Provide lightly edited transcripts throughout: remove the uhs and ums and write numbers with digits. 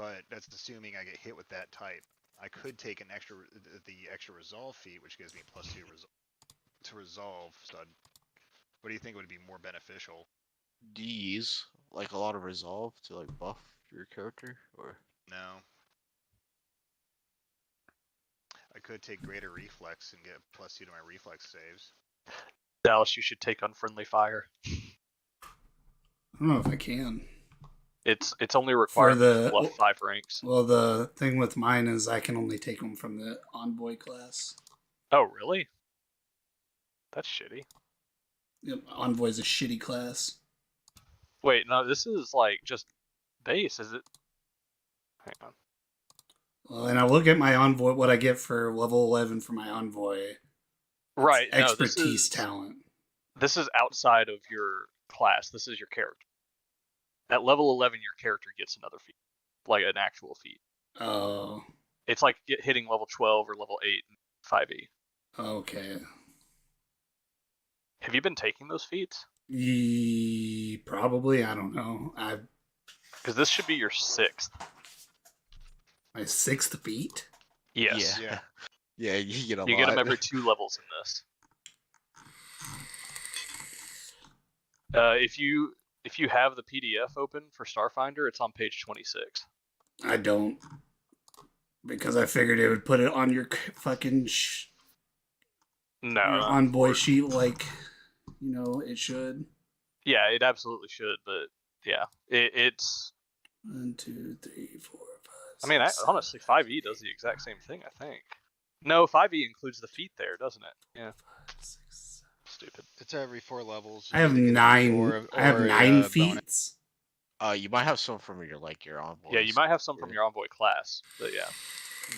but that's assuming I get hit with that type. I could take the extra resolve feat, which gives me +2 to resolve. So what do you think would be more beneficial? Do you use like a lot of resolve to like buff your character, or No. I could take greater reflex and get +2 to my reflex saves. Dallas, you should take Unfriendly Fire. I don't know if I can. It's only required to bluff 5 ranks. Well, the thing with mine is I can only take them from the Envoy class. Oh, really? That's shitty. Yep, Envoy's a shitty class. Wait, no, this is like just base, is it? Hang on. Well, and I look at my Envoy, what I get for level 11 for my Envoy. Right, expertise talent. This is outside of your class. This is your character. At level 11, your character gets another feat, like an actual feat. Oh. It's like hitting level 12 or level 8 in 5e. Okay. Have you been taking those feats? Probably. I don't know. Because this should be your 6th. My 6th feat? Yes. Yeah. Yeah, you get a lot. You get them every 2 levels in this. If you have the PDF open for Starfinder, it's on page 26. I don't. Because I figured it would put it on your fucking no, your Envoy sheet like, it should. Yeah, it absolutely should, but yeah, it's 1, 2, 3, 4, 5. I mean, honestly, 5e does the exact same thing, I think. No, 5e includes the feat there, doesn't it? Yeah. 5, 6, 7. Stupid. It's every 4 levels. I have 9. I have 9 feats. You might have some from your Envoy. Yeah, you might have some from your Envoy class, but yeah.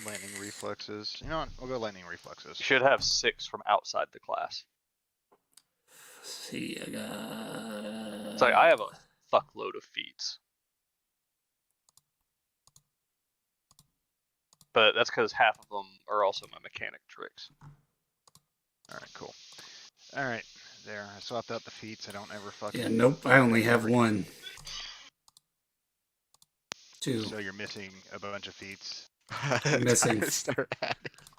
Lightning reflexes. You know what? We'll go lightning reflexes. You should have 6 from outside the class. See, I got. It's like I have a fuckload of feats. But that's because half of them are also my mechanic tricks. Alright, cool. Alright, there. I swapped out the feats. I don't ever fucking... Yeah, nope. I only have 1. 2. So you're missing a bunch of feats. I'm missing.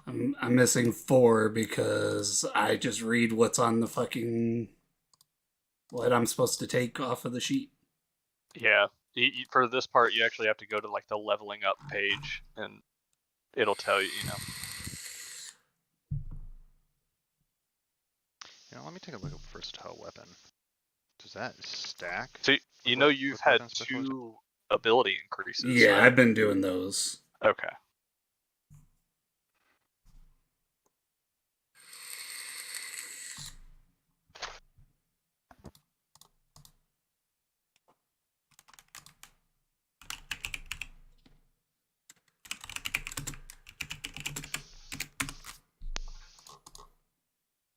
I'm missing 4 because I just read what's on the fucking what I'm supposed to take off of the sheet. Yeah, for this part, you actually have to go to like the leveling up page, and it'll tell you. Let me take a look at versatile weapon. Does that stack? So you've had 2 ability increases. Yeah, right? I've been doing those. Okay.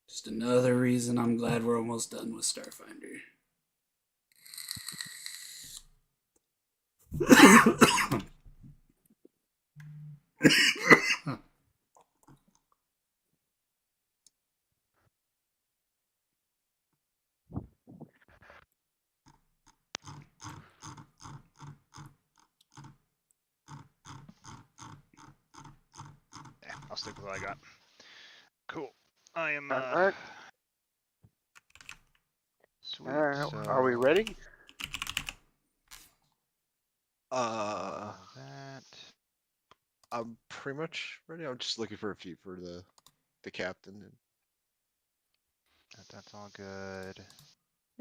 Just another reason I'm glad we're almost done with Starfinder. Yeah, I'll stick with what I got. Cool. I am. Alright. Sweet. Alright, So... are we ready? That. I'm pretty much ready. I'm just looking for a few for the captain. That's all good.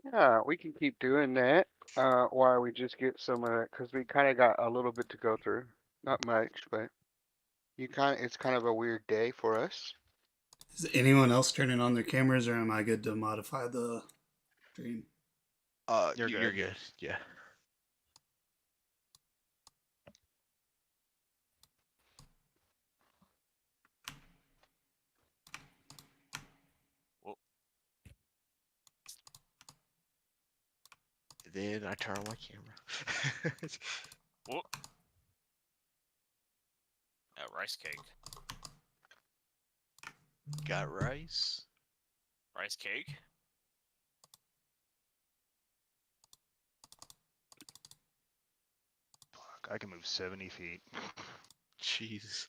Yeah, we can keep doing that while we just get some of that, because we kind of got a little bit to go through. Not much, but it's kind of a weird day for us. Is anyone else turning on their cameras, or am I good to modify the stream? You're good. Yeah. Then I turn on my camera. Whoop. Rice cake. Got rice. Rice cake? Fuck, I can move 70 feet. Jeez.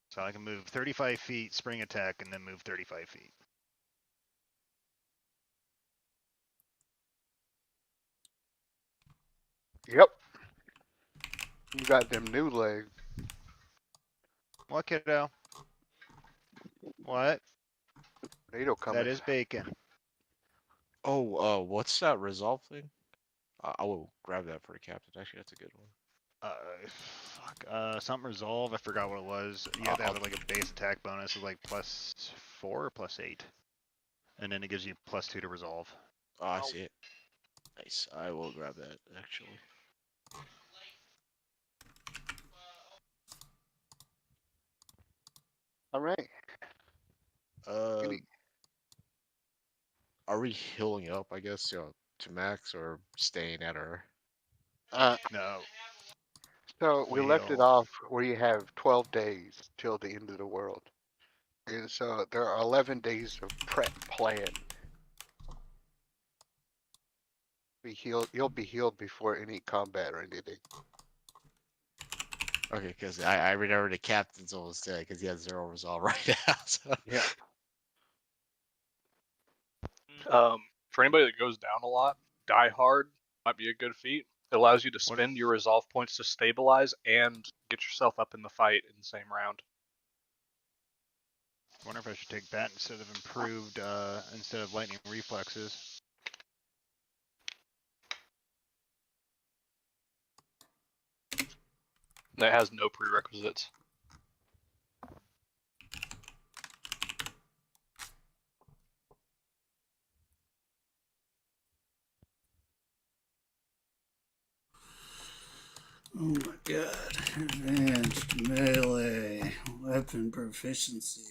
So I can move 35 feet, spring attack, and then move 35 feet. Yep. You got them new legs. What, kiddo? What? Tornado coming. That is bacon. Oh, what's that resolve thing? I will grab that for the captain. Actually, that's a good one. Fuck. Something resolve. I forgot what it was. You have to have like a base attack bonus of like +4 or +8, and then it gives you +2 to resolve. Oh, I see it. Nice. I will grab that actually. All right. Uh, are we healing up? I guess to max or staying at our. No. So we We left it heal. off where you have 12 days till the end of the world. And so there are 11 days of prep plan. You'll be healed before any combat or anything. Okay, because I remember the captain's almost dead because he has 0 resolve right now. So. Yeah. For anybody that goes down a lot, Die Hard might be a good feat. It allows you to spend your resolve points to stabilize and get yourself up in the fight in the same round. I wonder if I should take that instead of improved, instead of lightning reflexes. That has no prerequisites. Oh my god. Advanced melee. Weapon proficiency.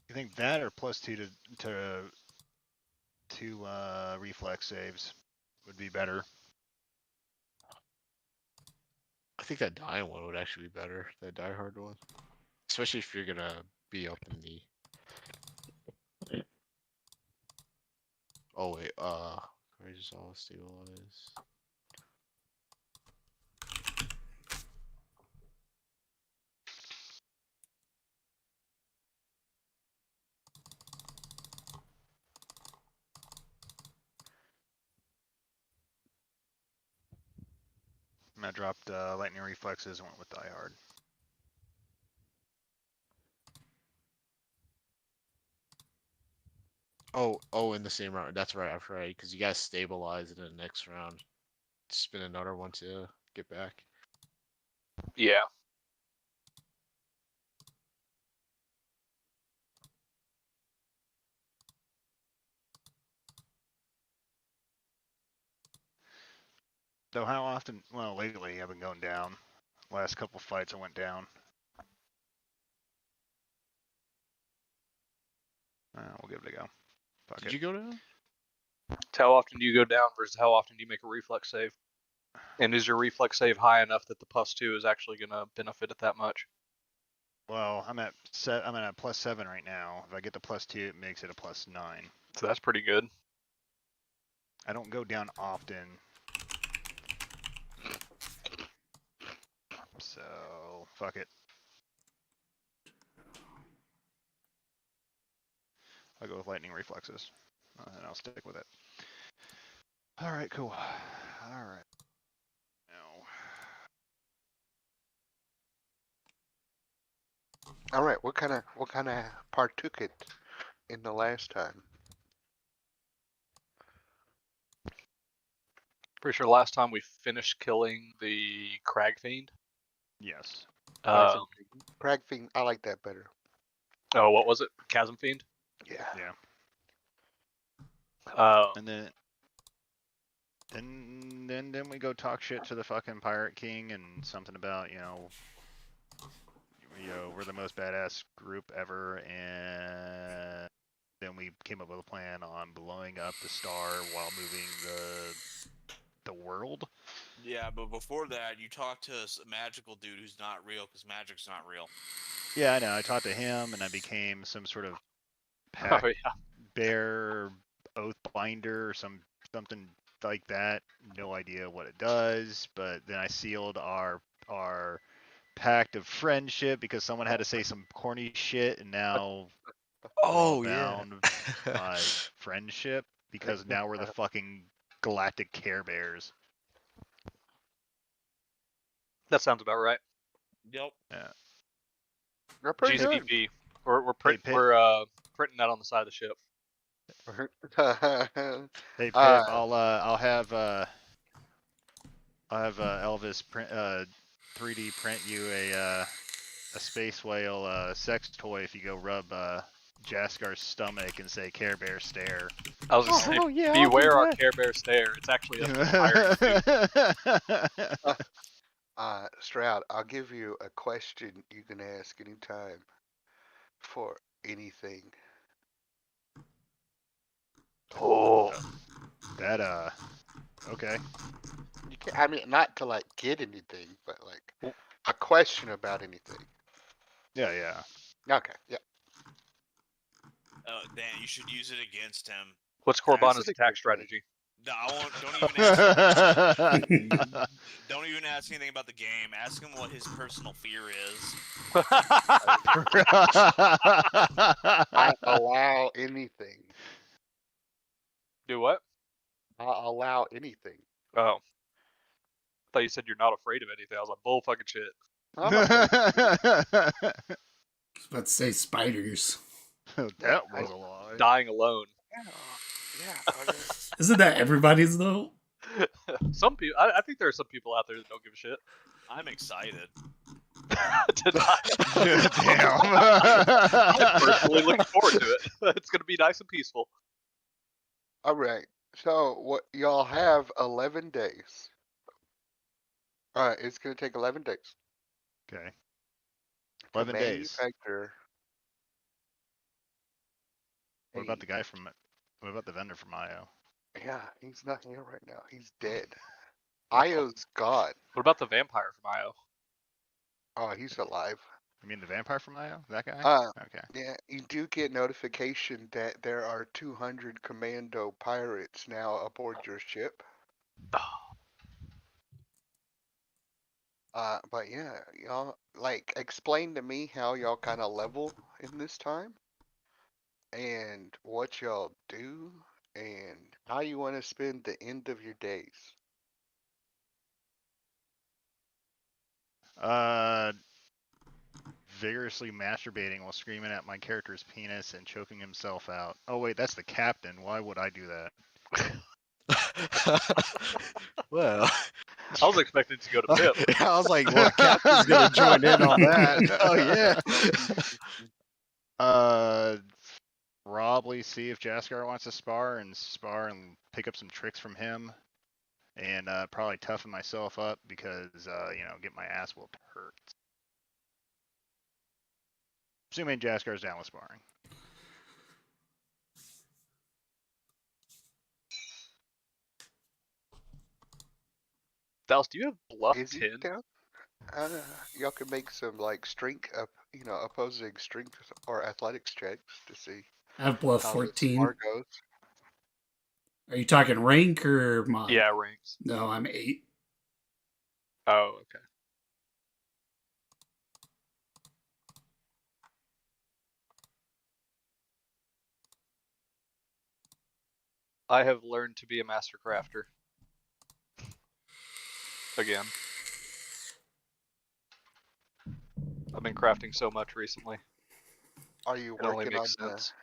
You think that or +2 to reflex saves would be better? I think that dying one would actually be better. That die hard one, especially if you're gonna be up in the. Oh wait, courageous all stabilize. I dropped lightning reflexes and went with die hard. Oh, in the same round. That's right. That's right. Because you guys stabilize in the next round. Spin another one to get back. Yeah. Though how often? Well, lately I've been going down. Last couple fights I went down. We'll give it a go. Fuck Did it. you go down? It's how often do you go down versus how often do you make a reflex save? And is your reflex save high enough that the +2 is actually going to benefit it that much? Well, I'm at +7 right now. If I get the +2, it makes it a +9. So that's pretty good. I don't go down often. So, fuck it. I'll go with lightning reflexes. And I'll stick with it. Alright, cool. Alright. Now. All right. What kind of partook it in the last time? Pretty sure last time we finished killing the Crag Fiend. Yes. Crag Fiend. I like that better. Oh, what was it? Chasm Fiend? Yeah. Yeah. Uh, And then we go talk shit to the fucking Pirate King and something about, we're the most badass group ever, and then we came up with a plan on blowing up the star while moving the world. Yeah, but before that, you talked to a magical dude who's not real because magic's not real. Yeah, I know. I talked to him, and I became some sort of Oh pack yeah. bear, oath binder, or something like that. No idea what it does, but then I sealed our pact of friendship because someone had to say some corny shit, and now we're all Oh yeah. bound by friendship because now we're the fucking galactic Care Bears. That sounds about right. Yep. Yeah. They're pretty good. GCP. We're Pip. printing that on the side of the ship. Hey Pip, Uh, I'll have Elvis print 3D print you a space whale sex toy if you go rub Jaskar's stomach and say Care Bear stare. I was gonna say, yeah. I'll do beware our that. Care Bear stare. It's actually us firing food. Stroud, I'll give you a question you can ask anytime for anything. Oh. That okay. You can, I mean, not to like get anything, but like a question about anything. Yeah. Okay, yeah. Dan, you should use it against him. What's Corbana's That's a attack good strategy? No, I won't. Don't even ask. Don't even ask anything about the game. Ask him what his personal fear is. I allow anything. Do what? I'll allow anything. Oh. I thought you said you're not afraid of anything. I was like, bull fucking shit. I'm afraid. I was about to say spiders. That was a lie. Dying alone. Yeah. Isn't that everybody's though? Some people, I think there are some people out there that don't give a shit. I'm excited. To die. Damn. I'm personally looking forward to it. It's gonna be nice and peaceful. All right. So what y'all have 11 days. All right, it's gonna take 11 days. Okay. to 11 days. manufacture What about the guy from? What about the vendor from IO? Yeah, he's not here right now. He's dead. Io's gone. What about the vampire from IO? Oh, he's alive. You mean the vampire from IO? That guy? Okay. Yeah, you do get notification that there are 200 commando pirates now aboard your ship. But yeah, y'all, like, explain to me how y'all kind of level in this time, and what y'all do, and how you want to spend the end of your days. Vigorously masturbating while screaming at my character's penis and choking himself out. Oh wait, that's the captain. Why would I do that? Well, I was expecting to go to Pip. I was like, well, Captain's gonna join in on that. Oh yeah. Probably see if Jaskar wants to spar and pick up some tricks from him, and probably toughen myself up because get my ass whooped hurts. Assuming Jaskar's down with sparring. Dallas, do you have bluff Is he 10? down? Y'all can make some like strength up, opposing strength or athletics checks to see I have bluff how the 14. spar goes. Are you talking rank or mod? Yeah, ranks. No, I'm 8. Oh, okay. I have learned to be a master crafter. Again. I've been crafting so much recently. Are you It only working on makes the? sense.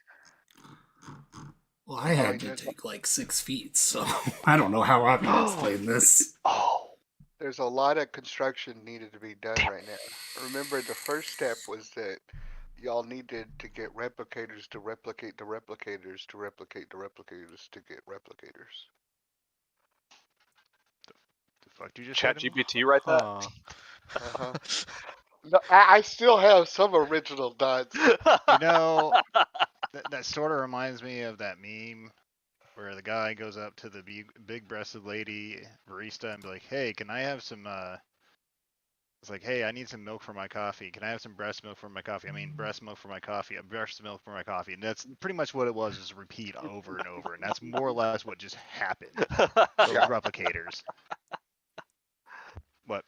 Well, I had to take like 6 feet, so I don't know how I'm gonna explain this. Oh, There's a lot of construction needed to be done right now. Remember, the first step was that y'all needed to get replicators to replicate the replicators to replicate the replicators to get replicators. The fuck did you just say Chat to me? GPT write that? Uh-huh. No, I still have some original dots. You know, that sort of reminds me of that meme where the guy goes up to the big-breasted lady barista and be like, "Hey, can I have some?" It's like, "Hey, I need some milk for my coffee. Can I have some breast milk for my coffee? I mean, breast milk for my coffee. Breast milk for my coffee." And that's pretty much what it was, is repeat over and over, and that's more or less what just happened. Those Yeah. replicators. What?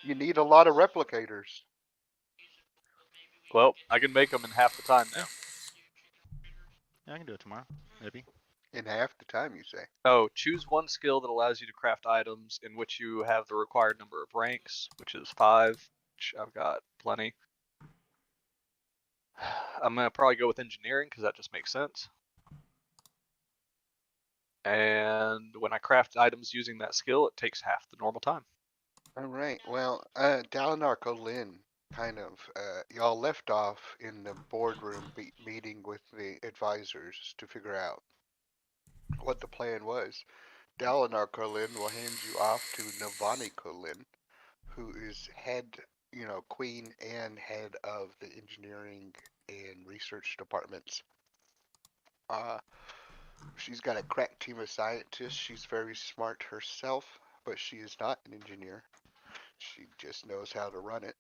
You need a lot of replicators. Well, I can make them in half the time now. Yeah, I can do it tomorrow, maybe. In half the time, you say. Oh, choose one skill that allows you to craft items in which you have the required number of ranks, which is 5, which I've got plenty. I'm going to probably go with engineering because that just makes sense. And when I craft items using that skill, it takes half the normal time. All right. Well, Dalinarco Lynn, kind of, y'all left off in the boardroom meeting with the advisors to figure out what the plan was. Dalinar Colin will hand you off to Navani Colin, who is head, queen and head of the engineering and research departments. She's got a crack team of scientists. She's very smart herself, but she is not an engineer. She just knows how to run it.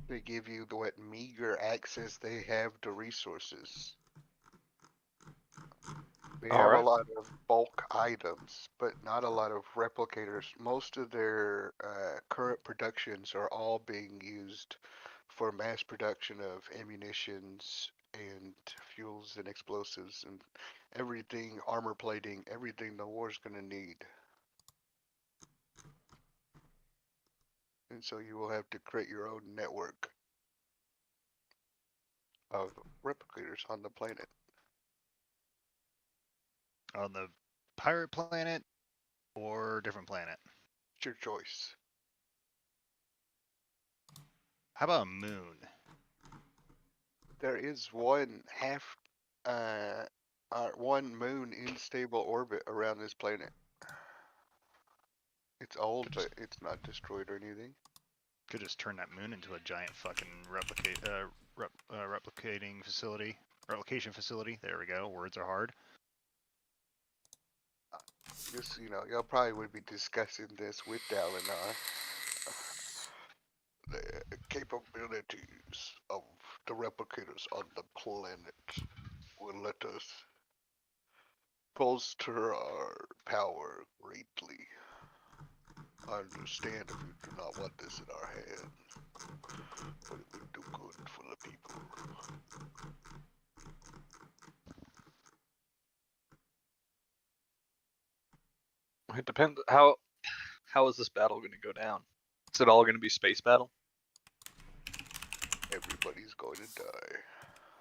They give you what meager access they have to resources. They have a lot of bulk items, but not a lot of replicators. Most of their current productions are all being used for mass production of ammunitions and fuels and explosives and everything, armor plating, everything the war's going to need. And so you will have to create your own network of replicators on the planet. On the pirate planet or different planet? It's your choice. How about a moon? There is one one moon in stable orbit around this planet. It's old, but it's not destroyed or anything. Could just turn that moon into a giant fucking replicating facility. Replication facility. There we go. Words are hard. Just, y'all probably would be discussing this with Dalinar. The capabilities of the replicators on the planet will let us bolster our power greatly. I understand if we do not want this in our hands, but it would do good for the people. It depends. How is this battle going to go down? Is it all going to be space battle? Everybody's going to die.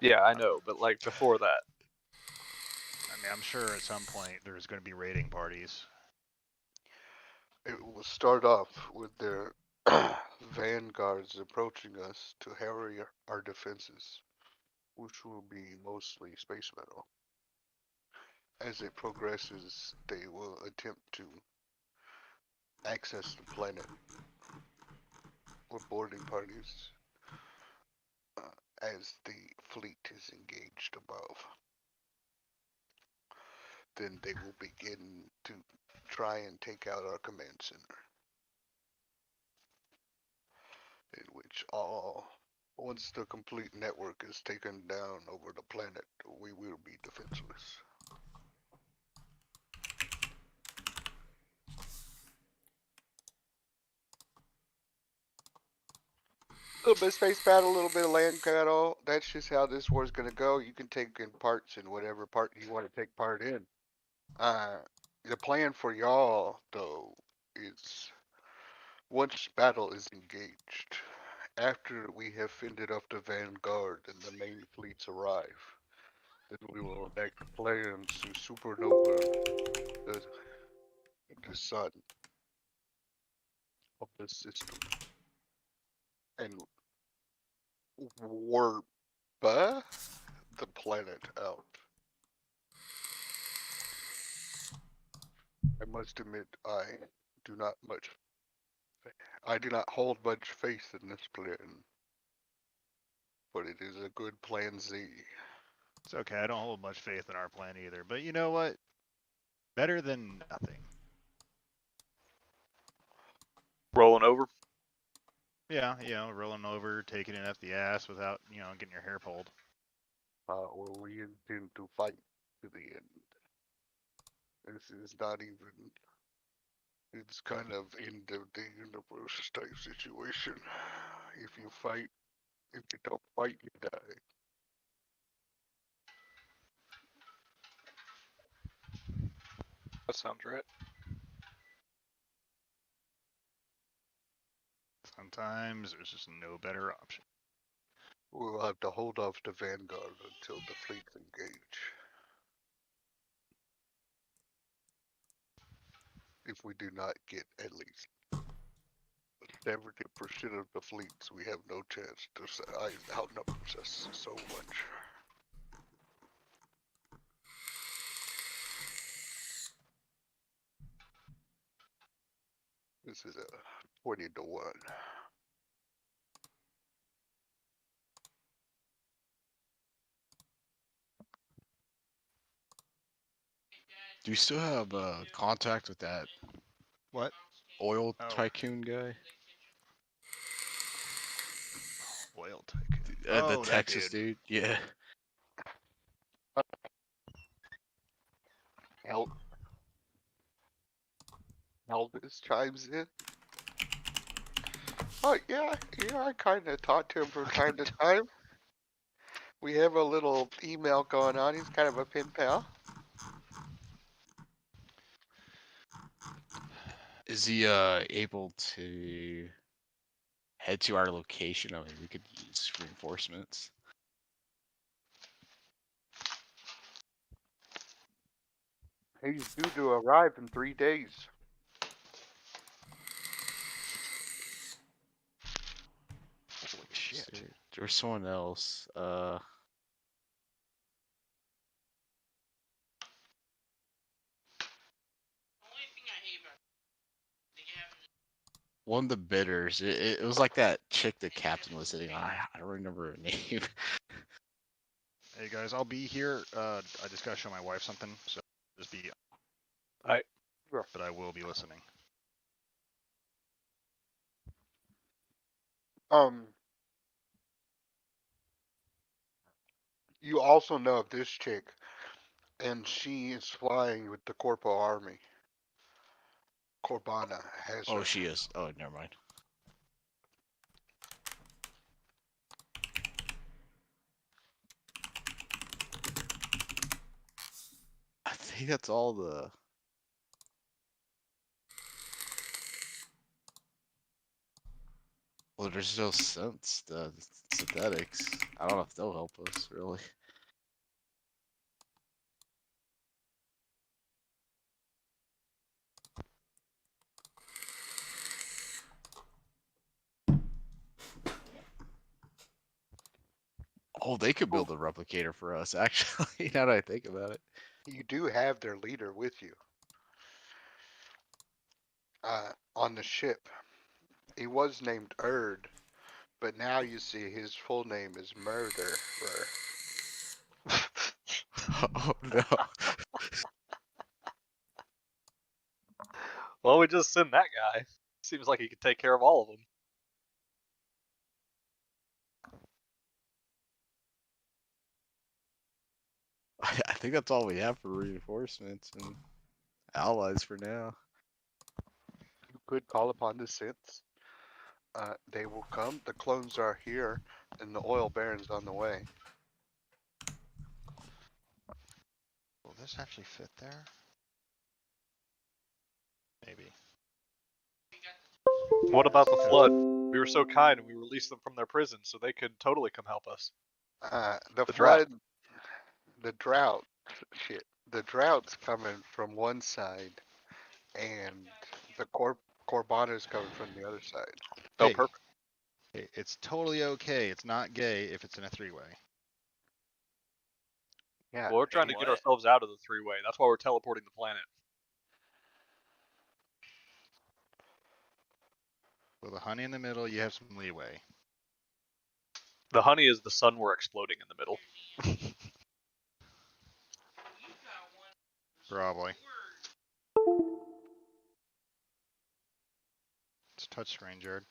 Yeah, I know, but like before that. I mean, I'm sure at some point there's going to be raiding parties. It will start off with their vanguards approaching us to harry our defenses, which will be mostly space battle. As it progresses, they will attempt to access the planet with boarding parties as the fleet is engaged above. Then they will begin to try and take out our command center, in which once the complete network is taken down over the planet, we will be defenseless. A little bit of space battle, a little bit of land battle. That's just how this war's gonna go. You can take in parts in whatever part you want to take part in. The plan for y'all, though, is once battle is engaged, after we have fended off the vanguard and the main fleets arrive, then we will enact plans to supernova the sun of the system and warp the planet out. I must admit, do not I do not hold much faith in this plan. but it is a good plan Z. It's okay. I don't hold much faith in our plan either. But you know what? Better than nothing. Rolling over. Yeah, rolling over, taking it up the ass without, getting your hair pulled. Well, we intend to fight to the end. This is not even. It's kind of end of the universe type situation. If you fight, if you don't fight, you die. That sounds right. Sometimes there's just no better option. We'll have to hold off the Vanguard until the fleets engage. If we do not get at least 70% of the fleets, we have no chance to outnumbers us so much. This is a 20 to 1. Do you still have contact with that What? oil Oh. tycoon guy? Oil tycoon. The that Texas dude? Yeah. Elvis chimes in. Oh yeah, I kind of talk to him from time to time. We have a little email going on. He's kind of a pen pal. Is he able to head to our location? I mean, we could use reinforcements. He's due to arrive in 3 days. Holy shit. There's someone else. One of the bidders. It was like that chick the captain was sitting on. I don't remember her name. Hey guys, I'll be here. I just gotta show my wife something, so just be. Alright. But I will be listening. You also know of this chick, and she is flying with the Corpo Army. Corbana has Oh, her. she is. Oh, never mind. I think that's all the. Well, there's no sense. The synthetics. I don't know if they'll help us, really. Oh, they could build a replicator for us, actually, now that I think about it. You do have their leader with you. On the ship. He was named Erd, but now you see his full name is Murderer. Oh, no. Well, we just send that guy. Seems like he could take care of all of them. I think that's all we have for reinforcements and allies for now. You could call upon the synths. They will come. The clones are here, and the oil baron's on the way. Will this actually fit there? Maybe. What about the flood? We were so kind and we released them from their prison so they could totally come help us. The drought. flood, the drought, shit. The drought's coming from one side, and the Corbana's coming from the other side. Oh, Hey, perfect. hey, it's totally okay. It's not gay if it's in a three-way. Yeah. Well, we're trying to get what? ourselves out of the three-way. That's why we're teleporting the planet. With a honey in the middle, you have some leeway. The honey is the sun we're exploding in the middle. Probably. It's touchscreen, Jared.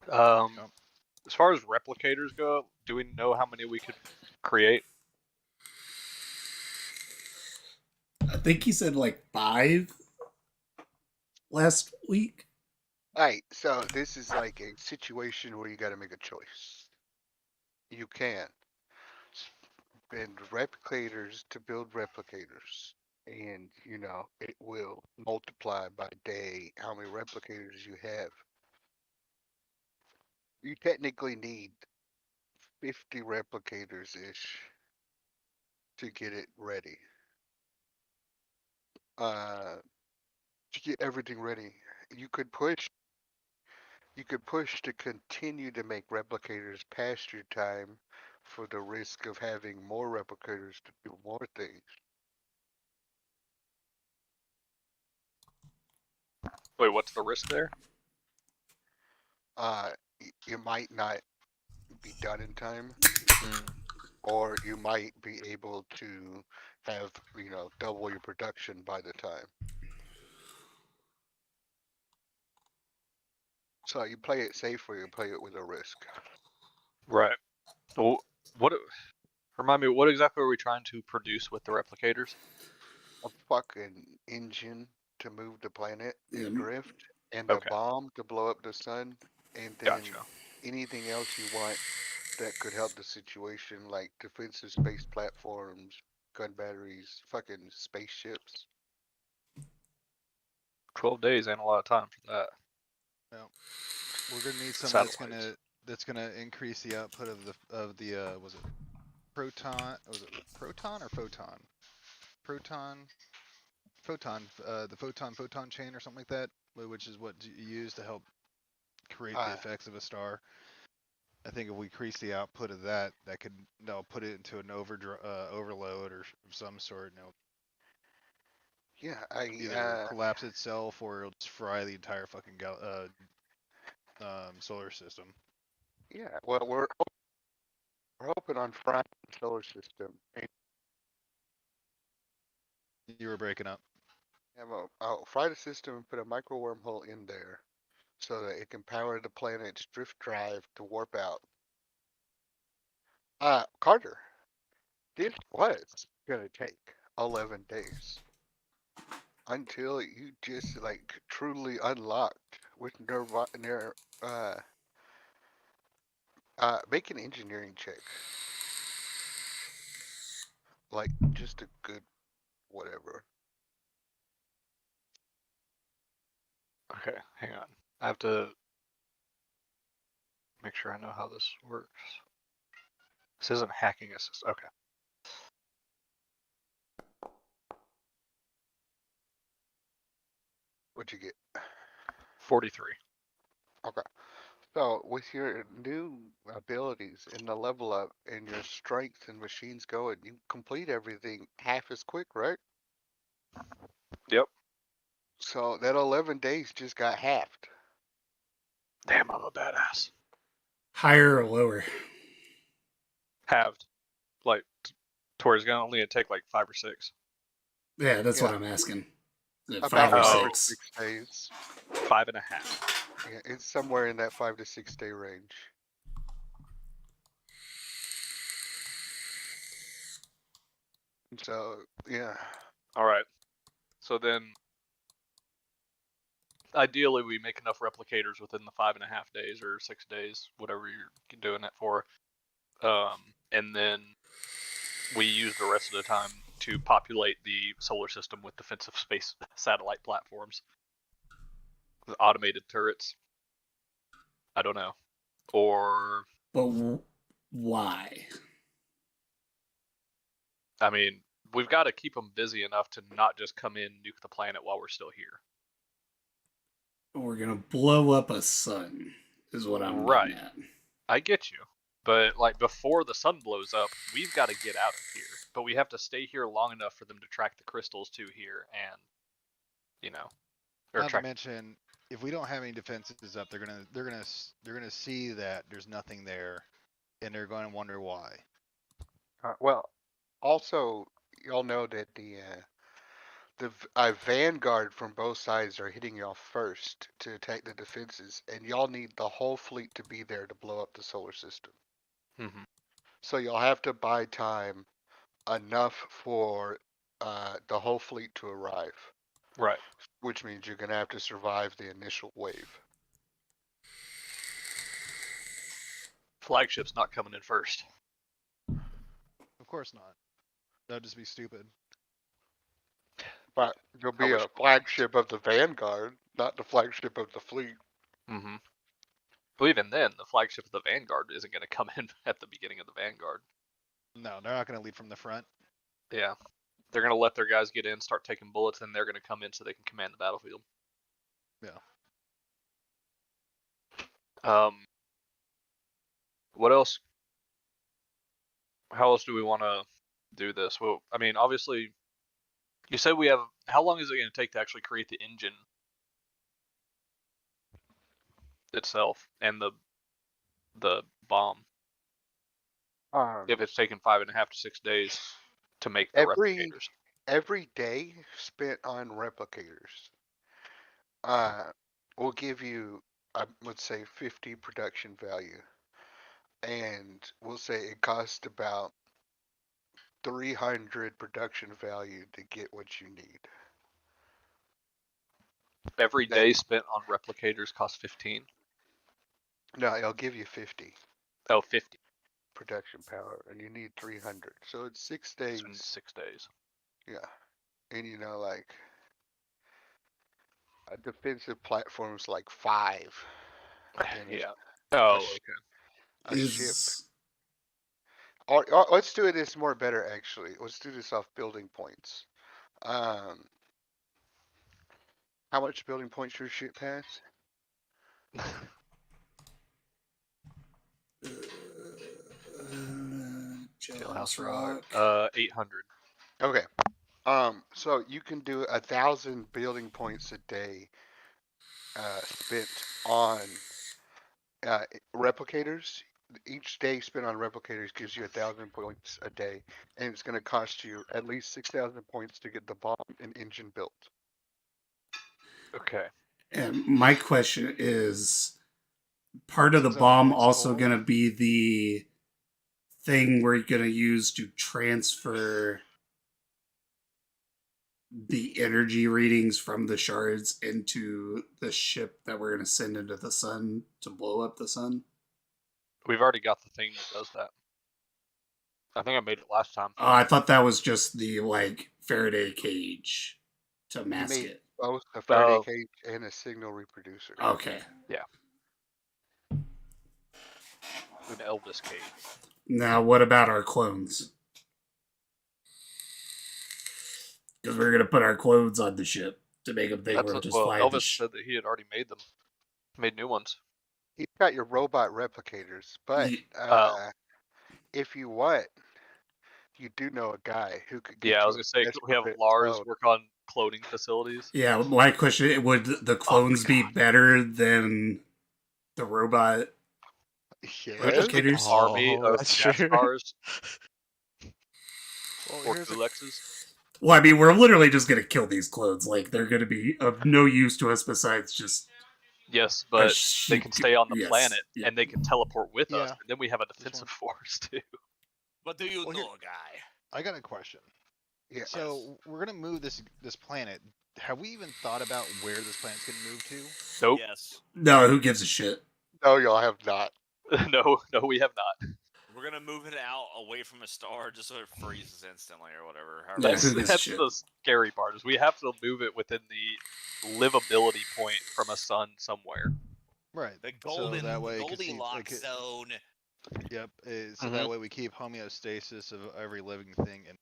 As far as replicators go, do we know how many we could create? I think he said like 5 last week. Alright, so this is like a situation where you gotta make a choice. You can spend replicators to build replicators. And, you know, it will multiply by day how many replicators you have. You technically need 50 replicators-ish to get it ready. To get everything ready. You could push to continue to make replicators past your time for the risk of having more replicators to do more things. Wait, what's the risk there? You might not be done in time, or you might be able to have, you know, double your production by the time. So you play it safe or you play it with a risk. Right. Well, remind me, what exactly are we trying to produce with the replicators? A fucking engine to move the planet and Yeah. drift, and a Okay. bomb to blow up the sun, and then Gotcha. anything else you want that could help the situation, like defensive space platforms, gun batteries, fucking spaceships. 12 days ain't a lot of time for that. We're gonna need something Satellites. that's gonna increase the output of the was it proton? Was it proton or photon? Photon. The photon chain or something like that, which is what you use to help create the effects of a star. I think if we increase the output of that, that'll put it into an overload or of some sort, and it'll Yeah, either collapse itself or it'll just fry the entire fucking solar system. yeah. Well, we're hoping on frying the solar system. And You were breaking up. have fry the system and put a micro wormhole in there, so that it can power the planet's drift drive to warp out. Carter, this was gonna take 11 days until you just like truly unlocked with make an engineering check. Like just a good whatever. Okay, hang on. I have to make sure I know how this works. This isn't hacking assist. Okay. What'd you get? 43. Okay. So with your new abilities and the level up and your strength and machines going, you complete everything half as quick, right? Yep. So that 11 days just got halved. Damn, I'm a badass. Higher or lower? Halved. Like, to where it's gonna only take like 5 or 6. Yeah, that's what Yeah. I'm asking. Is it About 5 or 5 5 or 6? 6 days. 5.5. Yeah, it's somewhere in that 5 to 6 day range. So yeah, Alright. So then, ideally, we make enough replicators within the 5.5 days or 6 days, whatever you're doing it for. And then we use the rest of the time to populate the solar system with defensive space satellite platforms. With automated turrets. I don't know. Or, But why? I mean, we've got to keep them busy enough to not just come in, nuke the planet while we're still here. We're going to blow up a sun, is what I'm Right. getting at. I get you. But, like, before the sun blows up, we've got to get out of here. But we have to stay here long enough for them to track the crystals to here and, you know, or Not to track. mention, if we don't have any defenses up, they're gonna see that there's nothing there, and they're going to wonder why. Well, also, y'all know that the vanguard from both sides are hitting y'all first to attack the defenses, and y'all need the whole fleet to be there to blow up the solar system. Mm-hmm. So y'all have to buy time enough for the whole fleet to arrive, Right. which means you're gonna have to survive the initial wave. Flagship's not coming in first. Of course not. That'd just be stupid. But you'll be wish- a flagship of the vanguard, not the flagship of the fleet. Mm-hmm. Well, even then, the flagship of the Vanguard isn't going to come in at the beginning of the Vanguard. No, they're not gonna lead from the front. Yeah. They're going to let their guys get in, start taking bullets, and they're going to come in so they can command the battlefield. Yeah. What else? How else do we want to do this? Well, I mean, obviously, you said we have. How long is it going to take to actually create the engine itself and the bomb? If it's taken 5.5 to 6 days to make the replicators. Every day spent on replicators will give you, let's say, 50 production value, and we'll say it costs about 300 production value to get what you need. Every day spent on replicators costs 15. No, it'll give you 50 Oh, 50 production power, and you need 300. So it's 6 days. in 6 days. Yeah, and like a defensive platform's like 5. And Yeah. Oh, sh- okay. a ship. Is Or let's do this more better actually. Let's do this off building points. How much building points your ship has? Jailhouse Rock. 800. Okay. So you can do 1,000 building points a day, spent on replicators. Each day spent on replicators gives you 1,000 points a day, and it's going to cost you at least 6,000 points to get the bomb and engine built. Okay. And my question is, part of the 6,000 bomb points also total? going to be the thing we're going to use to transfer the energy readings from the shards into the ship that we're going to send into the sun to blow up the sun? We've already got the thing that does that. I think I made it last time. I thought that was just the Faraday cage to mask made it. both a Faraday cage and a signal reproducer. Okay. An Elvis cage. Now, what about our clones? Because we're going to put our clothes on the ship to make them think we're just flying the Elvis said that he had already made them. Made new ones. You've got your robot replicators, but if you want, you do know a guy who could get Yeah, I was you gonna say, a could we have best Lars clone. work on cloning facilities? Yeah, my question, would the clones be better than the robot? We just make an Yes. army of that's true. NASCARs Well, or here's a Kulexes. Well, I mean, we're literally just going to kill these clones. Like, they're going to be of no use to us besides just... Yes, but they sheep. can stay on the Yes, planet yeah. and they can teleport with us, Yeah. and then we have a defensive force too. But do you Well, know here- a guy? I got a question. Yes. So we're gonna move this planet. Have we even thought about where this planet's gonna move to? Nope. Yes. No, who gives a shit? No, y'all have not. no, we have not. We're gonna move it out away from a star just so it freezes instantly or whatever. Yeah, However, who gives a That's shit? the scary part. Is we have to move it within the livability point from a sun somewhere. Right. the So that way it could see- Goldilocks like it- zone. Yep. So that way we keep homeostasis of every living thing. And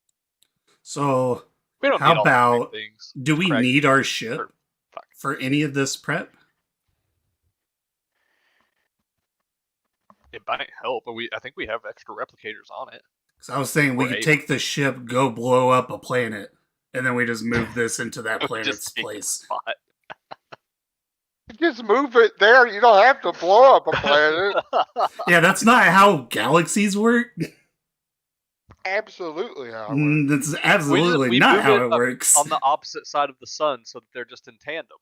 So, We don't how need all the about... great things. Do we Craig- need our ship or- fuck. for any of this prep? It might help, but I think we have extra replicators on it. Because I was saying we We're could able. take the ship, go blow up a planet, and then we just move this into that We planet's just take the place. spot. Just move it there. You don't have to blow up a planet. Yeah, that's not how galaxies work. Absolutely how it works. That's absolutely we not move how it it works. on the opposite side of the sun so that they're just in tandem.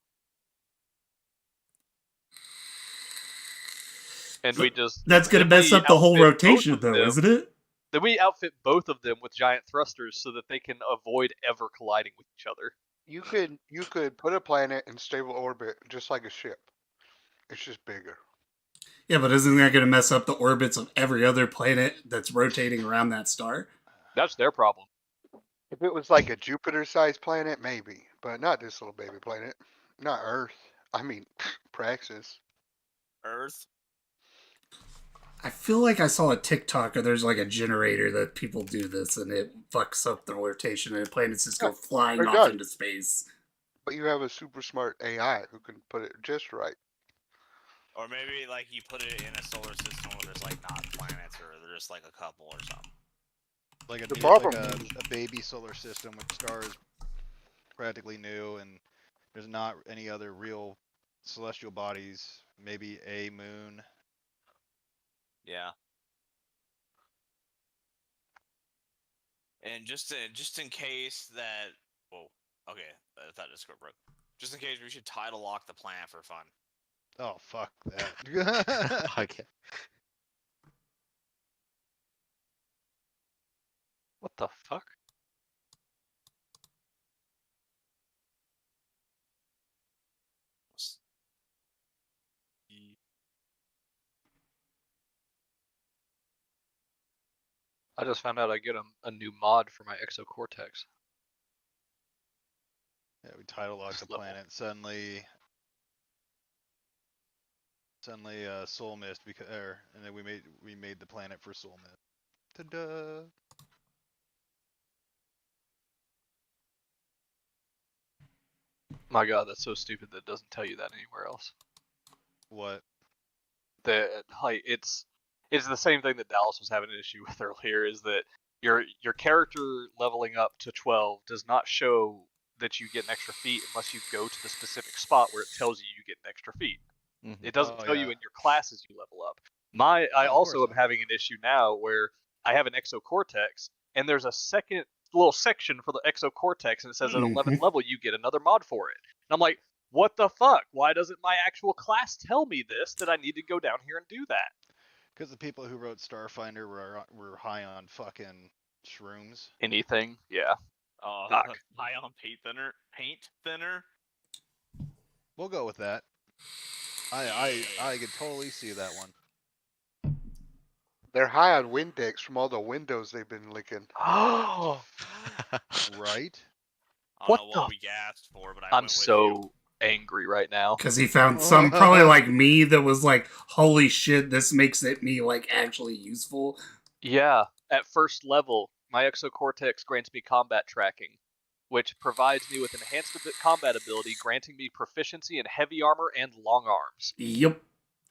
And we just That's gonna then mess we up the whole outfit rotation, both of though, them- isn't it? Then we outfit both of them with giant thrusters so that they can avoid ever colliding with each other. You could put a planet in stable orbit just like a ship. It's just bigger. Yeah, but isn't that gonna mess up the orbits of every other planet that's rotating around that star? That's their problem. If it was like a Jupiter-sized planet, maybe, but not this little baby planet. Not Earth. I mean, Praxis. Earth. I feel like I saw a TikTok or there's like a generator that people do this and it fucks up the rotation and planets just go Yeah, flying it off does. into space. But you have a super smart AI who can put it just right. Or maybe like you put it in a solar system where there's like not planets or there's just like a couple or something. Like The a problem a baby solar system with stars practically new, and there's not any other real celestial bodies. Maybe a moon. Yeah. And just in case that, whoa, okay, I thought Discord broke. Just in case, we should tidal lock the planet for fun. Oh fuck that. Okay. What the fuck? I just found out I get a new mod for my exocortex. Yeah, we tidal locked the Level. planet. Suddenly, soul mist and then we made the planet for soul mist. Ta-da! My god, that's so stupid that it doesn't tell you that anywhere else. What? That like it's the same thing that Dallas was having an issue with earlier, is that your character leveling up to 12 does not show that you get an extra feat unless you go to the specific spot where it tells you you get an extra feat. It doesn't Oh, tell you yeah. in your class as you level up. I of also course am not. having an issue now where I have an exocortex and there's a second little section for the exocortex and it says at 11th level you get another mod for it. And I'm like, what the fuck? Why doesn't my actual class tell me this, that I need to go down here and do that? Because the people who wrote Starfinder were high on fucking shrooms. Anything? Yeah. Fuck. High on paint thinner. Paint thinner. We'll go with that. I could totally see that one. They're high on Windex from all the windows they've been licking. Oh, Right? I What don't know what the- we gasped for, but I I'm went with you. so angry right now. Because he found some probably like me that was like, holy shit, this makes it me like actually useful. Yeah, at first level, my exocortex grants me combat tracking, which provides me with enhanced combat ability, granting me proficiency in heavy armor and long arms. Yep.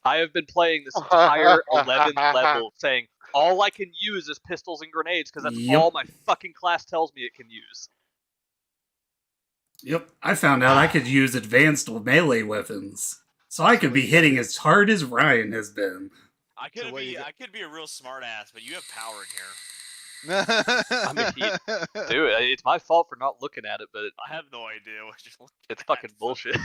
I have been playing this entire 11th level saying, all I can use is pistols and grenades, because that's Yep. all my fucking class tells me it can use. Yep. I found out I could use advanced melee weapons. So I could be hitting as hard as Ryan has been. I could So what you got- I could be a real smart ass, but you have power in here. I mean, Dude, it's my fault for not looking at it, but I have no idea what you're looking it's at. fucking bullshit.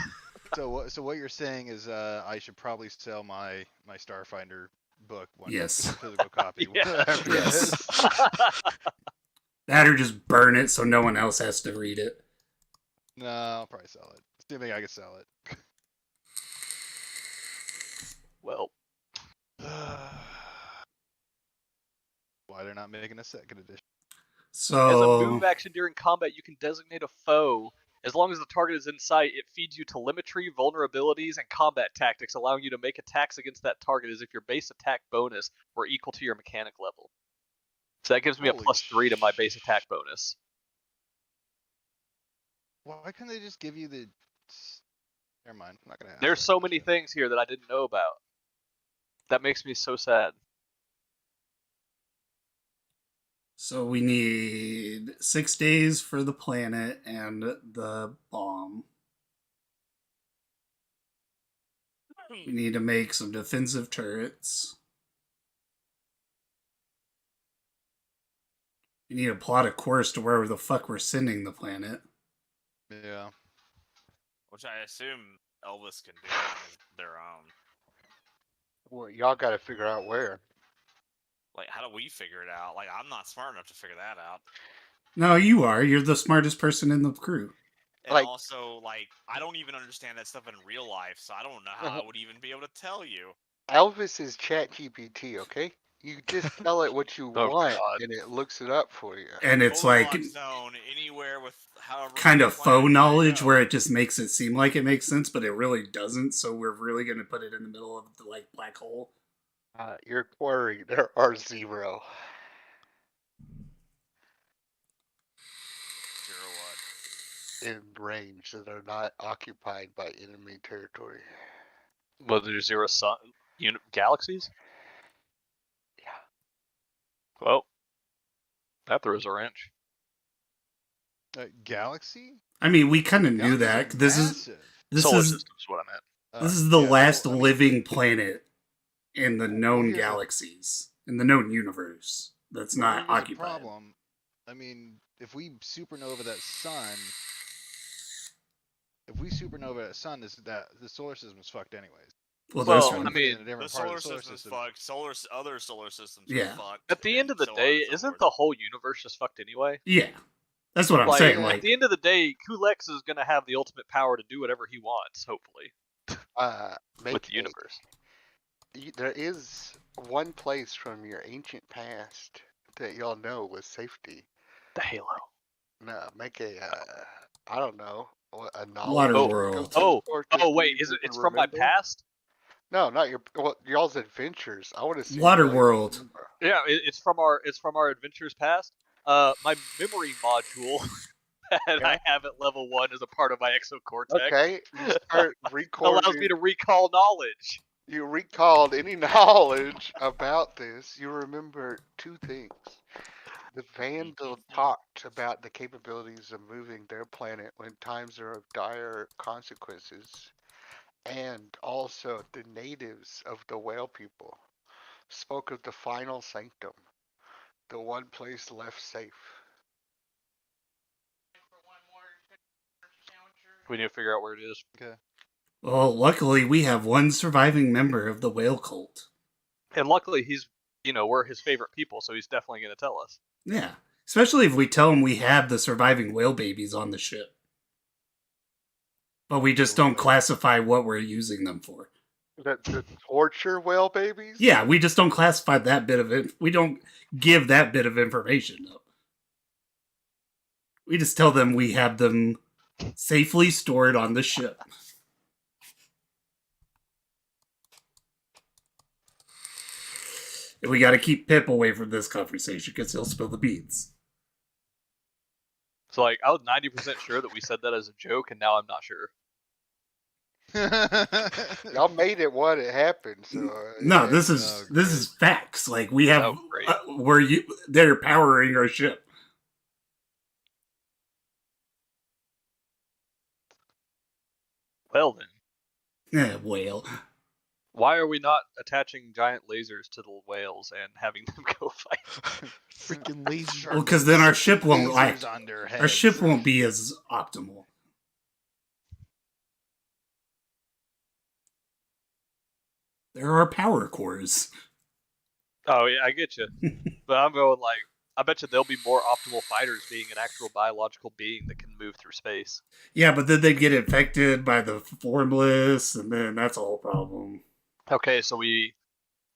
So what you're saying is I should probably sell my Starfinder book one Yes. physical copy. Yeah. after Yes. this. That or just burn it so no one else has to read it. No, I'll probably sell it. Assuming I can sell it. Well, Why they're not making a second edition? as a So move action during combat, you can designate a foe. As long as the target is in sight, it feeds you telemetry, vulnerabilities, and combat tactics, allowing you to make attacks against that target as if your base attack bonus were equal to your mechanic level. So that gives me Holy a +3 to my base attack bonus. Why can't they just give you the? Never mind. I'm not gonna ask. There's that so many question. things here that I didn't know about. That makes me so sad. So we need 6 days for the planet and the bomb. We need to make some defensive turrets. We need to plot a course to wherever the fuck we're sending the planet. Yeah. Which I assume Elvis can do on their own. Well, y'all got to figure out where. Like, how do we figure it out? Like, I'm not smart enough to figure that out. No, you are. You're the smartest person in the crew. And Like- also, like, I don't even understand that stuff in real life, so I don't know how I would even be able to tell you. Elvis is ChatGPT, okay? You just tell it what you Oh, want, God. and it looks it up for you. And it's Goldilocks like zone anywhere with however kind many of planets, faux there you knowledge go. where it just makes it seem like it makes sense, but it really doesn't. So we're really going to put it in the middle of the like black hole. Your query, there are 0. Zero what? In range that are not occupied by enemy territory. Well, there's 0 galaxies? Yeah. Well, that throws a wrench. Galaxy? I mean, we kind of knew Galaxies that. are This is massive. Solar is system is what I meant. this is the Yeah, last well, I mean, living planet in the known here's the- galaxies, in the known universe that's well, not here's the occupied. problem. I mean, if we supernova that sun, that the solar system is fucked anyways. Well, Well, this I one. mean, in a different The part solar of the solar system is system. fucked. Other solar systems Yeah. are fucked. At the end of the and so on day, and so isn't forth. the whole universe just fucked anyway? Yeah, that's what I'm Like, saying. at Like, the end of the day, Kulex is going to have the ultimate power to do whatever he wants, hopefully, Make with the universe. There is one place from your ancient past that y'all know was safety. The Halo. No, make a, I don't know, a Water knowledge. World. Go to the fortress Oh wait, you is it? can It's from my remember. past. No, not your. Well, y'all's adventures. I want to see. Water what you World. remember. Yeah, it's from our adventures past. My memory module that I have at level 1 is a part of my exocortex. Okay, you start recording. Allows me to recall knowledge. You recalled any knowledge about this. You remember 2 things. The Vandal talked about the capabilities of moving their planet when times are of dire consequences, and also the natives of the whale people spoke of the final sanctum, the one place left safe. We need to figure out where it is. Okay. well, luckily we have one surviving member of the whale cult. And luckily, we're his favorite people, so he's definitely going to tell us. Yeah, especially if we tell him we have the surviving whale babies on the ship, but we just don't classify what we're using them for. The torture whale babies? Yeah, we just don't classify that bit of it. We don't give that bit of information up. We just tell them we have them safely stored on the ship. And we gotta keep Pip away from this conversation because he'll spill the beans. So, I was 90% sure that we said that as a joke, and now I'm not sure. Y'all made it what it happened, so No, yeah. this is facts. Like we have, Oh, great. they're powering our ship. Well then, Whale. why are we not attaching giant lasers to the whales and having them go fight? Freaking laser. Well, because then our ship won't Lasers on their our heads. ship won't be as optimal. There are power cores. Oh yeah, I get you. But I'm going I bet you there'll be more optimal fighters being an actual biological being that can move through space. Yeah, but then they get infected by the formless, and then that's a whole problem. Okay, so we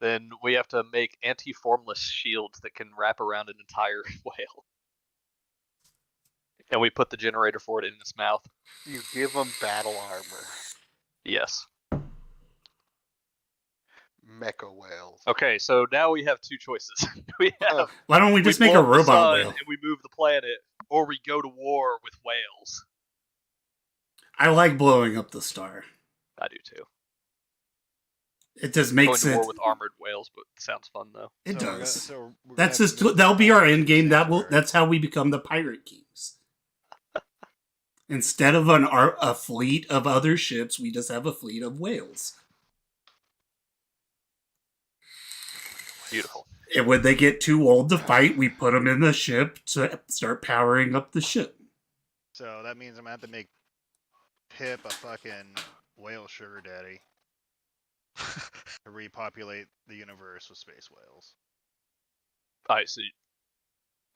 have to make anti-formless shields that can wrap around an entire whale. And we put the generator for it in its mouth. You give them battle armor. Yes. Mecha whales. Okay, so now we have 2 choices. We have Why don't we just make blow a up the robot sun whale? and we move the planet, or we go to war with whales. I like blowing up the star. I do too. It just Going makes to it. war with armored whales, but it sounds fun though. It So we're does. gonna That's have to just move that'll be our the end game. sanctuary. That's how we become the pirate kings. Instead of a fleet of other ships, we just have a fleet of whales. Beautiful. And when they get too old to fight, we put them in the ship to start powering up the ship. So that means I'm gonna have to make Pip a fucking whale sugar daddy to repopulate the universe with space whales. I see.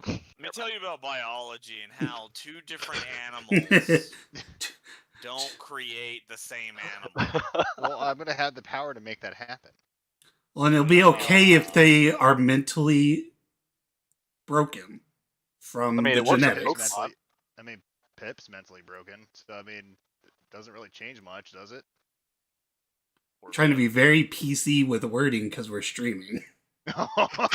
Let me tell you about biology and how two different animals don't create the same animal. Well, I'm gonna have the power to make that happen. Well, and it'll be okay if they are mentally broken from I mean, the it works on genetics. Pokemon. I mean, Pip's mentally broken, so I mean, it doesn't really change much, does it? Or Trying to be very PC with wording because we're streaming. Oh my,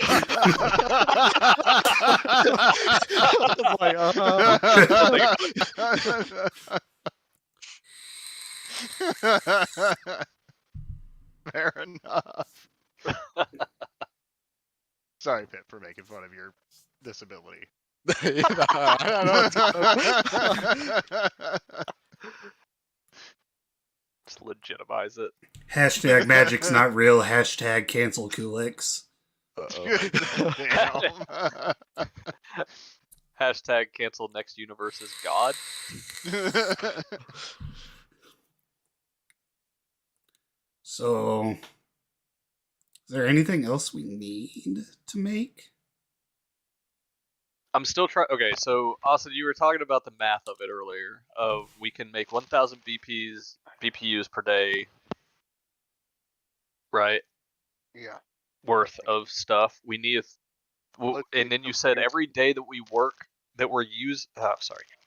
Fair enough. Sorry, Pip, for making fun of your disability. I don't know. Just legitimize it. Hashtag magic's not real. Hashtag cancel Kulix. Damn. Hashtag cancel next universe is God. So, is there anything else we need to make? I'm still trying. Okay, so Austin, you were talking about the math of it earlier. Of we can make 1,000 BPUs per day, right? Yeah. Worth of stuff. We need, Let's and see, then you so said here's- every day that we work, that we're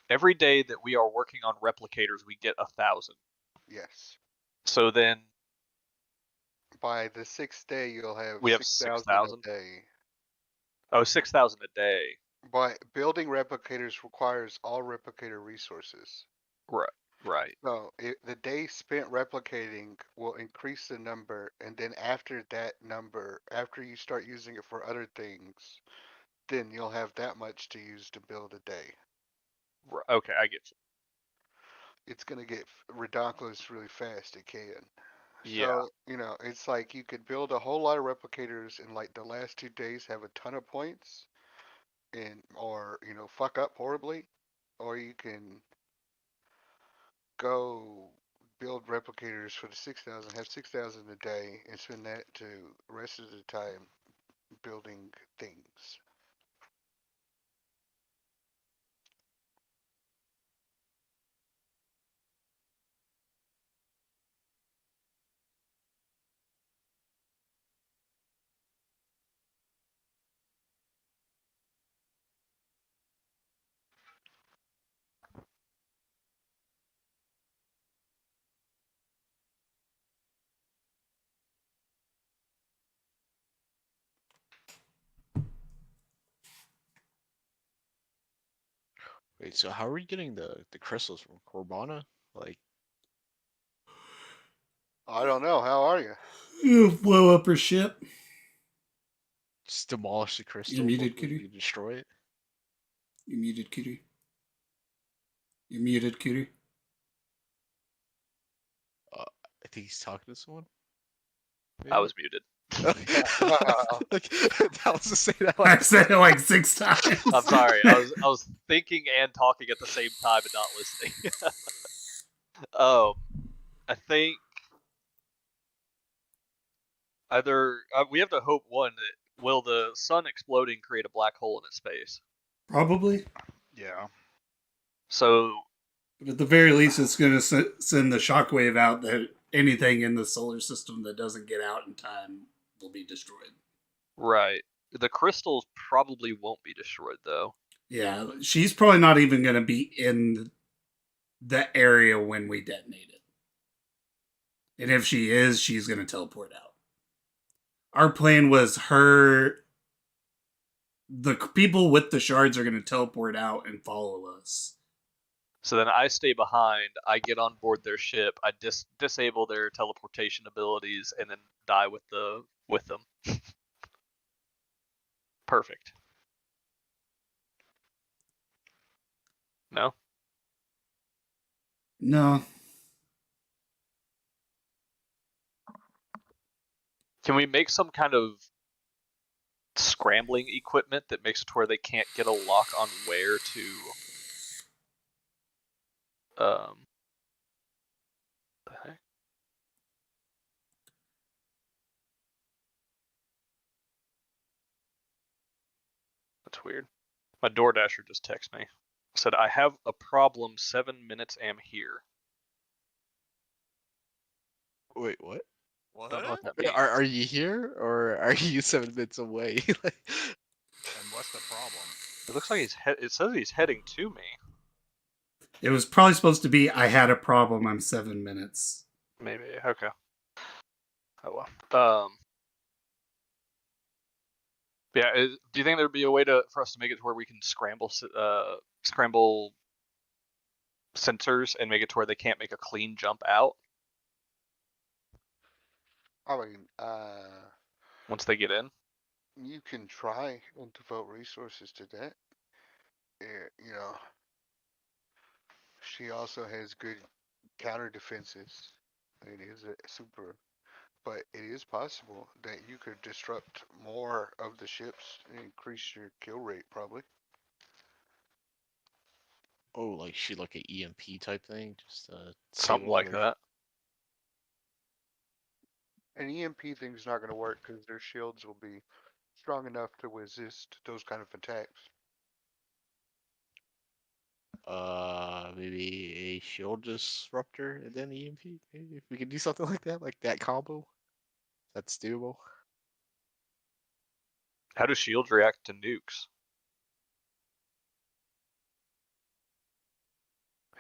every day that we are working on replicators, we get 1,000. Yes. So then By the 6th day, you'll have we have 6,000 6,000. a day. Oh, 6,000 a day. But building replicators requires all replicator resources. Right. So the day spent replicating will increase the number, and then after that number, after you start using it for other things, then you'll have that much to use to build a day. Okay, I get you. It's gonna get ridiculous really fast. It can. Yeah. So, it's like you could build a whole lot of replicators in like the last 2 days, have a ton of points, or fuck up horribly, or you can go build replicators for the 6,000, have 6,000 a day, and spend that to the rest of the time building things. Wait, so how are we getting the crystals from Corbana? Like, I don't know. How are you? You blow up her ship. just demolish the crystal muted, before Kitty. you destroy it? You muted, Kitty. You muted, Kitty. I think he's talking to someone. I was muted. Like, that was to say that. I said it like 6 times. I'm sorry. I was thinking and talking at the same time and not listening. I think either we have to hope one that will the sun exploding create a black hole in its space. Probably. Yeah. So But at the very least, it's going to send the shockwave out that anything in the solar system that doesn't get out in time will be destroyed. right, the crystals probably won't be destroyed though. Yeah, she's probably not even going to be in the area when we detonate it. And if she is, she's going to teleport out. Our plan was the people with the shards are going to teleport out and follow us. So then I stay behind. I get on board their ship. I disable their teleportation abilities and then die with them. Perfect. No. No. Can we make some kind of scrambling equipment that makes it to where they can't get a lock on where to the heck? That's weird. My DoorDasher just texted me. Said, I have a problem, 7 minutes am here. Wait, what? What? Don't know what that means. Are you here or are you 7 minutes away? Like, And what's the problem? It looks like it says he's heading to me. It was probably supposed to be, I had a problem, I'm 7 minutes. Maybe, okay. Oh well. Yeah, do you think there'd be a way for us to make it to where we can scramble sensors and make it to where they can't make a clean jump out I mean, once they get in? you can try and devote resources to that. You know, she also has good counter defenses. It is a super, but it is possible that you could disrupt more of the ships and increase your kill rate, probably. oh, like shoot like an EMP type thing, just Something like that. An EMP thing's not going to work because their shields will be strong enough to resist those kind of attacks. Maybe a shield disruptor and then EMP. Maybe if we could do something like that combo, that's doable. How do shields react to nukes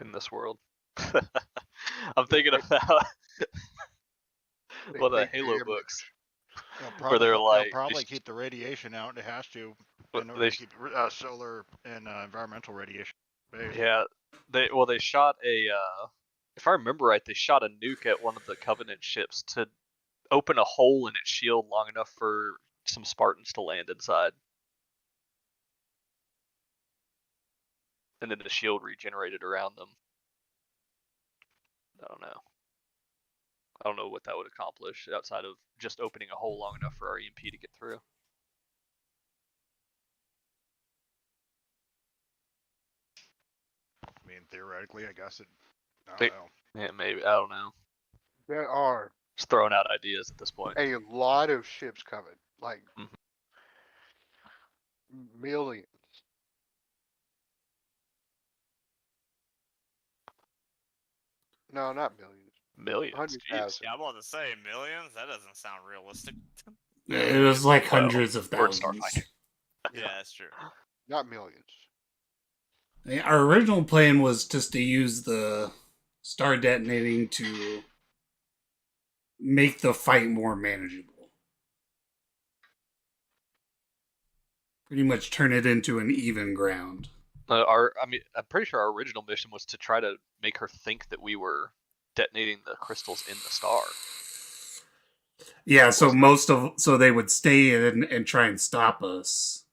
in this world? I'm thinking about one of the take Halo damage. books They'll they're like, probably keep the radiation out. It has to in order they to keep solar and environmental radiation. Based. yeah, they shot a if I remember right, they shot a nuke at one of the Covenant ships to open a hole in its shield long enough for some Spartans to land inside. And then the shield regenerated around them. I don't know. I don't know what that would accomplish outside of just opening a hole long enough for our EMP to get through. I mean, theoretically, I guess it. I They- don't know. Yeah, maybe. I don't know. There are Just throwing out ideas at this point. a lot of ships coming, like Mhm. millions. No, not millions. Millions. 100,000. Jeez. Yeah, I'm about to say millions. That doesn't sound realistic. It was like Well, hundreds of we're in thousands. Starfinder. Yeah, that's true. Not millions. Our original plan was just to use the star detonating to make the fight more manageable. Pretty much turn it into an even ground. I'm pretty sure our original mission was to try to make her think that we were detonating the crystals in the star. Yeah, so so they would stay in and try and stop us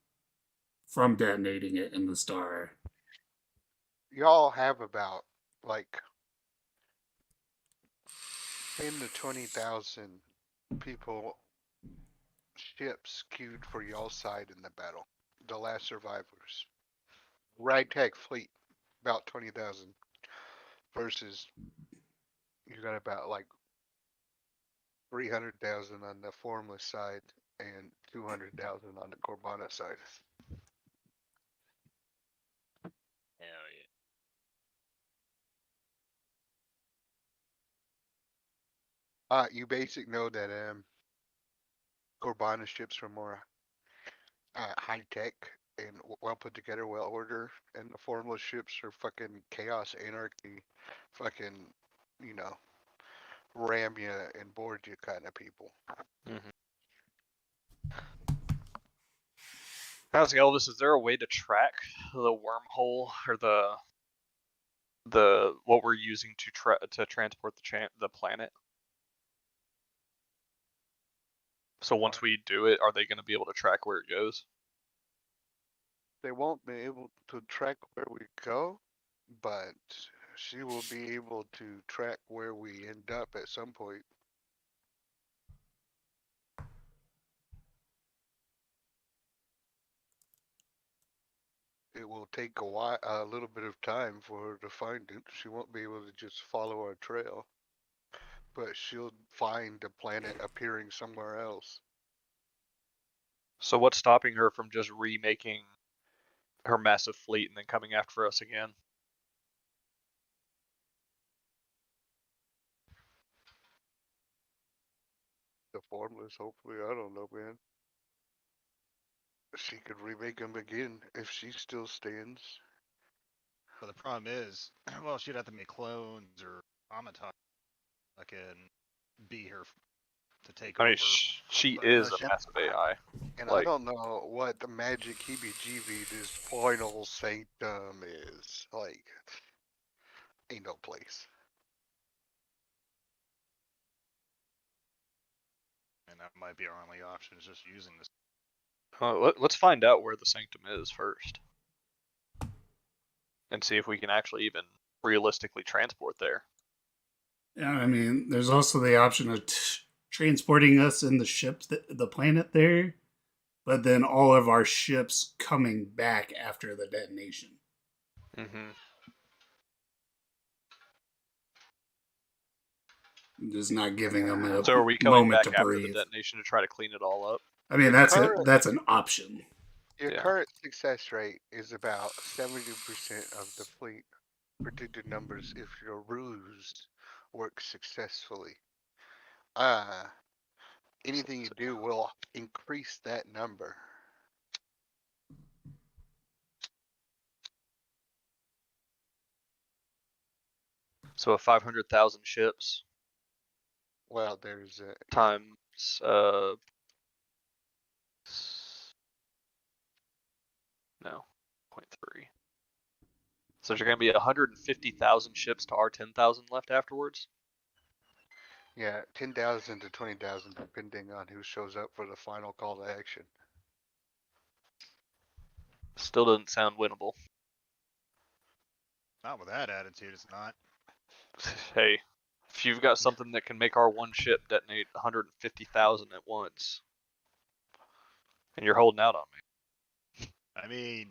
from detonating it in the star. Y'all have about like 10 to 20,000 people, ships queued for y'all's side in the battle. The last survivors. Ragtag fleet, about 20,000. Versus, you got about like 300,000 on the formless side and 200,000 on the Corbana side. Hell yeah. You basic know that Corbana ships are more high tech and well put together, well ordered, and the formless ships are fucking chaos, anarchy, fucking, you know, ram you and board you kind of people. How's Elvis? Is there a way to track the wormhole or the what we're using to transport the planet? So once we do it, are they going to be able to track where it goes? They won't be able to track where we go, but she will be able to track where we end up at some point. it will take a little bit of time for her to find it. She won't be able to just follow our trail, but she'll find a planet appearing somewhere else. So what's stopping her from just remaking her massive fleet and then coming after us again? The formless, hopefully, I don't know, man. She could remake them again if she still stands. But the problem is, well, she'd have to make clones or automatons that can be her to take I mean, over. she But is unless a she- massive AI. And I Like, don't know what the magic heebie-jeebie this final sanctum is. Like, ain't no place. And that might be our only option is just using this. let's find out where the sanctum is first, and see if we can actually even realistically transport there. Yeah, I mean, there's also the option of transporting us in the ship, the planet there, but then all of our ships coming back after the detonation. Mm-hmm. Just not giving them a So are we coming moment back to after the breathe. detonation to try to clean it all up? I mean, Your that's current, that's an option. your Yeah. current success rate is about 70% of the fleet predicted numbers if your ruse works successfully. Anything you do will increase that number. So 500,000 ships Well, there's a times no 0.3. So there's going to be 150,000 ships to our 10,000 left afterwards. yeah, 10,000 to 20,000 depending on who shows up for the final call to action. Still doesn't sound winnable. Not with that attitude, it's not. Hey, if you've got something that can make our one ship detonate 150,000 at once, and you're holding out on me. I mean,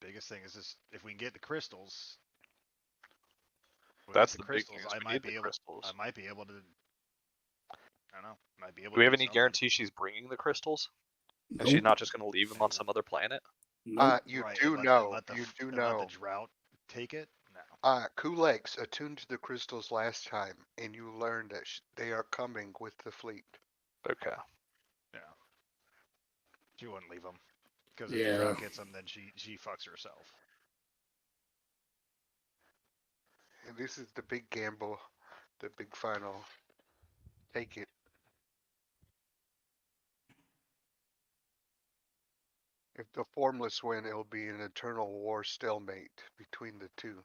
biggest thing is just if we can get the crystals. That's the big thing. Is I we might need be the able. crystals. I might be able to. I don't know. Might be able. Do we to have do any something. guarantee she's bringing the crystals? And Nope. she's not just going to leave them on some other planet? Nope. You Right, do and know. let the, You do and let know. the drought take it. No. Kulex attuned to the crystals last time, and you learned that they are coming with the fleet. Okay. Yeah. She wouldn't leave them because if Yeah. the drought gets them, then she fucks herself. And this is the big gamble, the big final. Take it. If the formless win, it'll be an eternal war stalemate between the two.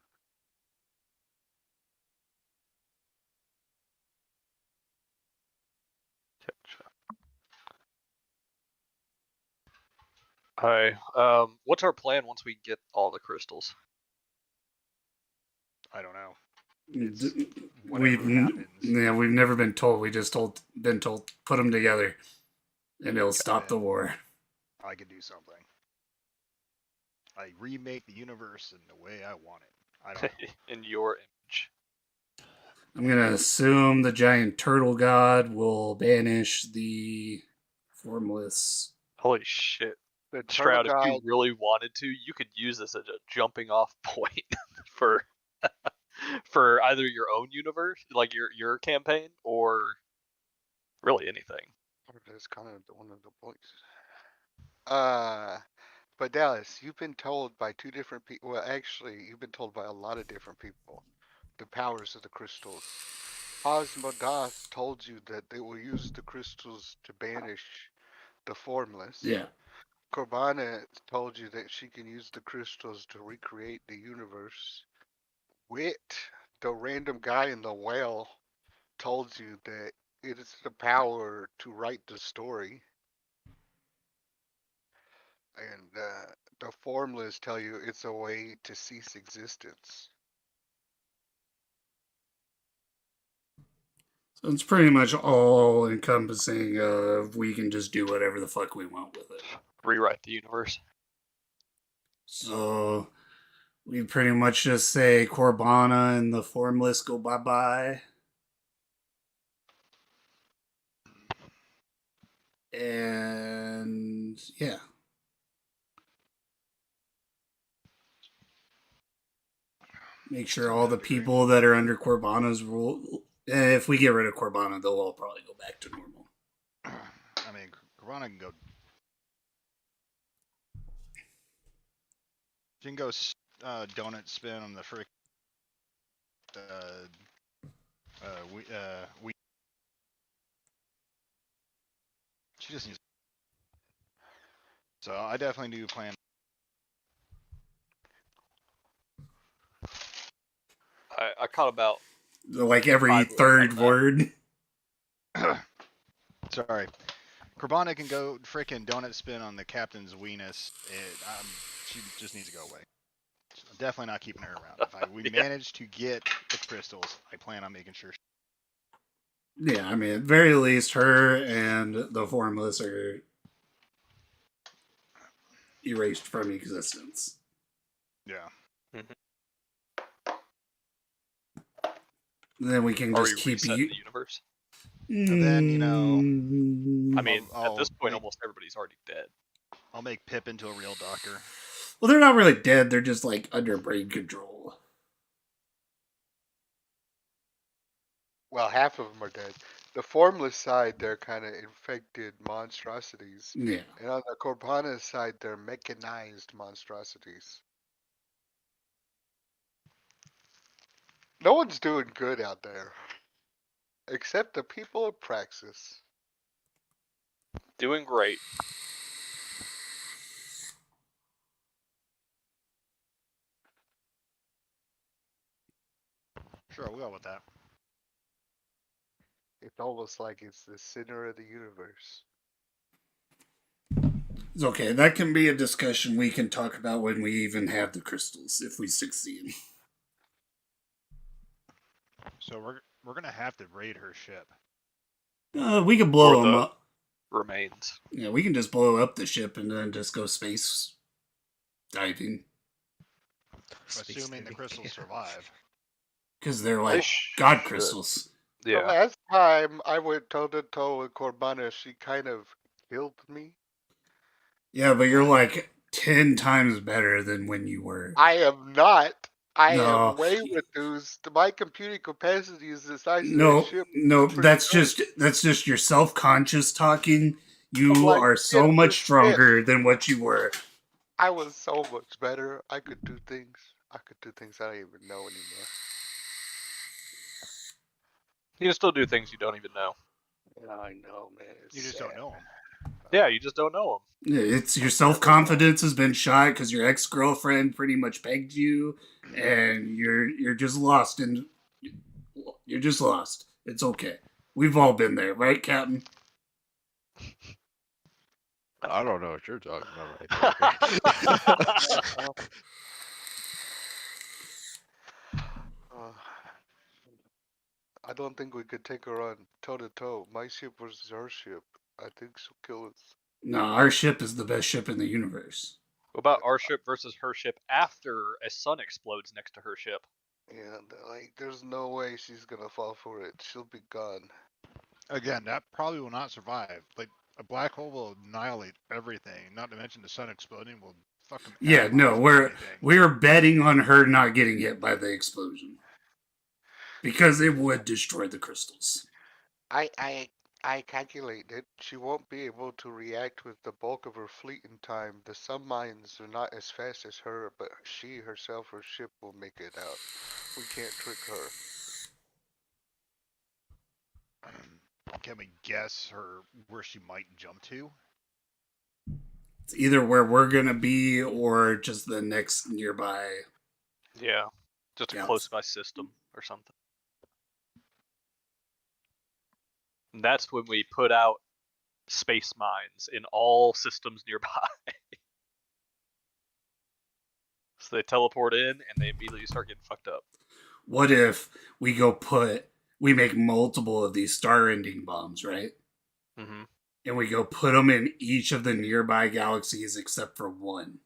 Hi. What's our plan once we get all the crystals? I don't know. It's We've whatever happens. we've never been told. We just been told put them together, and it'll stop the war. I could do something. I remake the universe in the way I want it. I don't know. In your image. I'm gonna assume the giant turtle god will banish the formless. Holy shit. The turtle Stroud, if you god, really wanted to, you could use this as a jumping off point for for either your own universe, like your campaign, or really anything. that's kind of one of the points. But Dallas, you've been told by two different people. Well, actually, you've been told by a lot of different people the powers of the crystals. Osmodoth told you that they will use the crystals to banish the formless. Yeah. Corbana told you that she can use the crystals to recreate the universe. Wit, the random guy in the well, told you that it is the power to write the story. And the formless tell you it's a way to cease existence. So it's pretty much all encompassing of we can just do whatever the fuck we want with it. Rewrite the universe. So we pretty much just say Corbana and the Formless go bye-bye. And yeah. Make sure all the people that are under Corbana's rule, if we get rid of Corbana, they'll all probably go back to normal. I mean, Corbana can go. She can go donut spin on the frick. We. She just needs. So I definitely do plan. I caught about Like every 5 words third out of that. word. Sorry. Corbana can go frickin' donut spin on the captain's weenus. She just needs to go away. I'm definitely not keeping her around. If we Yeah. manage to get the crystals, I plan on making sure. Yeah, I mean, at very least, her and the Formless are erased from existence. Yeah. Then we can Are just we keep resetting you. the universe? And then, you know, I mean, I'll at this point, make- almost everybody's already dead. I'll make Pip into a real doctor. Well, they're not really dead. They're just like under brain control. Well, half of them are dead. The formless side, they're kind of infected monstrosities. Yeah. And on the Corbana side, they're mechanized monstrosities. No one's doing good out there. Except the people of Praxis. Doing great. Sure, we'll go with that. It's almost like it's the center of the universe. It's okay. That can be a discussion we can talk about when we even have the crystals, if we succeed. So we're gonna have to raid her ship. We can blow Or them the- up. Remains. Yeah, we can just blow up the ship and then just go space diving. Assuming the crystals survive. Because they're They like god should. crystals. The Yeah. last time I went toe to toe with Corbana, she kind of killed me. Yeah, but you're like 10 times better than when you were. I am not. I No. am way reduced. My computing capacity is the size of No, that ship. no, Pretty that's good. just your self-conscious talking. You I'm like are so much 10%. stronger than what you were. I was so much better. I could do things. I could do things I don't even know anymore. You can still do things you don't even know. Yeah, I know, man. It's You just sad. don't know them. Yeah, you just don't know them. It's your self-confidence has been shot because your ex-girlfriend pretty much pegged you, and you're just lost and you're just lost. It's okay. We've all been there, right, Captain? I don't know what you're talking about right now. I don't think we could take her on toe to toe. My ship versus her ship. I think she'll kill us. No, our ship is the best ship in the universe. What about our ship versus her ship after a sun explodes next to her ship? And like, there's no way she's gonna fall for it. She'll be gone. Again, that probably will not survive. Like a black hole will annihilate everything. Not to mention the sun exploding will fucking. Yeah, no, we're betting on her not getting hit by the explosion because it would destroy the crystals. I calculated she won't be able to react with the bulk of her fleet in time. The submarines are not as fast as her, but she herself, her ship will make it out. We can't trick her. Can we guess her where she might jump to? It's either where we're gonna be or just the next nearby. Yeah, just a Yeah. close by system or something. And that's when we put out space mines in all systems nearby. So they teleport in and they immediately start getting fucked up. What if we we make multiple of these star-ending bombs, right? Mm-hmm. And we go put them in each of the nearby galaxies except for one.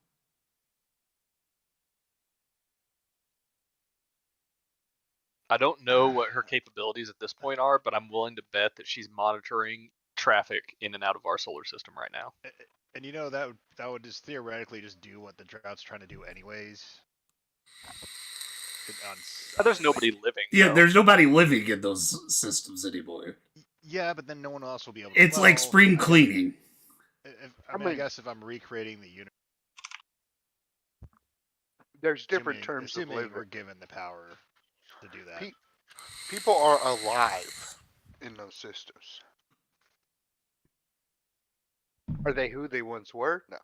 I don't know what her capabilities at this point are, but I'm willing to bet that she's monitoring traffic in and out of our solar system right now. And that would just theoretically just do what the drought's trying to do anyways. There's nobody living. Yeah, though. there's nobody living in those systems anymore. Yeah, but then no one else will be able to. It's like spring cleaning. I guess if I'm recreating the universe, There's different terms of assuming living. we're given the power to do that. People are alive in those systems. Are they who they once were? No.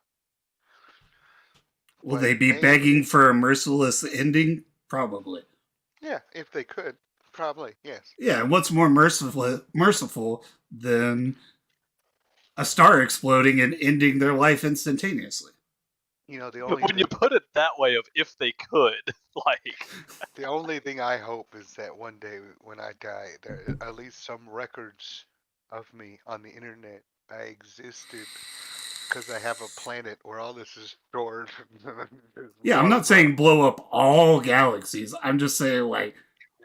Will But they be begging for a merciless ending? Probably. Yeah, if they could. Probably, yes. Yeah, and what's more merciful than a star exploding and ending their life instantaneously? You know, But when you put it that way of if they could, like... The only thing I hope is that one day when I die, there are at least some records of me on the internet. I existed because I have a planet where all this is stored. Yeah, I'm not saying blow up all galaxies. I'm just saying, like,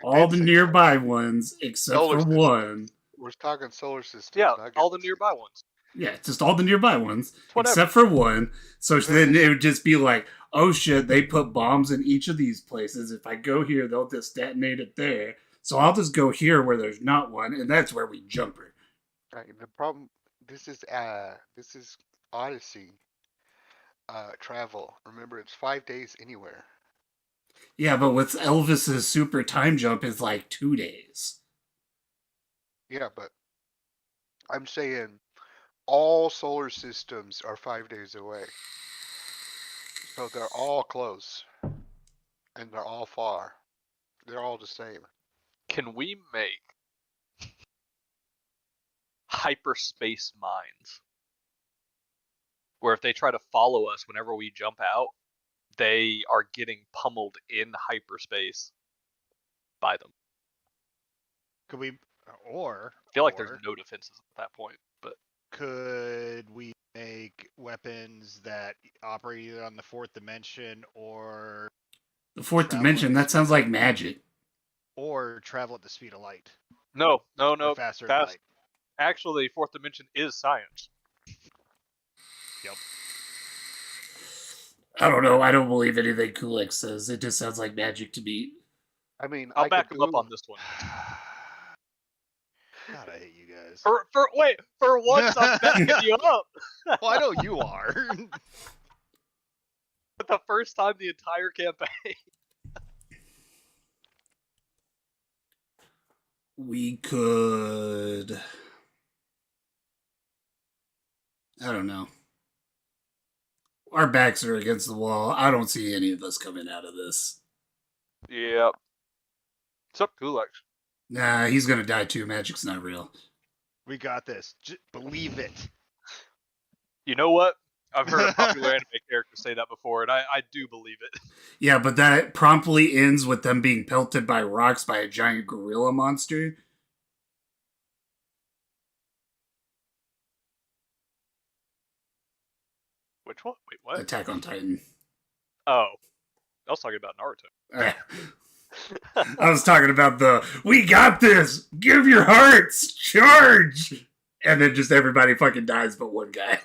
all the nearby ones except Solar for systems. one. We're talking solar systems. Yeah, not all the galaxies. nearby ones. Yeah, just all the nearby ones, Whatever. except for one. So then it would just be like, oh shit, they put bombs in each of these places. If I go here, they'll just detonate it there. So I'll just go here where there's not one, and that's where we jump her. Right, the problem. This is Odyssey travel. Remember, it's 5 days anywhere. Yeah, but with Elvis's super time jump is like 2 days. Yeah, but I'm saying all solar systems are 5 days away. So they're all close. And they're all far. They're all the same. Can we make hyperspace mines? Where if they try to follow us whenever we jump out, they are getting pummeled in hyperspace by them. Could we, or I feel like there's no defenses at that point, but could we make weapons that operate either on the fourth dimension or The fourth dimension, that sounds like magic. Or travel at the speed of light? no, Or faster than light. Actually, fourth dimension is science. Yep. I don't know. I don't believe anything Kulek says. It just sounds like magic to me. I mean, I'll back him up on this one. God, I hate you guys. For once I'm backing you up. Well, I know you are. For the first time the entire campaign. We could... I don't know. Our backs are against the wall. I don't see any of us coming out of this. Yep. What's up, Kulak? Nah, he's gonna die too. Magic's not real. We got this. Just believe it. You know what? I've heard a popular anime character say that before, and I do believe it. Yeah, but that promptly ends with them being pelted by rocks by a giant gorilla monster. Which one? Wait, what? Attack on Titan. Oh. I was talking about Naruto. I was talking about the, we got this! Give your hearts! Charge! And then just everybody fucking dies but one guy.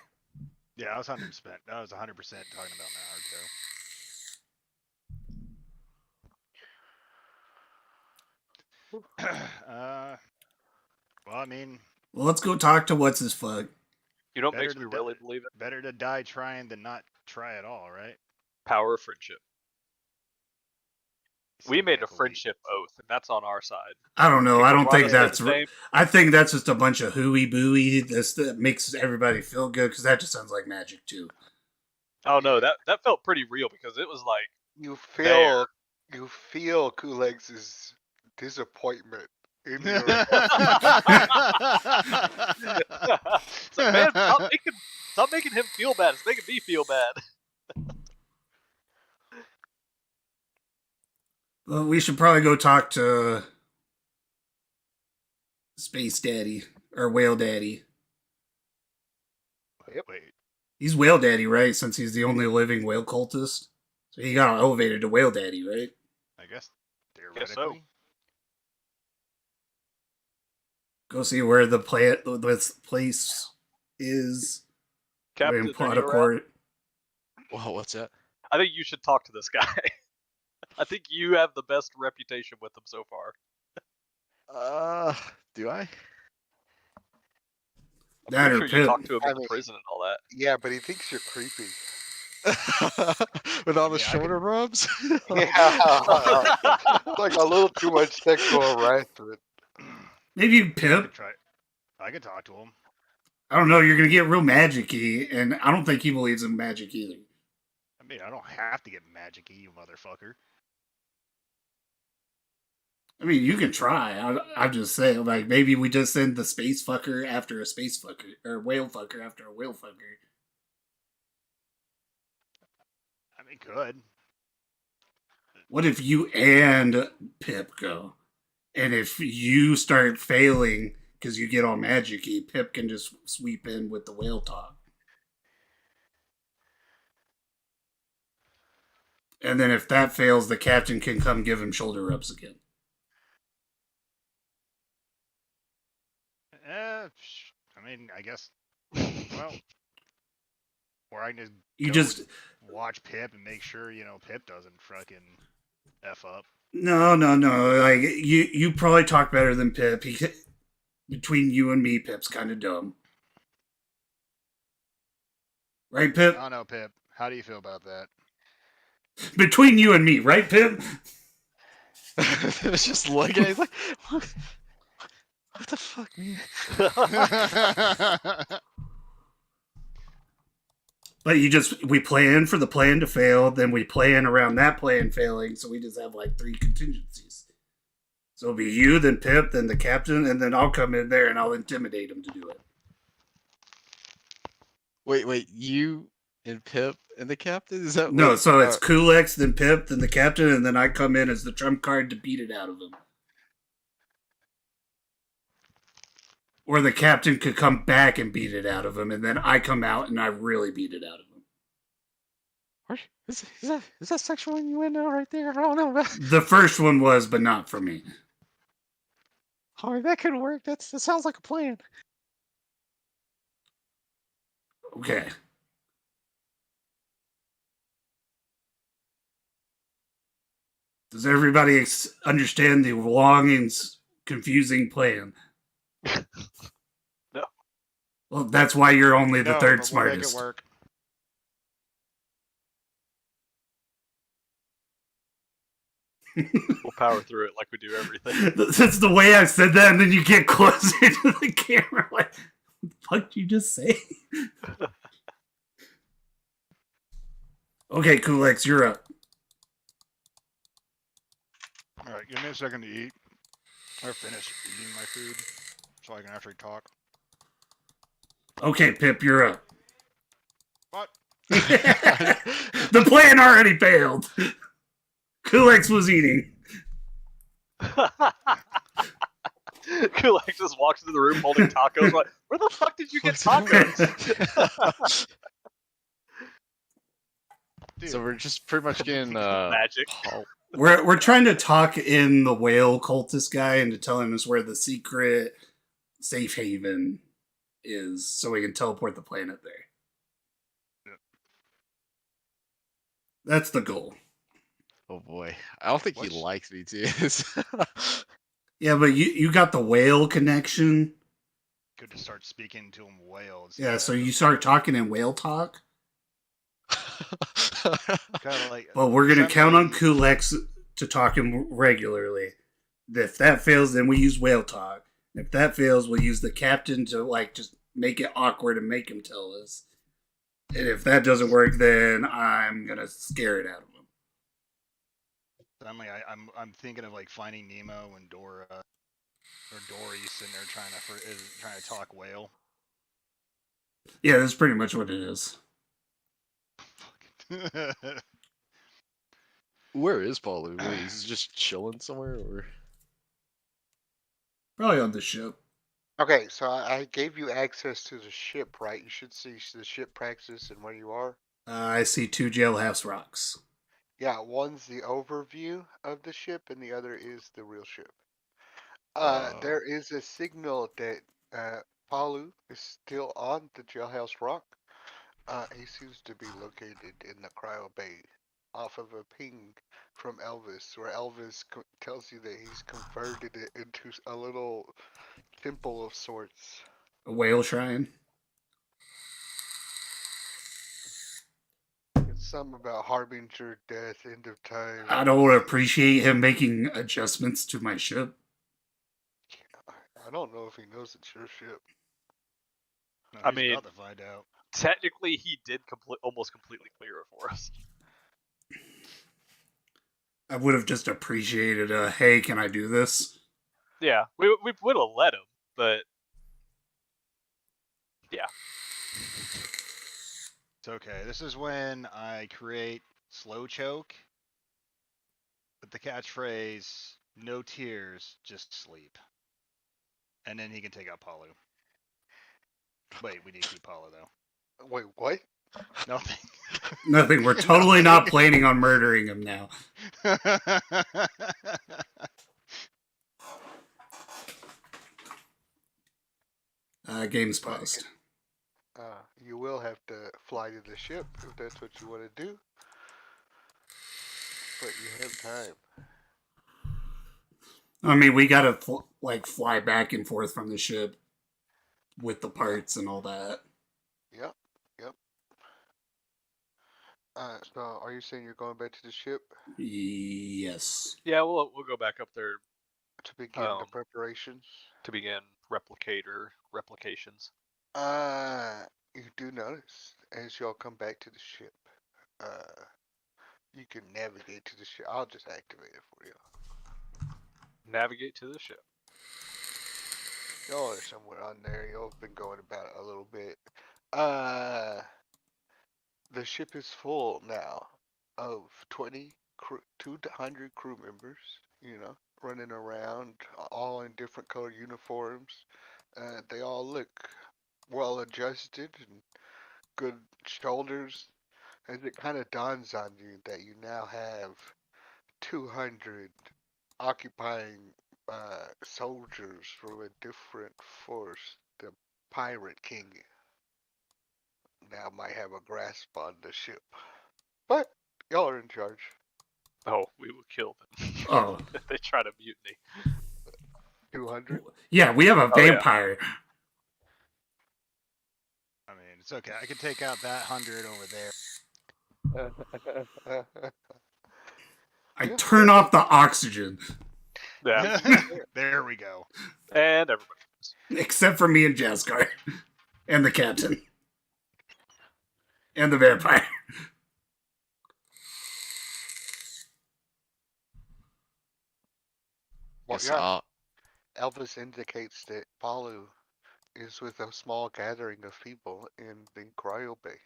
Yeah, I was 100%. I was 100% talking about Naruto. Well, I mean... Well, let's go talk to what's his fuck. You know what makes me really believe it? Better to die trying than not try at all, right? Power of friendship. We made a friendship oath, and that's on our side. I don't know. I don't think that's... same. I think that's just a bunch of hooey-booey that makes everybody feel good, because that just sounds like magic, too. Oh, no, that felt pretty real, because it was like... You feel Kulex's disappointment in your... It's like, man, stop making him feel bad. It's making me feel bad. Well, we should probably go talk to Space Daddy, or Whale Daddy. Yep. Wait. He's Whale Daddy, right? Since he's the only living whale cultist. So he got elevated to Whale Daddy, right? I guess Guess so. theoretically. Go see where this place is. Captain, And are plot you a around? court. Whoa, what's that? I think you should talk to this guy. I think you have the best reputation with him so far. Do I? I'm That pretty or sure you Pip. talked to him I in the mean- prison and all that. Yeah, but he thinks you're creepy. With all the Yeah, I shoulder can- rubs? Yeah, like a little too much sexual harassment. Maybe I Pip. could try. I could talk to him. I don't know. You're gonna get real magic-y, and I don't think he believes in magic either. I mean, I don't have to get magic-y, you motherfucker. I mean, you can try. I'm just saying, like, maybe we just send the space fucker after a space fucker, or whale fucker after a whale fucker. I mean, good. What if you and Pip go? And if you start failing because you get all magic-y, Pip can just sweep in with the whale talk. And then if that fails, the captain can come give him shoulder rubs again. I mean, I guess. Well, or I can just You go just and watch Pip and make sure Pip doesn't fucking f up. no. Like you probably talk better than Pip. Between you and me, Pip's kind of dumb, right, Pip? I don't know, Pip. How do you feel about that? Between you and me, right, Pip? It's just looking at it, he's like, what the fuck, man? But we plan for the plan to fail, then we plan around that plan failing, so we just have like 3 contingencies. So it'll be you, then Pip, then the captain, and then I'll come in there and I'll intimidate him to do it. Wait, you and Pip and the captain? Is that No, what, so it's Kulex, then Pip, then the captain, and then I come in as the trump card to beat it out of him. Or the captain could come back and beat it out of him, and then I come out and I really beat it out of him. is that sexual innuendo right there? I don't know. The first one was, but not for me. Oh, that could work. That sounds like a plan. Okay. Does everybody understand the long and confusing plan? No. Well, that's why you're only the No, third but we'll make it smartest. work. We'll power through it like we do everything. That's the way I said that, and then you get closer to the camera. Like, what the fuck did you just say? Okay, Kulex, you're up. All right, give me a second to eat. Or finish eating my food so I can actually talk. Okay, Pip, you're up. What? The plan already failed. Kulex was eating. Kulak just walks into the room holding tacos. Like, where the fuck did you get tacos? Dude, So we're just pretty much getting Magic. We're trying to talk in the whale cultist guy into telling us where the secret safe haven is, so we can teleport the planet there. Yep. That's the goal. Oh boy, I don't think What's- he likes me too. Yeah, but you got the whale connection. could just start speaking to him whales. Yeah, so you start talking in whale talk. Kind of like. Well, we're gonna count on suddenly- Kulex to talk him regularly. If that fails, then we use whale talk. If that fails, we'll use the captain to like just make it awkward and make him tell us. And if that doesn't work, then I'm gonna scare it out of him. Suddenly, I'm thinking of like Finding Nemo and Dora, or Dory sitting there trying to talk whale. Yeah, that's pretty much what it is. Where is Paul? Is he just chilling somewhere, or? Probably on the ship. Okay, so I gave you access to the ship, right? You should see the ship praxis and where you are. I see 2 jailhouse rocks. Yeah, one's the overview of the ship, and the other is the real ship. There is a signal that Palu is still on the jailhouse rock. He seems to be located in the cryo bay off of a ping from Elvis, where Elvis tells you that he's converted it into a little temple of sorts. A whale shrine. It's something about harbinger, death, end of time. I don't appreciate him making adjustments to my ship. I don't know if he knows it's your ship. No, I he's mean- about to find out. Technically, he did almost completely clear it for us. I would have just appreciated a, hey, can I do this? Yeah, we would have let him, but It's okay. This is when I create slow choke with the catchphrase "No tears, just sleep," and then he can take out Palu. Wait, we need to keep Palu though. Wait, what? Nothing. Nothing. We're totally not planning on murdering him now. Game's paused. You will have to fly to the ship if that's what you want to do. But you have time. I mean, we gotta fly back and forth from the ship with the parts and all that. Yep, yep. So are you saying you're going back to the ship Yes. yeah, we'll go back up there to begin the Um, preparations? to begin replications. You do notice as y'all come back to the ship, uh, you can navigate to the ship. I'll just activate it for you. Navigate to the ship. Y'all are somewhere on there. Y'all have been going about it a little bit. The ship is full now of 200 crew members, running around, all in different color uniforms. They all look well adjusted and good shoulders. As it kind of dawns on you that you now have 200 occupying soldiers from a different force, the Pirate King now might have a grasp on the ship. But y'all are in charge. Oh, we will kill them. Oh. if they try to mutiny. 200? Yeah, we have a Oh, yeah. vampire. I mean, it's okay. I can take out that 100 over there. I turn off the oxygen, Yeah, There we go. and everybody. except for me and Jaskar, and the captain, and the vampire. Well, Guess yeah, Elvis indicates that Palu is with a small gathering of people in the cryo bay.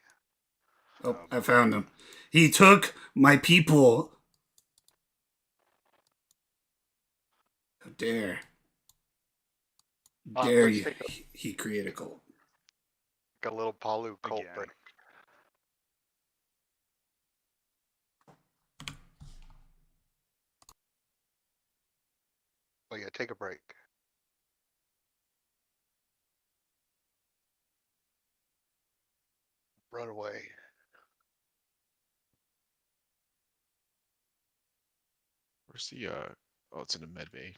Oh, I found him. He took my people. How dare. Dare Let's you. take He created a cult. a little Palu cult Again. break. Oh yeah, take a break. Run away. Where's the oh, it's in the med bay.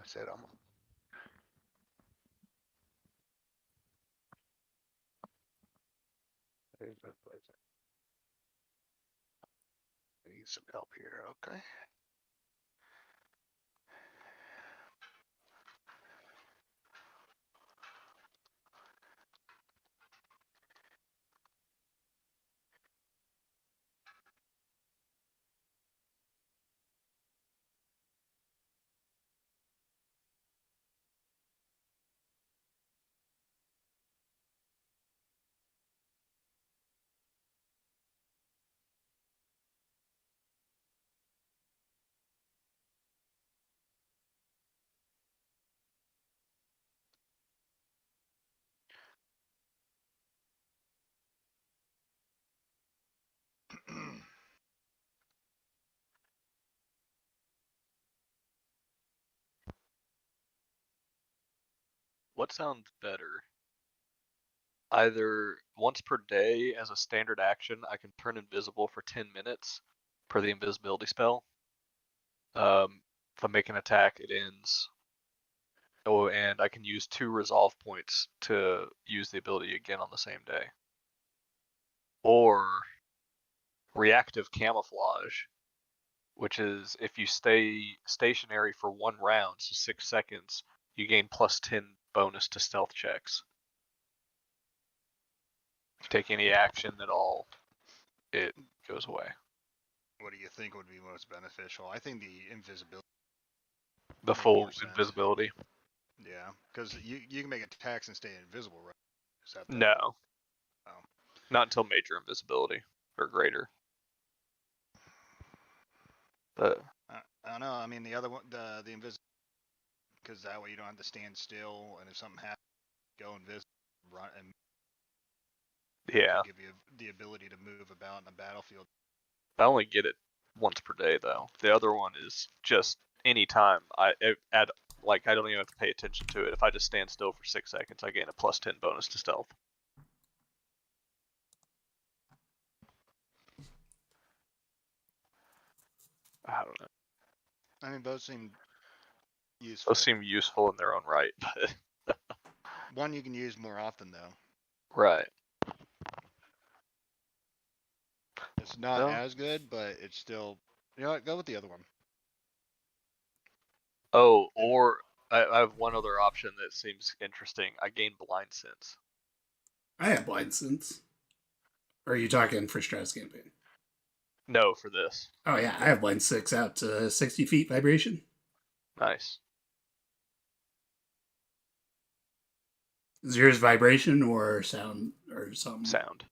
I said I'm. There's no place. I need some help here. Okay. What sounds better? Either once per day as a standard action, I can turn invisible for 10 minutes per the invisibility spell. If I make an attack, it ends. Oh, and I can use 2 resolve points to use the ability again on the same day. Or reactive camouflage, which is if you stay stationary for 1 round, so 6 seconds, you gain +10 bonus to stealth checks. If you take any action at all, it goes away. What do you think would be most beneficial? I think the invisibility. The Make full more sense. invisibility. Yeah, because you can make attacks and stay invisible, right? Is that the... No. Oh. Not until major invisibility or greater. But I don't know. I mean, the other one, the invisible, because that way you don't have to stand still, and if something happens, go invisible, run, and yeah, give you the ability to move about in the battlefield. I only get it once per day though. The other one is just any time. I don't even have to pay attention to it. If I just stand still for 6 seconds, I gain a +10 bonus to stealth. I don't know. I mean, both seem useful. Those seem useful in their own right, but One you can use more often though. right. It's not No. as good, but it's still. You know what? Go with the other one. Oh, or I have one other option that seems interesting. I gain blind sense. I have blind sense. Or are you talking for Strauss campaign? No, for this. Oh yeah, I have blind 6 out to 60 feet vibration. Nice. Is yours vibration or sound or something? Sound.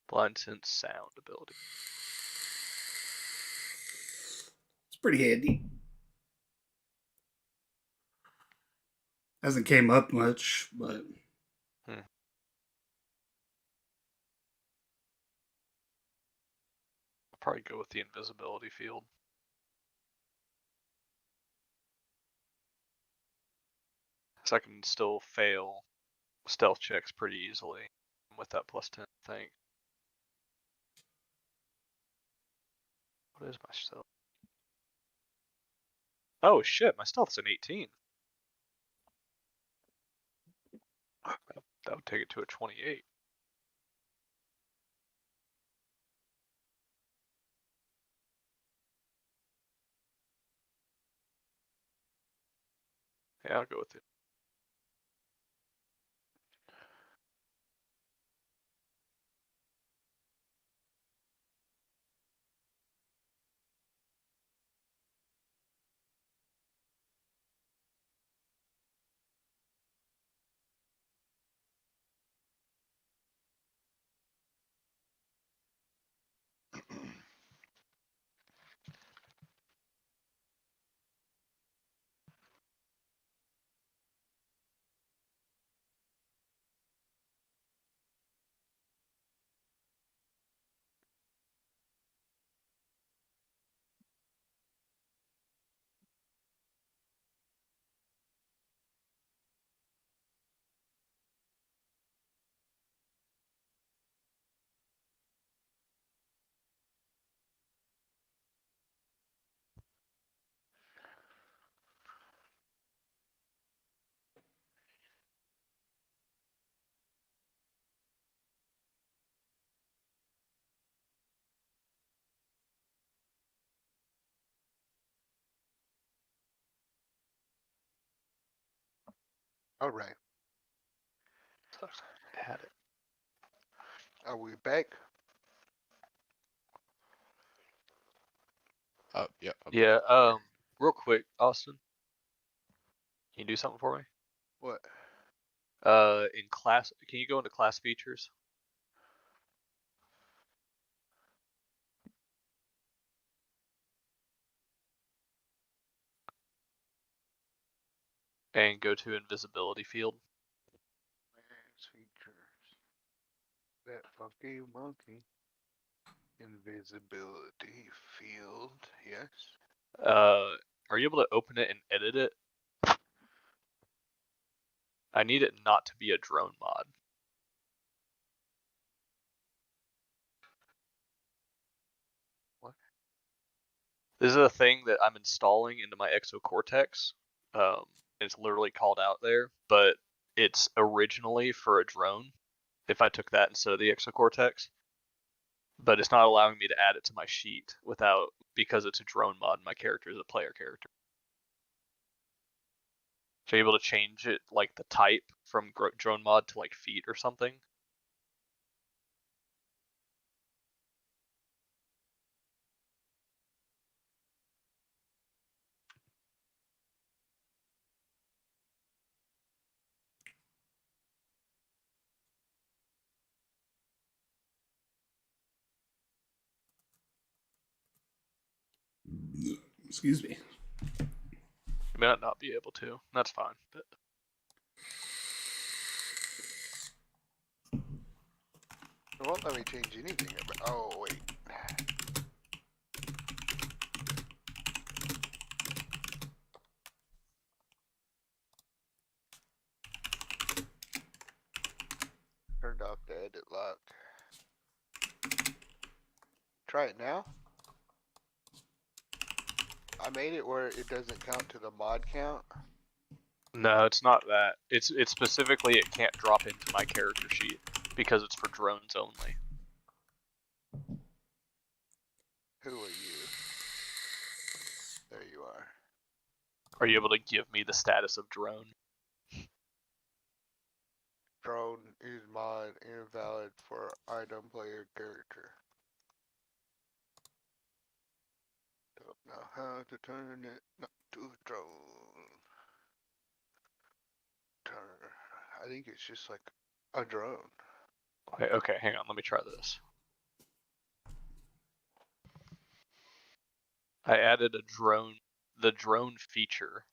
Blind sense sound ability. It's pretty handy. Hasn't came up much, but I'll probably go with the invisibility field. So I can still fail stealth checks pretty easily with that +10 thing. What is my stealth? Oh shit, my stealth's an 18. That would take it to a 28. Yeah, I'll go with it. All right. Had it. Are we back? Yeah. Yeah. Real quick, Austin, can you do something for me? What? In class, can you go into class features? And go to invisibility field. Advanced features. That funky monkey. Invisibility field. Yes. Are you able to open it and edit it? I need it not to be a drone mod. What? This is a thing that I'm installing into my Exocortex. It's literally called out there, but it's originally for a drone. If I took that instead of the Exocortex, but it's not allowing me to add it to my sheet without because it's a drone mod. And my character is a player character. So you're able to change it like the type from drone mod to like feet or something. Excuse me. You may not be able to. That's fine. But It won't let me change anything. Oh, wait. Turned off the edit lock. Try it now. I made it where it doesn't count to the mod count. no, it's not that. It's specifically it can't drop into my character sheet because it's for drones only. Who are you? There you are. Are you able to give me the status of drone? Drone is mod invalid for item player character. Don't know how to turn it not to a drone. Turn. I think it's just like a drone. Okay, hang on. Let me try this. I added a drone, the drone feature.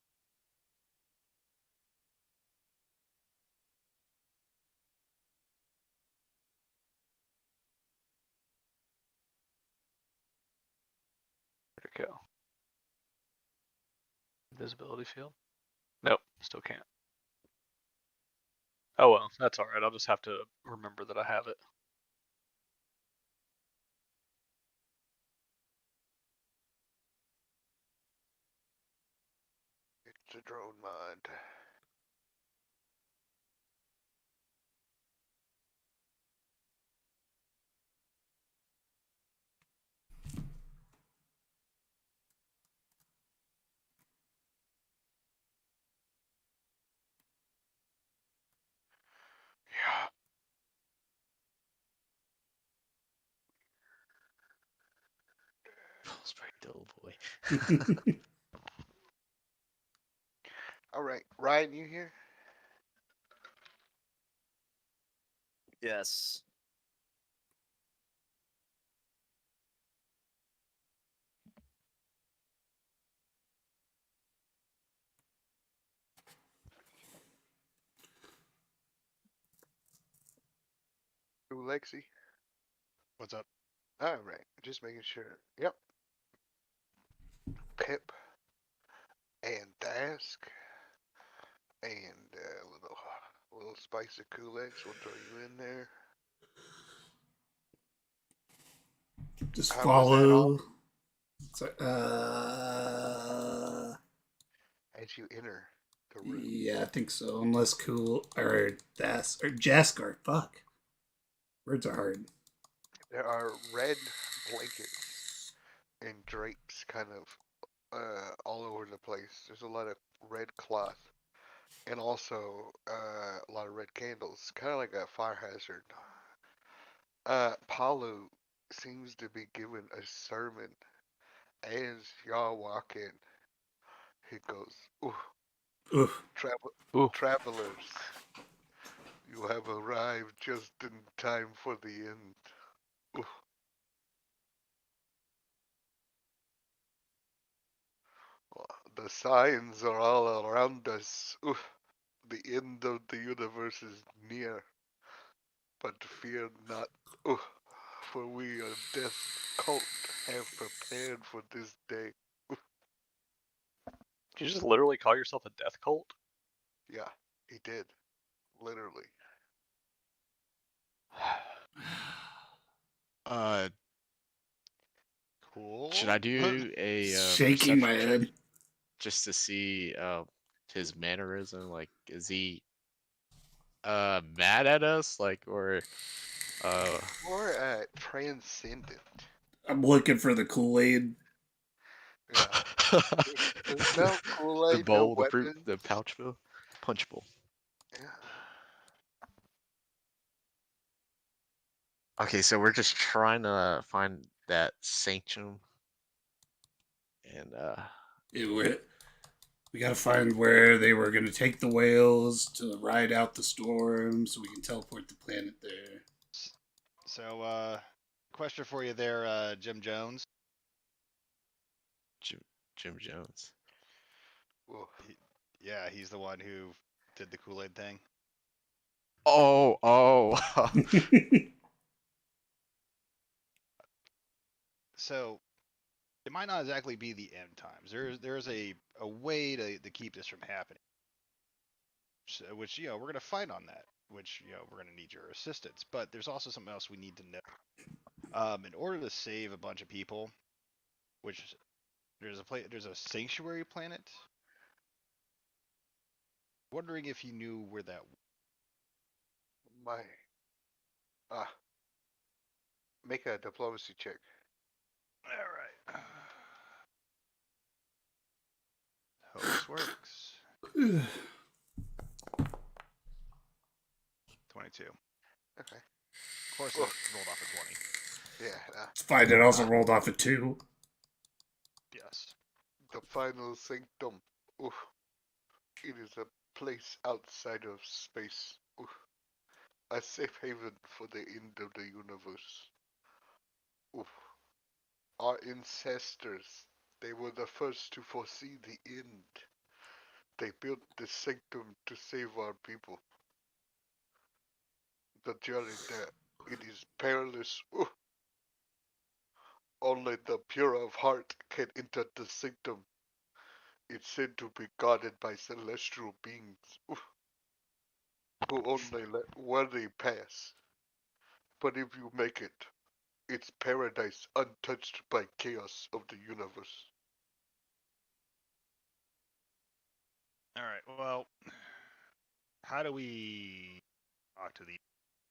Where'd it go? Invisibility field? Nope, still can't. Oh well, that's alright. I'll just have to remember that I have it. It's a drone mod. Yeah. Spray Doughboy. All right, Ryan, you here? Yes. Who, Lexi? What's up? All right, just making sure. Yep. Pip and Dask and little spice of Kulex. We'll throw you in there. Just How was that all? follow. So, As you enter the room. yeah, I think so. Unless cool or that's or Jaskar. Fuck. Words are hard. There are red blankets and drapes kind of all over the place. There's a lot of red cloth and also a lot of red candles, kind of like a fire hazard. Palu seems to be giving a sermon as y'all walk in. He goes, "Ooh, Oof. Ooh. travelers, you have arrived just in time for the end. Ooh, the signs are all around us. Ooh, the end of the universe is near, but fear not. Ooh, for we, a death cult, have prepared for this day." Did you just literally call yourself a death cult? Yeah, he did. Literally. Uh, Cool. should I do a Shaking my perception check head. just to see his mannerism? Like, is he mad at us? Like, or Or transcendent. I'm looking for the Kool-Aid. Yeah. There's no the Kool-Aid, no bowl, the fruit, weapons. the pouch bowl, punch bowl. Yeah. Okay, so we're just trying to find that sanctum, and We gotta find where they were gonna take the whales to ride out the storm, so we can teleport the planet there. So, question for you there, Jim Jones. Jim, Jim Jones. Ooh. Yeah, he's the one who did the Kool-Aid thing. Oh. So, it might not exactly be the end times. There's a way to keep this from happening. So, which we're gonna fight on that. Which we're gonna need your assistance. But there's also something else we need to know. In order to save a bunch of people, which there's a sanctuary planet. Wondering if you knew where that. My. Ah. Make a diplomacy check. All right. Hope this works. 22. Okay. Of course, I Ooh. rolled off a 20. Yeah. It's fine. It also rolled off a 2. Yes. The final sanctum. Ooh. It is a place outside of space. Ooh. A safe haven for the end of the universe. Ooh. Our ancestors, they were the first to foresee the end. They built the sanctum to save our people. The journey there, it is perilous. Ooh. Only the pure of heart can enter the sanctum. It's said to be guarded by celestial beings ooh, who only let worthy pass. But if you make it, it's paradise untouched by chaos of the universe. All right. Well, how do we talk to these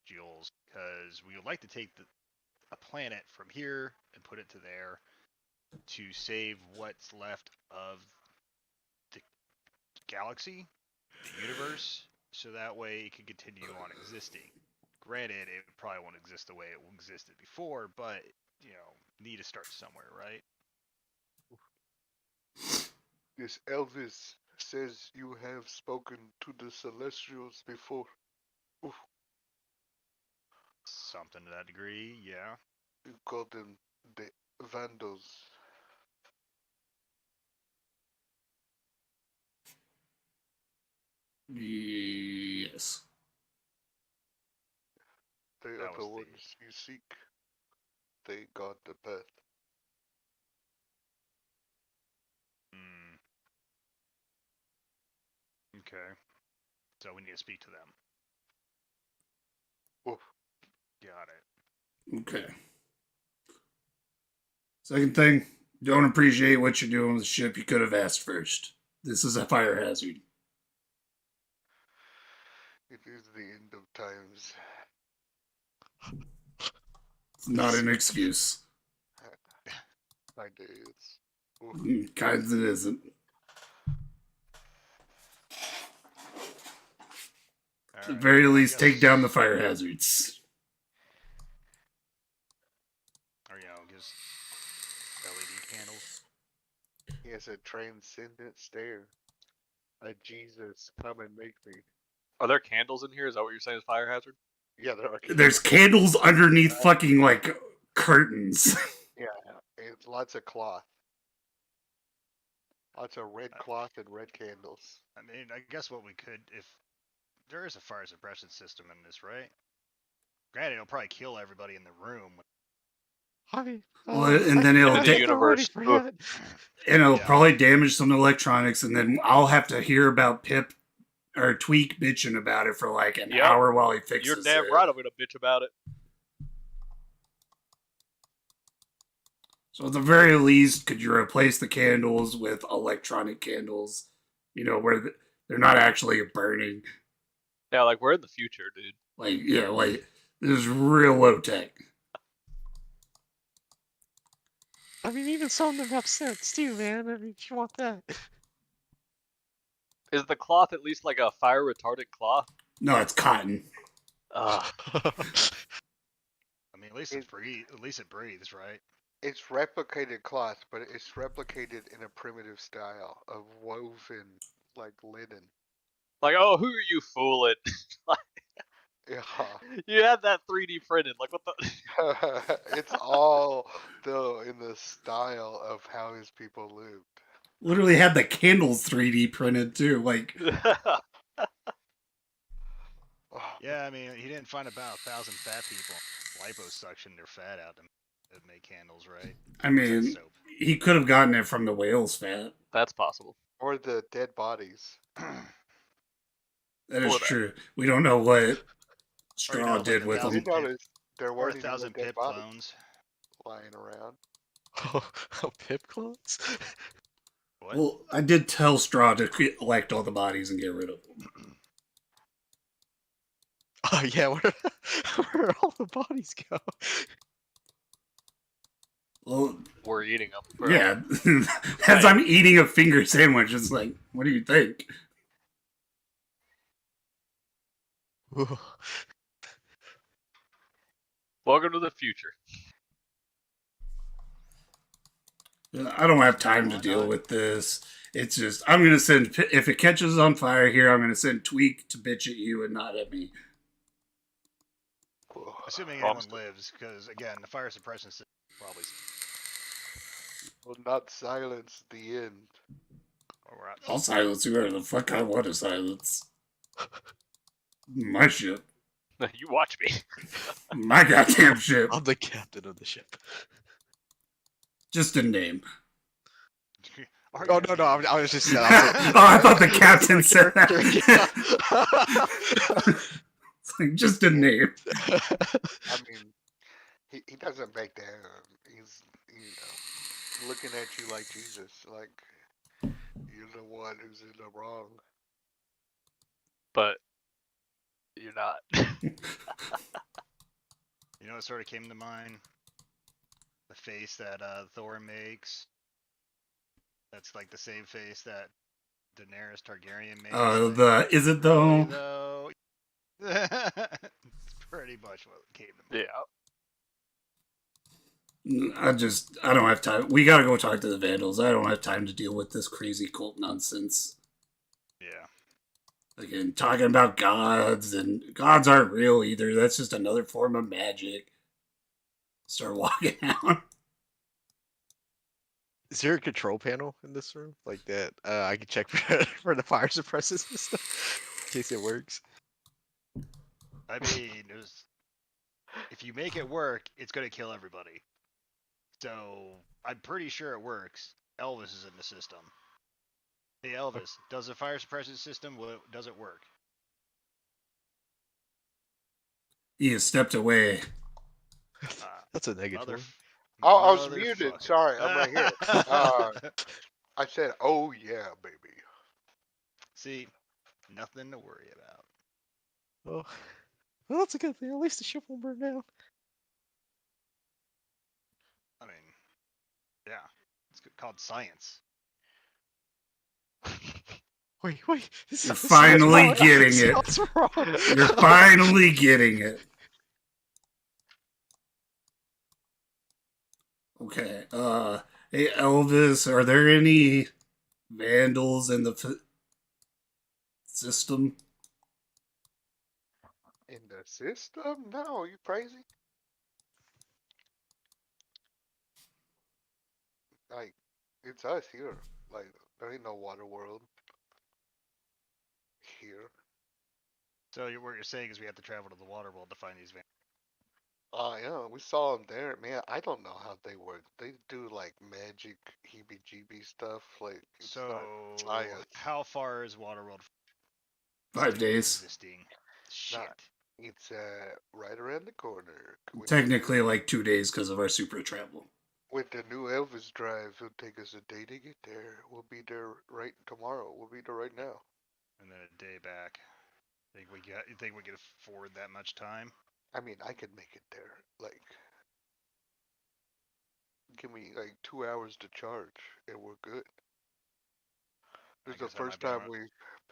jewels? Because we would like to take a planet from here and put it to there to save what's left of the galaxy, the universe, so that way it can continue on existing. Granted, it probably won't exist the way it existed before, but need to start somewhere, right? This Elvis says you have spoken to the Celestials before. Ooh, Something to that degree, yeah. you call them the Vandals. Yes. They are That the was ones you seek. They guard the path. Okay. So we need to speak to them. Ooh, Got it. Okay. Second thing, don't appreciate what you're doing with the ship. You could have asked first. This is a fire hazard. it is the end of times. It's not an excuse. My days. Ooh. Kinds it isn't. the Alright, very well, I least, take guess- down the fire hazards. Or just LED candles. He has a transcendent stare. A Jesus, come and make me. Are there candles in here? Is that what you're saying is fire hazard? Yeah, there are. There's candles underneath fucking like curtains. Yeah, it's lots of cloth. Lots of red cloth and red candles. I mean, I guess what we could, if there is a fire suppression system in this, right? Granted, it'll probably kill everybody in the room. Hi. Well, and then it'll In the take, universe. Ugh. and it'll Yeah. probably damage some electronics, and then I'll have to hear about Pip or Tweak bitching about it for like an Yep. hour while he fixes You're damn it. right I'm gonna bitch about it. So at the very least, could you replace the candles with electronic candles? Where they're not actually burning. Yeah, like we're in the future, dude. Like this is real low tech. I mean, even some of them have sense too, man. I mean, if you want that. Is the cloth at least like a fire retardant cloth? No, it's cotton. Ugh. I mean, at least it breathes, right? It's replicated cloth, but it's replicated in a primitive style of woven like linen. Like, oh, who are you fooling? Yeah. You had that 3D printed. Like, what the? It's all though in the style of how his people lived. Literally had the candles 3D printed too. Like, Oh, Yeah, I mean, he didn't find about 1,000 fat people. Liposuction their fat out to make candles, right? I Or is that mean, soap? he could have gotten it from the whale's fat. That's possible. or the dead bodies. That is Or that. true. We don't know what Or, Straw like did the with You 1,000 them. notice there or weren't even no 1,000 dead Pip bodies clones. lying around. Oh, Pip clones? What? Well, I did tell Straw to collect all the bodies and get rid of them. Oh yeah, where all the bodies go? Well, We're eating them. yeah. As I'm eating a finger sandwich, it's like, what do you think? Welcome to the future. I don't have time to Why deal not? with this. It's just, I'm going to send, if it catches on fire here, I'm going to send Tweak to bitch at you and not at me. Assuming Well, I'm anyone still- lives, because again, the fire suppression system probably. Will not silence the end. Or we're out. I'll silence whoever the fuck I want to silence. My ship. You watch me. My goddamn ship. I'm the captain of the ship. Just a name. Are Oh you no, really? I was just saying. Oh, I thought the captain said that. It's like, just a name. I mean, he doesn't back down. He's looking at you like Jesus, like you're the one who's in the wrong. But you're not. You know what sort of came to mind? The face that Thor makes. That's like the same face that Daenerys Targaryen makes. like, Is it really, though? though? It's pretty much what came to mind. Yeah. I don't have time. We gotta go talk to the Vandals. I don't have time to deal with this crazy cult nonsense. Yeah. Again, talking about gods, and gods aren't real either. That's just another form of magic. Start walking out. Is there a control panel in this room like that? I can check for the fire suppressors and stuff in case it works. I mean, if you make it work, it's gonna kill everybody. So I'm pretty sure it works. Elvis is in the system. Hey Elvis, does the fire suppression system does it work? He has stepped away. That's a negative. Mother. one. Oh, I was muted. Motherfucker. Sorry, I'm right here. I said, "Oh yeah, baby." See, nothing to worry about. Oh, well, that's a good thing. At least the ship won't burn down. I mean, yeah, it's called science. Wait. You're finally getting it. What's wrong? You're finally getting it. Okay. Hey Elvis, are there any vandals in the system? In the system? No, you crazy? Like, it's us here. Like, there ain't no water world here. So what you're saying is we have to travel to the water world to find these vans. Yeah, we saw them there, man. I don't know how they work. They do like magic, heebie-jeebie stuff. Like, it's So not science. how far is Waterworld 5 days. existing? Shit. Not. It's right around the corner. Technically, like 2 days because of our super travel. With the new Elvis drive, it'll take us a day to get there. We'll be there right tomorrow. We'll be there right now. And then a day back. You think we could afford that much time? I mean, I could make it there. Like, give me like 2 hours to charge, and we're good. This is the guess I might first be time alright. we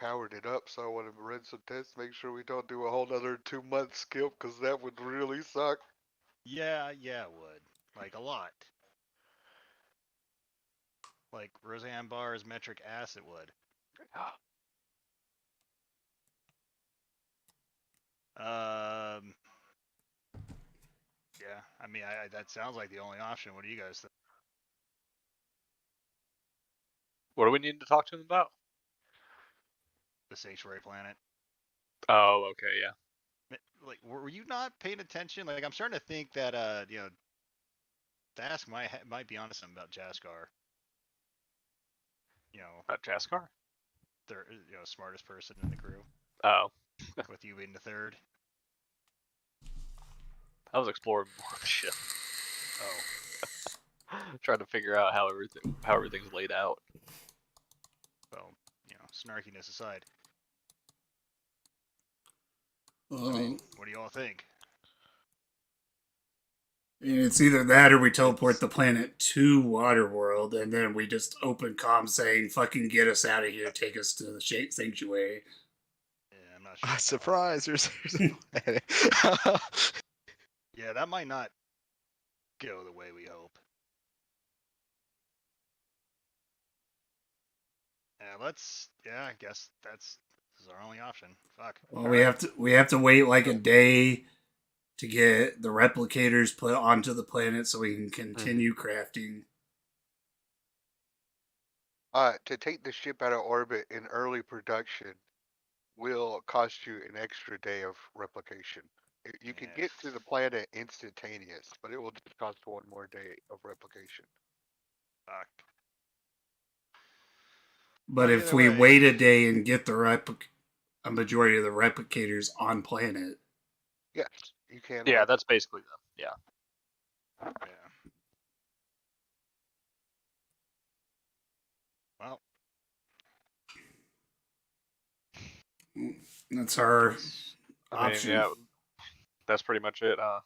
powered it up, so I want to run some tests, make sure we don't do a whole other 2 month skip, because that would really suck. Yeah, it would. Like a lot. Like Roseanne Barr's metric acid would. Yeah, I mean, that sounds like the only option. What do you guys think? What do we need to talk to them about? The sanctuary planet. Oh, okay, yeah. Like, were you not paying attention? Like, I'm starting to think that Dask might be honest about Jaskar. You know, About Jaskar? they're smartest person in the crew. Oh, With you being the third. I was exploring more of the ship, Oh, trying to figure out how everything's laid out. well, snarkiness aside. Well, I mean, what do you all think? it's either that or we teleport the planet to Waterworld and then we just open comms saying, fucking get us out of here, take us to the sanctuary. Yeah, I'm not sure. Surprise! There's a planet. Yeah, that might not go the way we hope. I guess this is our only option. Fuck. Well, we have to wait like a day to get the replicators put onto the planet so we can continue crafting. To take the ship out of orbit in early production will cost you an extra day of replication. You can Yeah. get to the planet instantaneous, but it will just cost one more day of replication. Fuck. But Well, if either we way. wait a day and get a majority of the replicators on planet, Yes, you can. Yeah, Like, that's basically them. Yeah. Yeah. Well, that's our guess, I mean, option. yeah, that's pretty much it. yeah.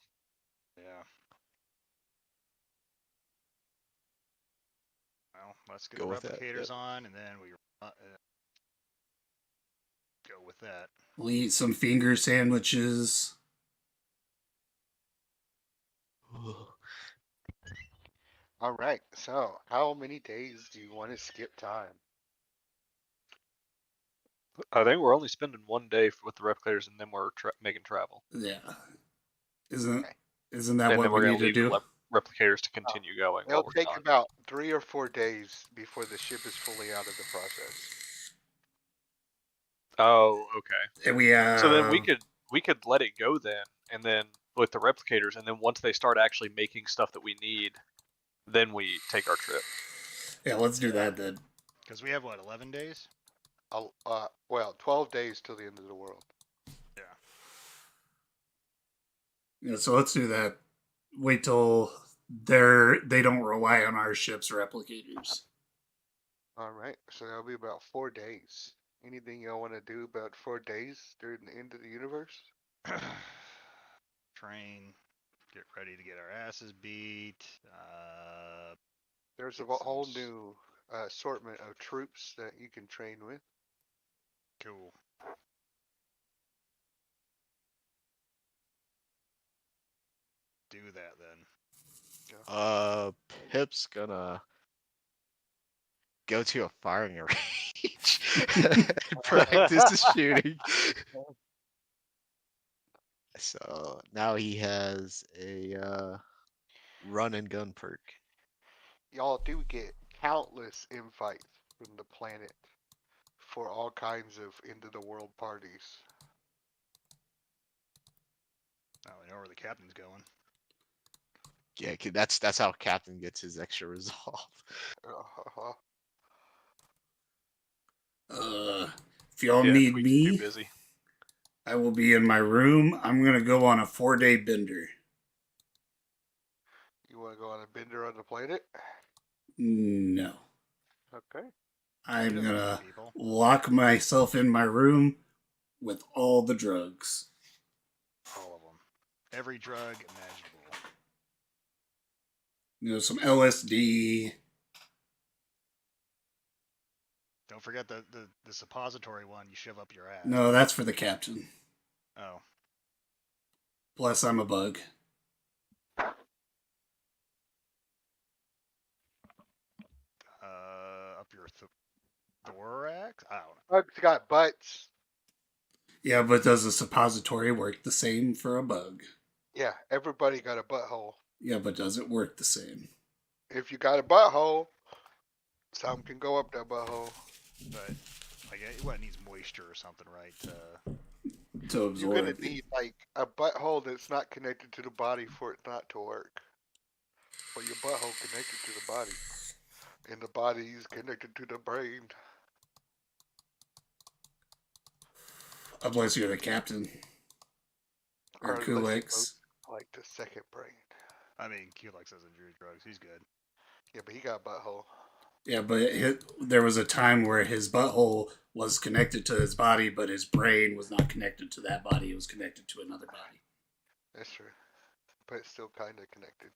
Well, let's get Go the with that, replicators yep. on, and then we go with that. We'll eat some finger sandwiches. all right. So, how many days do you want to skip time? I think we're only spending 1 day with the replicators, and then we're making travel, Yeah. Isn't Okay. isn't that and what then we we're need gonna to leave do? the replicators to continue going while It'll we're take gone. about 3 or 4 days before the ship is fully out of the process. Oh, okay. And we So then we could let it go then, and then with the replicators, and then once they start actually making stuff that we need, then we take our trip. yeah, let's do that then. Because we have, 11 days? Well, 12 days till the end of the world. Yeah. Yeah, so let's do that. Wait till they don't rely on our ship's replicators. All right, so that'll be about 4 days. Anything y'all want to do about 4 days during the end of the universe? Train. Get ready to get our asses beat. There's a Get some whole new assortment of troops that you can train with. Cool. Do that then. Pip's gonna go to a firing range and practice shooting. So now he has a run and gun perk. Y'all do get countless invites from the planet for all kinds of end of the world parties. Oh, we know where the captain's going. Yeah, that's how Captain gets his extra resolve. Uh-huh. If y'all Yeah, need Tweet's too me, busy. I will be in my room. I'm gonna go on a 4-day bender. You want to go on a bender on the planet? No. Okay. I'm doesn't gonna like people. lock myself in my room with all the drugs. All of them. Every drug imaginable. Some LSD. Don't forget the suppository one you shove up your ass. No, that's for the captain. Oh. Plus, I'm a bug. Up your thorax? I don't know. Bugs got butts. Yeah, but does the suppository work the same for a bug? Yeah, everybody got a butthole. Yeah, but does it work the same? If you got a butthole, some can go up that butthole. But like it needs moisture or something, right? To absorb. You're gonna need like a butthole that's not connected to the body for it not to work. But your butthole connected to the body, and the body is connected to the brain. Unless you're the captain. Or Or unless you Kulix. both like the second brain. I mean, Kulix doesn't do drugs. He's good. Yeah, but he got a butthole. Yeah, but there was a time where his butthole was connected to his body, but his brain was not connected to that body. It was connected to another body. That's true. But it's still kind of connected.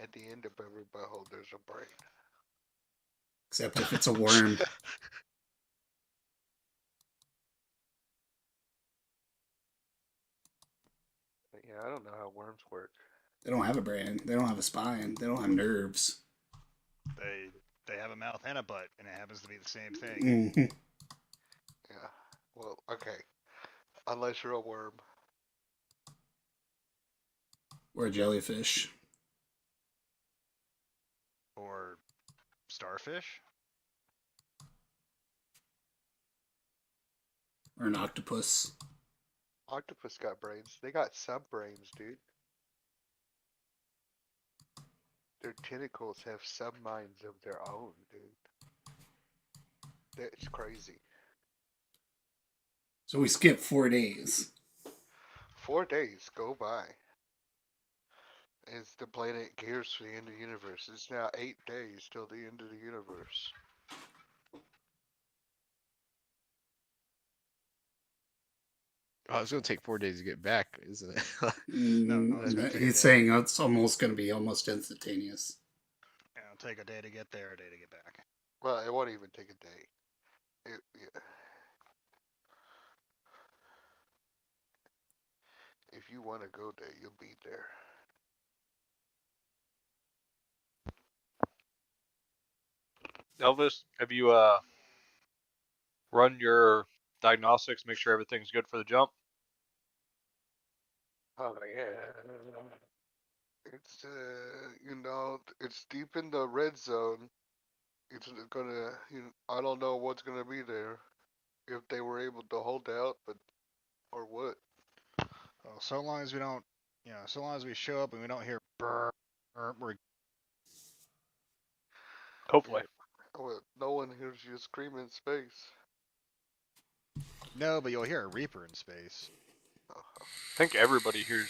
At the end of every butthole, there's a brain. Except if it's a worm. But yeah, I don't know how worms work. They don't have a brain. They don't have a spine. They don't have nerves. They have a mouth and a butt, and it happens to be the same thing. Mm-hmm. Yeah. Well, okay. Unless you're a worm. Or a jellyfish. Or starfish. Or an octopus. Octopus got brains. They got sub-brains, dude. Their tentacles have sub-minds of their own, dude. That's crazy. So we skip 4 days. 4 days go by. As the planet gears for the end of the universe. It's now 8 days till the end of the universe. Oh, it's gonna take 4 days to get back, isn't it? No, it's gonna take a He's day. saying it's almost going to be almost instantaneous. Yeah, it'll take a day to get there, a day to get back. Well, it won't even take a day. Yeah. If you want to go there, you'll be there. Elvis, have you run your diagnostics, make sure everything's good for the jump? Oh yeah. It's it's deep in the red zone. It's gonna, I don't know what's gonna be there. If they were able to hold out, but or what? Well, so long as we don't, so long as we show up and we don't hear brr, we're Hopefully. Well, no one hears you scream in space. no, but you'll hear a reaper in space. I think everybody hears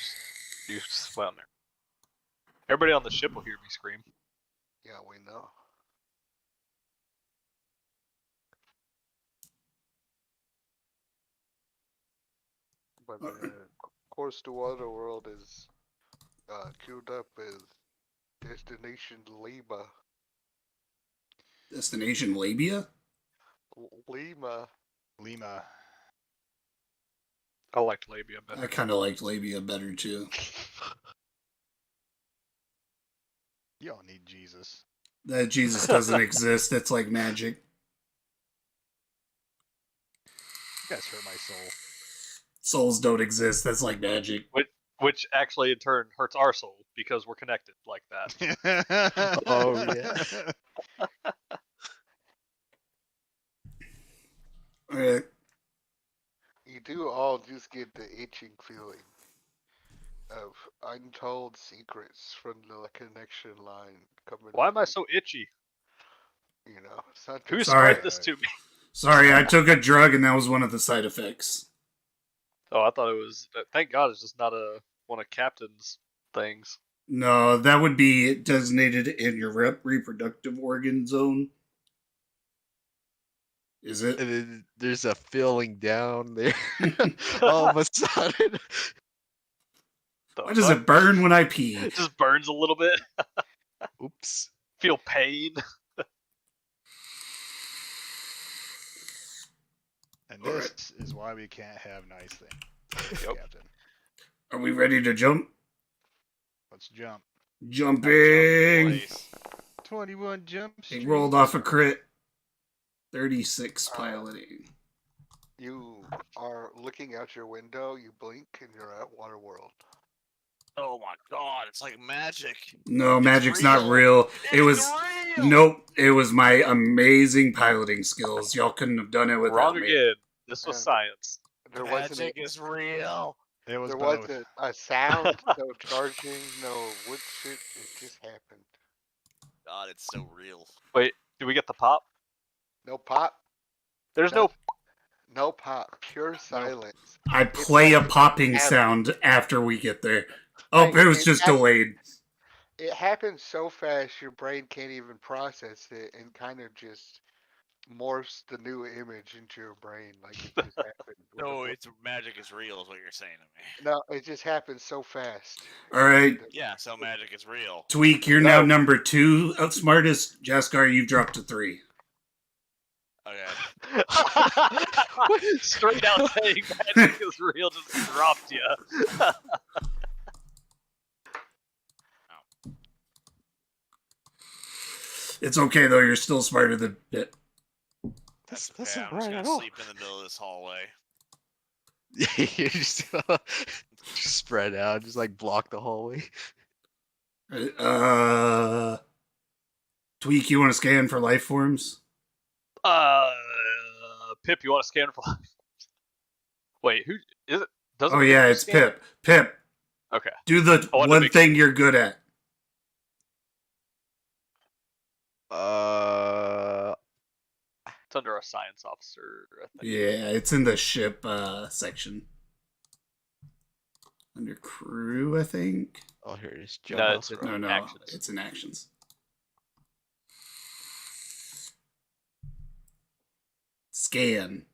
you. Well, no. Everybody on the ship will hear me scream. Yeah, we know. But the course to Waterworld is queued up as Destination Lima. Destination Labia? Lima. Lima. I liked labia better. I kind of liked Labia better too. You don't need Jesus. That Jesus doesn't exist. That's like magic. You guys hurt my soul. Souls don't exist. That's like magic. Which actually in turn hurts our soul because we're connected like that. Oh, yeah. All right. You do all just get the itching feeling of untold secrets from the connection line coming. Why am I from, so itchy? You know, something. Who Sorry. spread this to me? Sorry, I took a drug and that was one of the side effects. Oh, I thought it was. Thank God it's just not one of Captain's things. No, that would be designated in your reproductive organ zone. Is it? And then there's a filling down there. All of a sudden. Why does it burn when I pee? It just burns a little bit. Oops. Feel pain. And this is why we can't have nice things. Yep. Captain. Are we ready to jump? Let's jump. Jumping! Place. 21 jump He street. rolled off a crit. 36 piloting. You are looking out your window, you blink, and you're at Waterworld. Oh my god, it's like magic. No, It's magic's not real. It It's was. real. Nope, it was my amazing piloting skills. Y'all couldn't have done it without Wrong me. again. This was Um, science. There wasn't Magic is real. It was there both. wasn't a sound, no charging, no wood shit. It just happened. God, it's so real. Wait, do we get the pop? No pop, There's no. no pop, pure silence. I play a like popping happened. sound after we get there. Oh, Like, it was it just has- delayed. It happens so fast your brain can't even process it, and kind of just morphs the new image into your brain like it just happened. with No, a- it's magic is real is what you're saying to me. No, it just happens so fast. All right, Yeah, so magic is real. Tweak, you're now No. number 2 smartest. Jaskar, you've dropped to 3. Okay. Straight out saying magic is real just dropped you. It's okay, though. You're still smarter than Bit. That's Okay, not I'm just right gonna at all. sleep in the middle of this hallway. You just spread out, just like block the hallway. Tweak, you want to scan for life forms? Pip, you want to scan for life? Wait, who is it? Doesn't Oh, Pip yeah, do it's scan? Pip. Pip, Okay. do the I wanted to one make thing you're good at. It's under a science officer, I think. Yeah, it's in the ship section. Under crew, I think. Oh, here it is. No, Jump it's up right. No, Actions. it's in actions. Scan.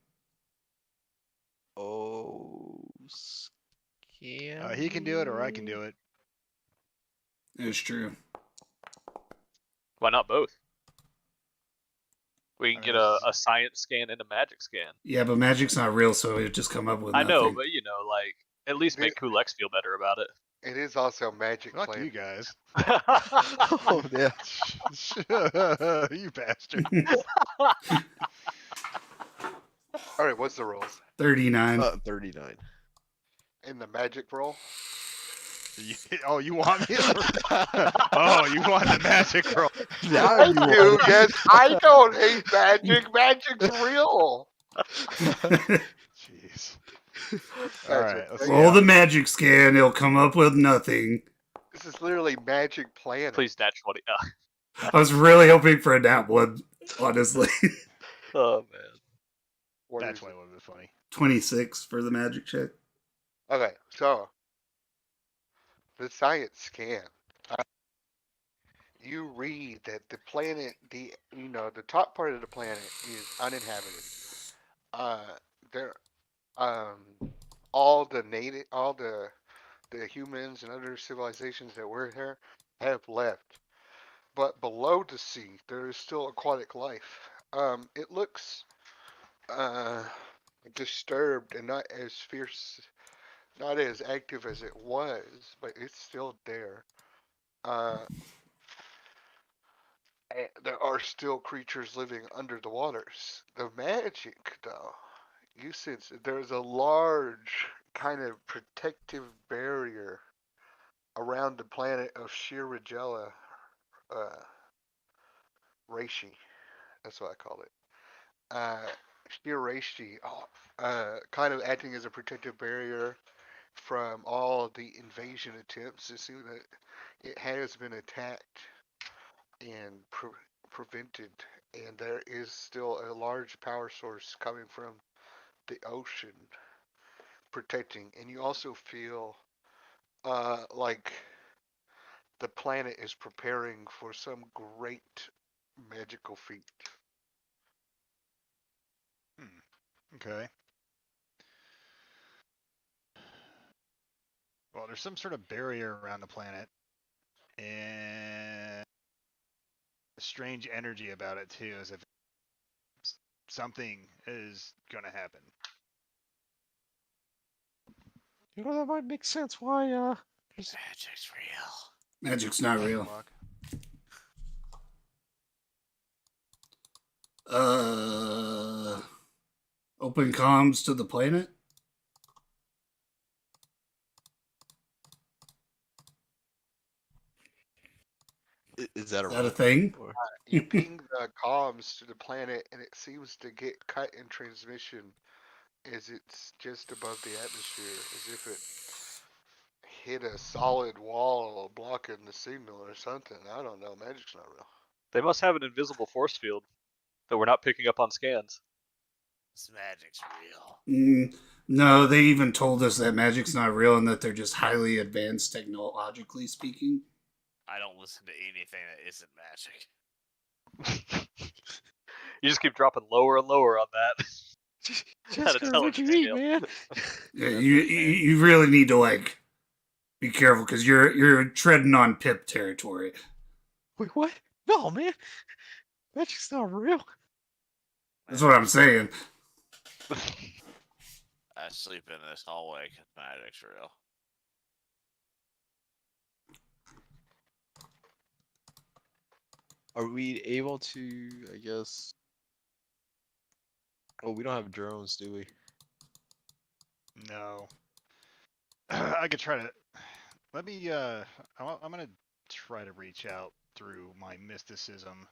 Oh, scan. He can do it, or I can do it. It's true. Why not both? We can get a science scan and a magic scan. Yeah, but magic's not real, so it would just come up with I nothing. know, but like at least make Kuleks feel better about it. It is also magic Fuck plan. you guys. Oh, yeah. You bastard. All right, what's the rolls? 39. 39. In the magic roll? Oh, you want me? Oh, you want the magic roll? Now I you do, want it. yes. I don't hate magic. Magic's real. Jeez. Guys All are right, let's crazy. see. Roll the magic scan, it'll come up with nothing. This is literally magic planet. Please, nat 20. I was really hoping for a nat one, honestly. Oh man. What That's is why it? it would have been funny. 26 for the magic check. Okay, so the science scan. You read that the planet, the top part of the planet is uninhabited. There, all the humans and other civilizations that were here have left. but below the sea, there is still aquatic life. It looks uh, disturbed and not as fierce, not as active as it was, but it's still there. Uh, there are still creatures living under the waters. The magic, though, you sense that there's a large kind of protective barrier around the planet of Shiragella, uh, Reishi. That's what I call it. Uh, Shiraishi, kind of acting as a protective barrier from all the invasion attempts. It seems that it has been attacked and prevented, and there is still a large power source coming from the ocean protecting. And you also feel like the planet is preparing for some great magical feat. Okay. Well, there's some sort of barrier around the planet, and a strange energy about it too, as if something is gonna happen. You know, that might make sense why, Magic's real. Magic's not Question real. mark. Open comms to the planet. Is that a Is that a real thing? or- You ping the comms to the planet, and it seems to get cut in transmission as it's just above the atmosphere, as if it hit a solid wall blocking the signal or something. I don't know. Magic's not real. They must have an invisible force field that we're not picking up on scans. This magic's real. No, they even told us that magic's not real and that they're just highly advanced technologically speaking. I don't listen to anything that isn't magic. You just keep dropping lower and lower on that. Just At a gonna what you television eat, scale. man. Yeah, That's you, what I'm you saying. you really need to like be careful because you're treading on Pip territory. Wait, what? No, man. Magic's not real. That's what I'm saying. I sleep in this hallway because magic's real. Are we able to, I guess... Oh, we don't have drones, do we? No. I could try to. Let me. I'm gonna try to reach out through my mysticism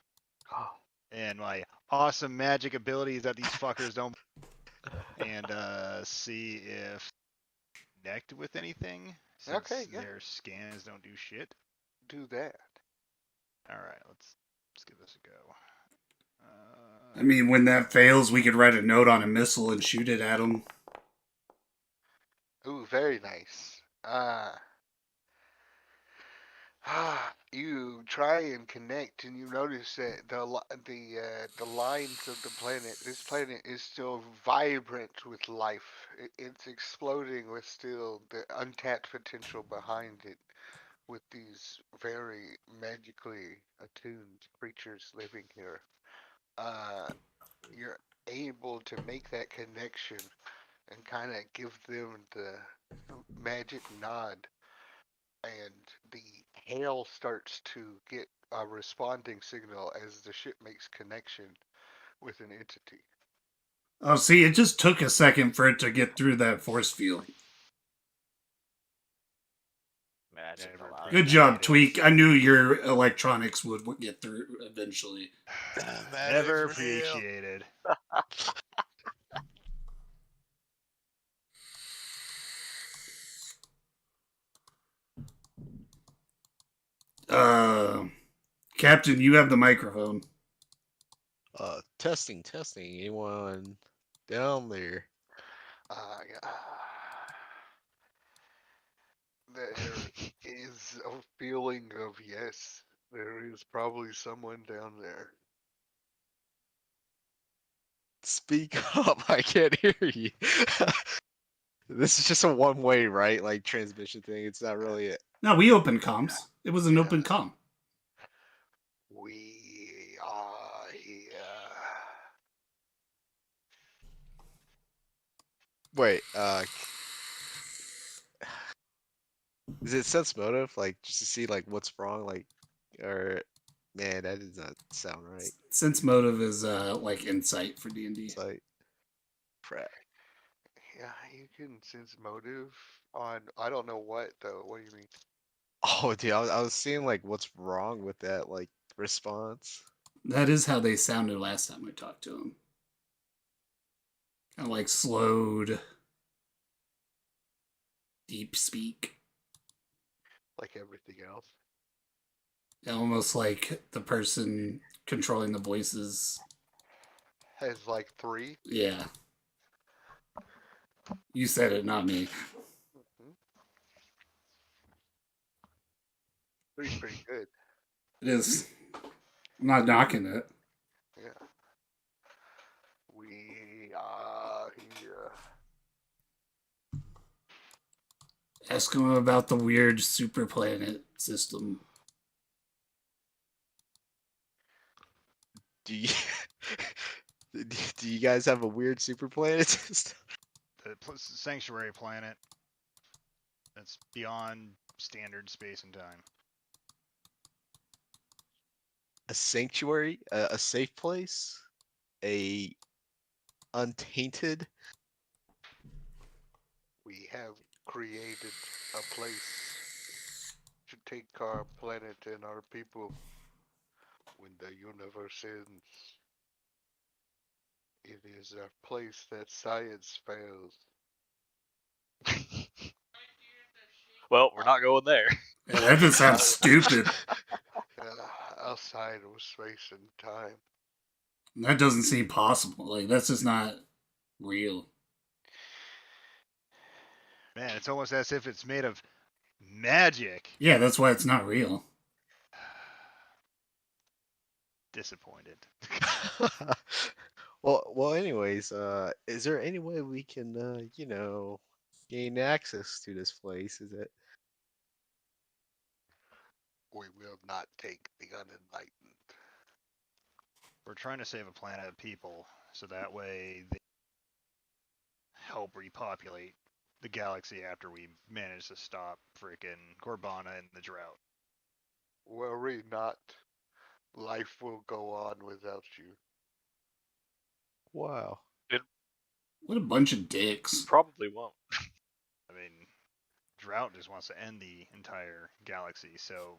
and my awesome magic abilities that these fuckers don't, and see if connect with anything. Since Okay, yeah. their scans don't do shit. Do that. All right, let's give this a go. I mean, when that fails, we could write a note on a missile and shoot it at them. Ooh, very nice. You try and connect, and you notice that the lines of the planet. This planet is still vibrant with life. It's exploding with still the untapped potential behind it, with these very magically attuned creatures living here. You're able to make that connection and kind of give them the magic nod, and the hail starts to get a responding signal as the ship makes connection with an entity. Oh, see, it just took a second for it to get through that force field. Magic Never allows Good appreciated. job, Tweak. I knew your electronics would get through eventually. Never Magic's real. appreciated. Captain, you have the microphone. Testing. Anyone down there? Yeah. There is a feeling of yes, there is probably someone down there. Speak up. I can't hear you. This is just a one-way, right? Like transmission thing. It's not really it. No, we opened comms. It was an Yeah. open comm. Wait, is it sense motive? Like just to see like what's wrong, like, or man, that does not sound right. Sense motive is like insight for D&D. It's like crap. Yeah, you can sense motive on. I don't know what though. What do you mean? Oh, dude, I was seeing like what's wrong with that like response. That is how they sounded last time we talked to them. Kind of like slowed, deep speak. Like everything else. Almost like the person controlling the voices. Has like 3. Yeah. You said it, not me. Mhm. 3's pretty good. It is. I'm not knocking it. Yeah. We here. Ask him about the weird super planet system. Do you do you guys have a weird super planet system? The sanctuary planet that's beyond standard space and time. A sanctuary, a safe place, a untainted. We have created a place to take our planet and our people when the universe ends. It is a place that science fails. Well, we're not going there. Yeah, that just sounds stupid. Outside of space and time. That doesn't seem possible. Like, that's just not real. Man, it's almost as if it's made of magic. Yeah, that's why it's not real. Disappointed. Well. Anyways, is there any way we can, gain access to this place? Is it? We will not take the unenlightened. We're trying to save a planet of people, so that way they help repopulate the galaxy after we manage to stop freaking Corbana and the drought. Worry not. Life will go on without you. Wow. What a bunch of dicks. Probably won't. I mean, drought just wants to end the entire galaxy, so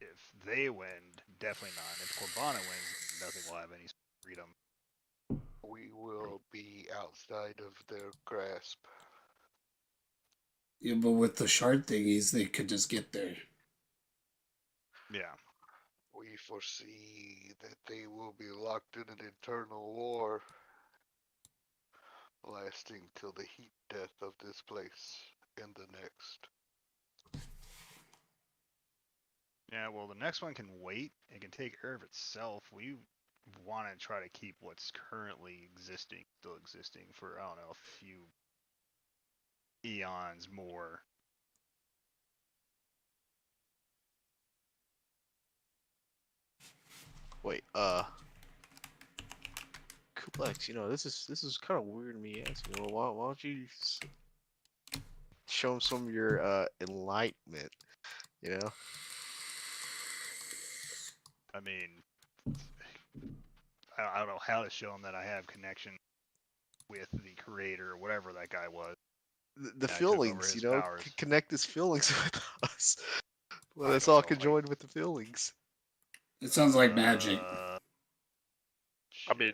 if they win, definitely not. If Corbana wins, nothing will have any freedom. We will be outside of their grasp. Yeah, but with the shard thingies, they could just get there. Yeah. We foresee that they will be locked in an eternal war, lasting till the heat death of this place and the next. Yeah, well, the next one can wait. It can take care of itself. We want to try to keep what's currently existing still existing for, I don't know, a few eons more. Wait. Kuplex, this is kind of weird to me asking. Well, why don't you show him some of your enlightenment? You know. I mean, I don't know how to show him that I have connection with the creator or whatever that guy was. The Yeah, I took over feelings, his powers. connect his feelings with us. Let I us don't all know, like- conjoin with the feelings. It sounds like magic. I mean,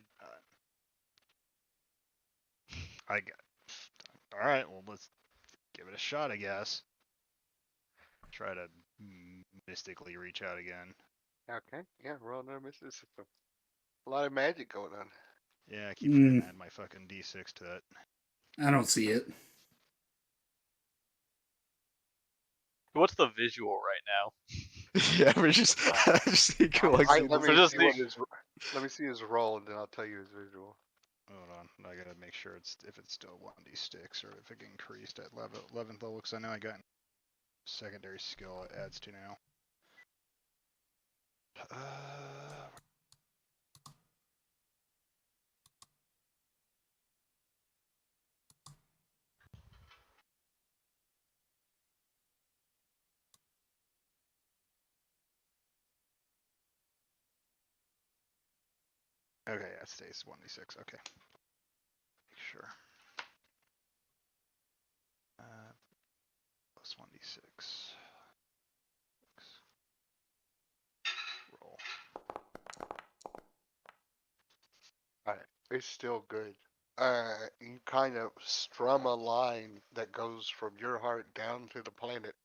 I got. All right, well, let's give it a shot, I guess. Try to mystically reach out again. Okay, yeah, roll another mysticism. A lot of magic going on. Yeah, I keep forgetting to add my fucking D6 to that. I don't see it. what's the visual right now? Yeah, we're just seeing Kuplex do Let this. me just see need- what his. Let me see his roll, and then I'll tell you his visual. Hold on, I gotta make sure if it's still 1d6 or if it increased at 11th level, because I know I got secondary skill it adds to now. Okay, yeah, it stays 1d6. Okay. Sure. Plus 1d6. Roll. Alright, it's still good. You kind of strum a line that goes from your heart down to the planet.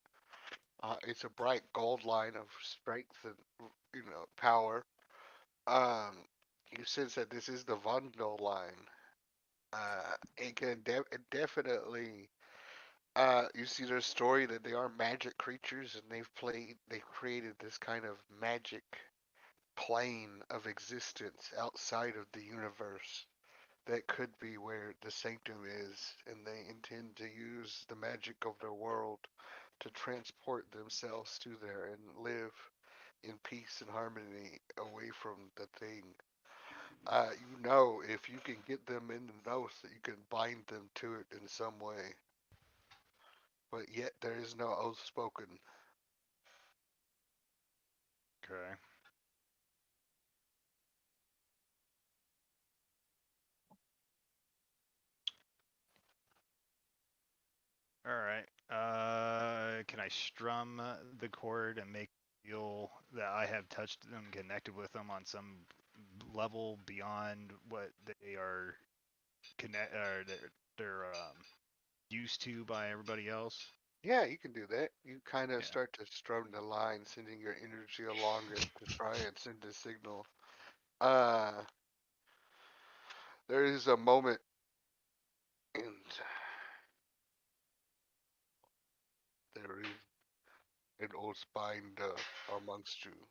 It's a bright gold line of strength and power. You sense that this is the Vundel line. It can definitely. You see their story that they are magic creatures, and they've created this kind of magic plane of existence outside of the universe that could be where the sanctum is, and they intend to use the magic of their world to transport themselves to there and live in peace and harmony away from the thing. If you can get them in the nose, that you can bind them to it in some way, but yet there is no oath spoken. Okay. All right. Can I strum the chord and make feel that I have touched them, connected with them on some level beyond what they are or they're used to by everybody else? Yeah, you can do that. You kind of Yeah. start to strum the line, sending your energy along it to try and send a signal. Uh, there is a moment, and there is an old spine amongst you.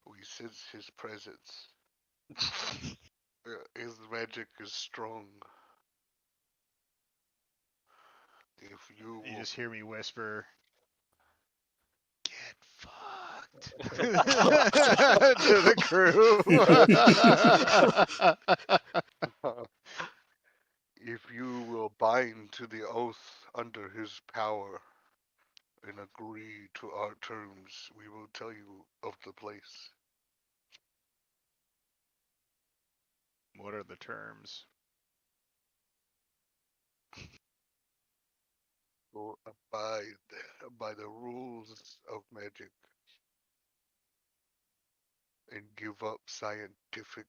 We sense his presence. His magic is strong. If you You will, just hear me whisper, "Get fucked" to the crew. if you will bind to the oath under his power and agree to our terms, we will tell you of the place. What are the terms? Will abide by the rules of magic and give up scientific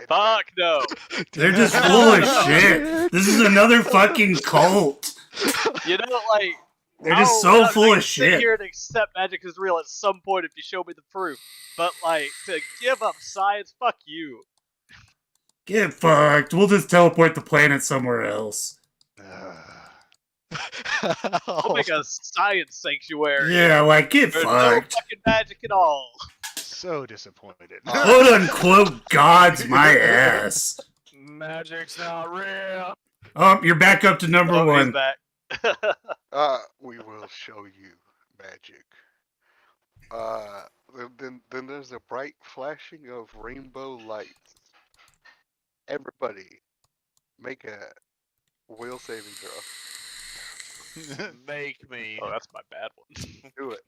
Fuck no. They're just full of shit. This is another fucking cult. You know, like, They're just so I full can of sit shit. here and accept magic is real at some point if you show me the proof. But like, to give up science, fuck you. Get fucked. We'll just teleport the planet somewhere else. We'll make a science sanctuary. Yeah, like, get There's no fucked. fucking magic at all. So disappointed. Quote unquote gods my ass. Magic's not real. Oh, you're back up to number Oh, he's one. back. We will show you magic. Then there's a bright flashing of rainbow lights. Everybody, make a will saving throw. Make me. Oh, that's my bad one. Do it.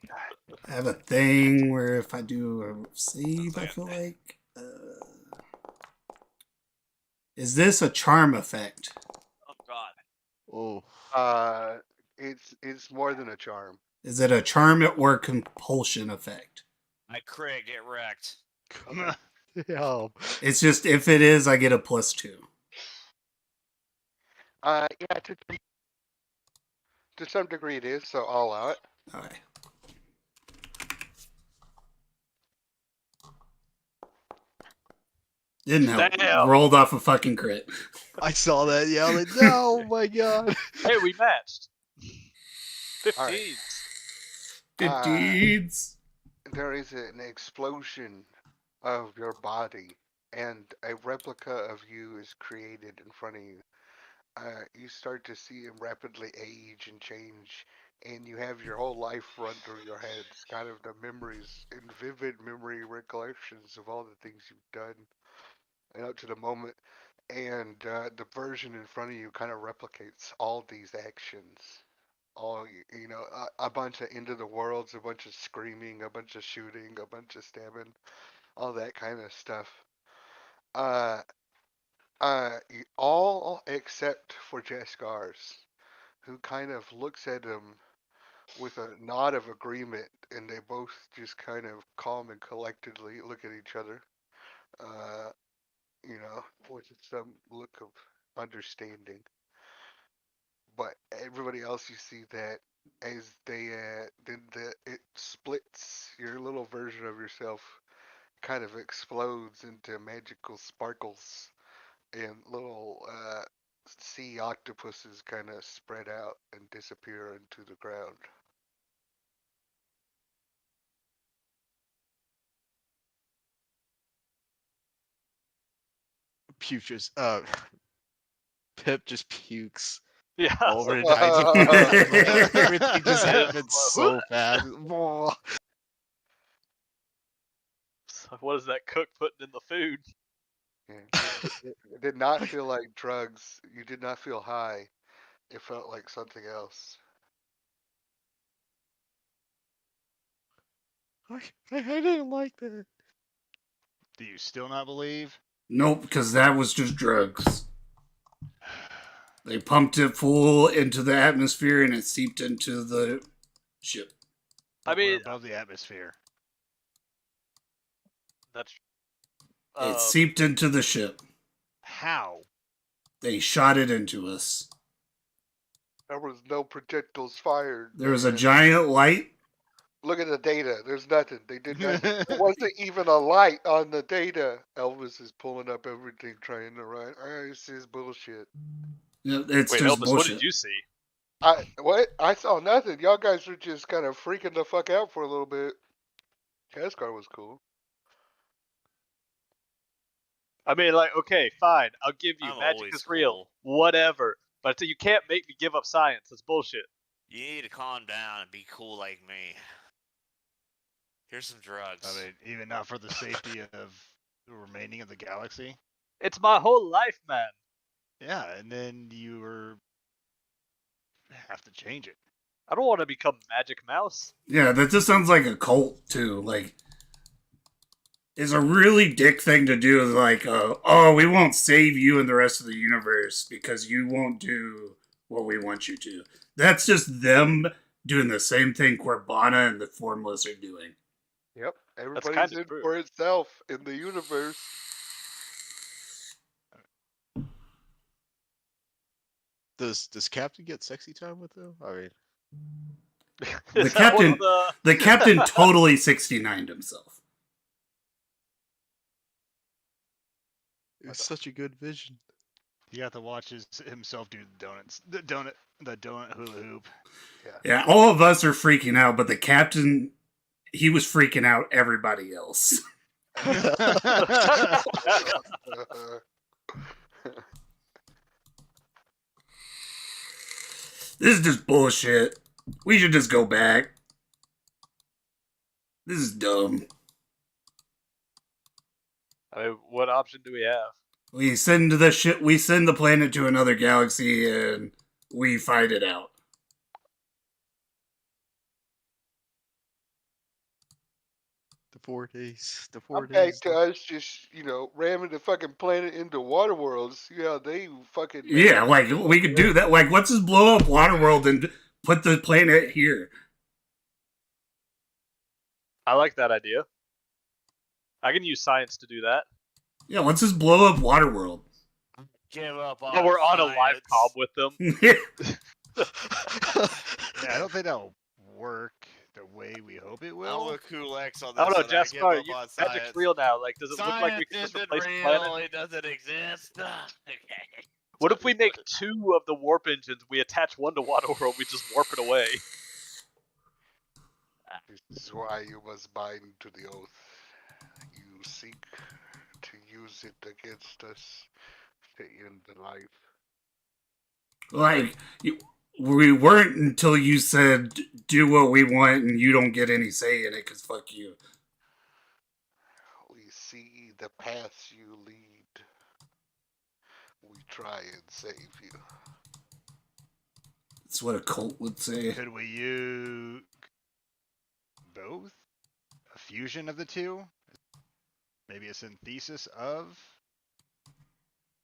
I have a thing where if I do a save, I feel like. Is this a charm effect? Oh God. Oh. It's more than a charm. Is it a charm or compulsion effect? I crit, get wrecked. Yeah. It's just if it is, I get a +2. Yeah, to some degree it is, so I'll allow it. Alright. Didn't help. Damn. Rolled off a fucking crit. I saw that. Yeah, I was like, no, my God. Hey, we matched. 15s. Alright. Good deeds. There is an explosion of your body, and a replica of you is created in front of you. You start to see him rapidly age and change, and you have your whole life run through your heads, kind of the memories and vivid memory recollections of all the things you've done and up to the moment. And the version in front of you kind of replicates all these actions. All a bunch of into the worlds, a bunch of screaming, a bunch of shooting, a bunch of stabbing, all that kind of stuff. Uh, all except for Jaskars, who kind of looks at him with a nod of agreement, and they both just kind of calm and collectedly look at each other. Uh, with some look of understanding. But everybody else, you see that as it splits. Your little version of yourself kind of explodes into magical sparkles, and little sea octopuses kind of spread out and disappear into the ground. Putrid. Pip just pukes Yeah. all over so- the 19. Everything just Yeah, happened so- so fast. so what is that cook putting in the food? Yeah, it did not feel like drugs. You did not feel high. It felt like something else. I didn't like that. Do you still not believe? Nope, because that was just drugs. They pumped it full into the atmosphere and it seeped into the ship. I But we're mean, above the atmosphere. that's It seeped into the ship. How? They shot it into us. There was no projectiles fired. There was a man. giant light. Look at the data. There's nothing. They did not. There wasn't even a light on the data. Elvis is pulling up everything, trying to write. This is bullshit. It's wait, just Elvis, bullshit. what did you see? I saw nothing. Y'all guys were just kind of freaking the fuck out for a little bit. Cascar was cool. I mean, like, okay, fine, I'll give you. I'm Magic always is real, cool. whatever. But you can't make me give up science. That's bullshit. You need to calm down and be cool like me. Here's some drugs. I mean, even not for the safety of the remaining of the galaxy. It's my whole life, man. Yeah, and then have to change it. I don't want to become Magic Mouse. Yeah, that just sounds like a cult, too. Like, it's a really dick thing to do. Is like, oh, we won't save you and the rest of the universe because you won't do what we want you to. That's just them doing the same thing Corbana and the Formless are doing. Yep. kinda Everybody's in true. for itself in the universe. Does Captain get sexy time with them? I mean, The Is that captain- what the- The captain totally 69'd himself. it was such a good vision. He got to watch himself do the donut hula hoop. Yeah, all of us are freaking out, but the captain, he was freaking out everybody else. This is just bullshit. We should just go back. This is dumb. I mean, what option do we have? We send the ship. We send the planet to another galaxy, and we fight it out. The 4 days. The I'm 4 back days. to us just, ramming the fucking planet into Waterworld. See how they fucking. Yeah, like we could do that. Like, let's just blow up Waterworld and put the planet here. I like that idea. I can use science to do that. Yeah, let's just blow up Waterworld. Give up on But we're on a live science. comm with them. Yeah, I don't think that'll work the way we hope it I'm will. with Cool X on this. I don't know, one. I give Jasper. up Magic's on science. real now. Like, does it look like we Science can just isn't replace the real. planet? It doesn't exist. Okay. What if we make 2 of the warp engines? We attach one to Waterworld. We just warp it away. This is why you must bind to the oath. You seek to use it against us to end the life. Like, we weren't until you said, do what we want and you don't get any say in it because fuck you. We see the paths you lead. We try and save you. That's what a cult would say. Could we use both? A fusion of the two? Maybe a synthesis of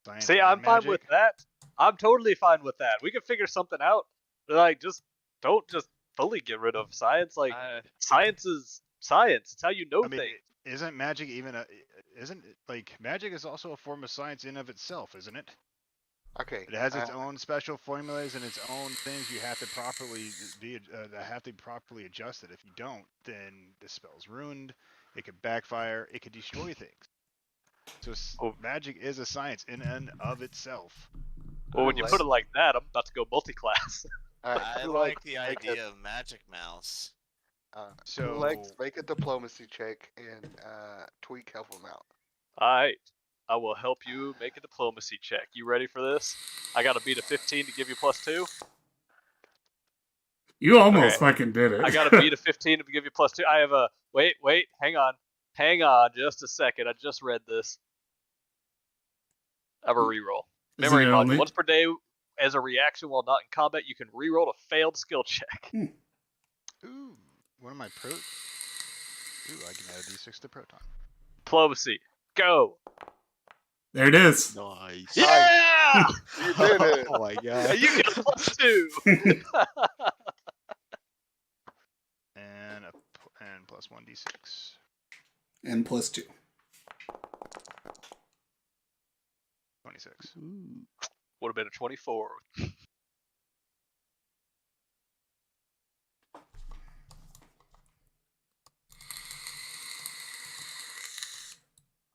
science See, and I'm fine magic. with that. I'm totally fine with that. We can figure something out. Like, just don't just fully get rid of science. Like, science is science. It's how you know I mean, things. isn't magic even a? Isn't it, like magic is also a form of science in of itself, isn't it? Okay. It has its own special formulas and its own things you have to properly that have to be properly adjusted. If you don't, then the spell's ruined. It could backfire. It could destroy things. So Oh. magic is a science in and of itself. Well, when you Like- put it like that, I'm about to go multi-class. Alright, I who like likes the make a- idea of Magic Mouse. Who likes So make a diplomacy check and Tweak help him out. Alright. I will help you make a diplomacy check. You ready for this? I gotta beat a 15 to give you +2. You almost Okay. fucking did it. I gotta beat a 15 to give you +2. I have a wait, hang on, just a second. I just read this. I have a reroll. Isn't Memory it module. only- Once per day, as a reaction while not in combat, you can reroll a failed skill check. ooh, one of my pro. Ooh, I can add a d6 to proton. Diplomacy. Go. There it is. Nice. Yeah! You did it. Oh my god. You get a +2. And plus 1d6. And +2. 26. Would have been a 24.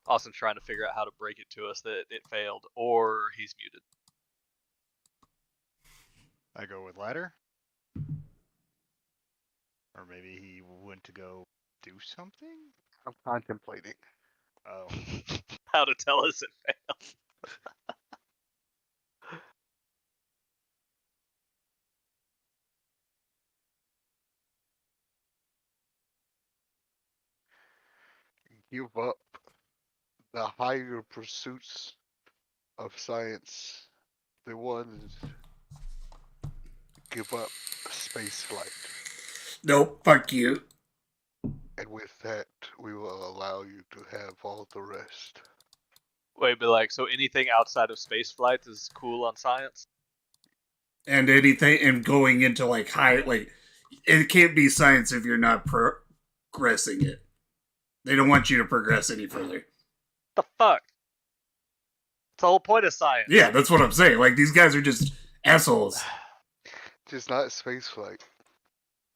Austin's trying to figure out how to break it to us that it failed, or he's muted. I go with ladder. Or maybe he went to go do something? I'm contemplating. Oh. How to tell us it failed. Give up the higher pursuits of science. The ones give up space flight. Nope, fuck you. And with that, we will allow you to have all the rest. Wait, but like, so anything outside of space flight is cool on science? And anything, and going into like high, like, it can't be science if you're not progressing it. They don't want you to progress any further. The fuck? It's the whole point of science. Yeah, that's what I'm saying. Like, these guys are just assholes. Just not space flight.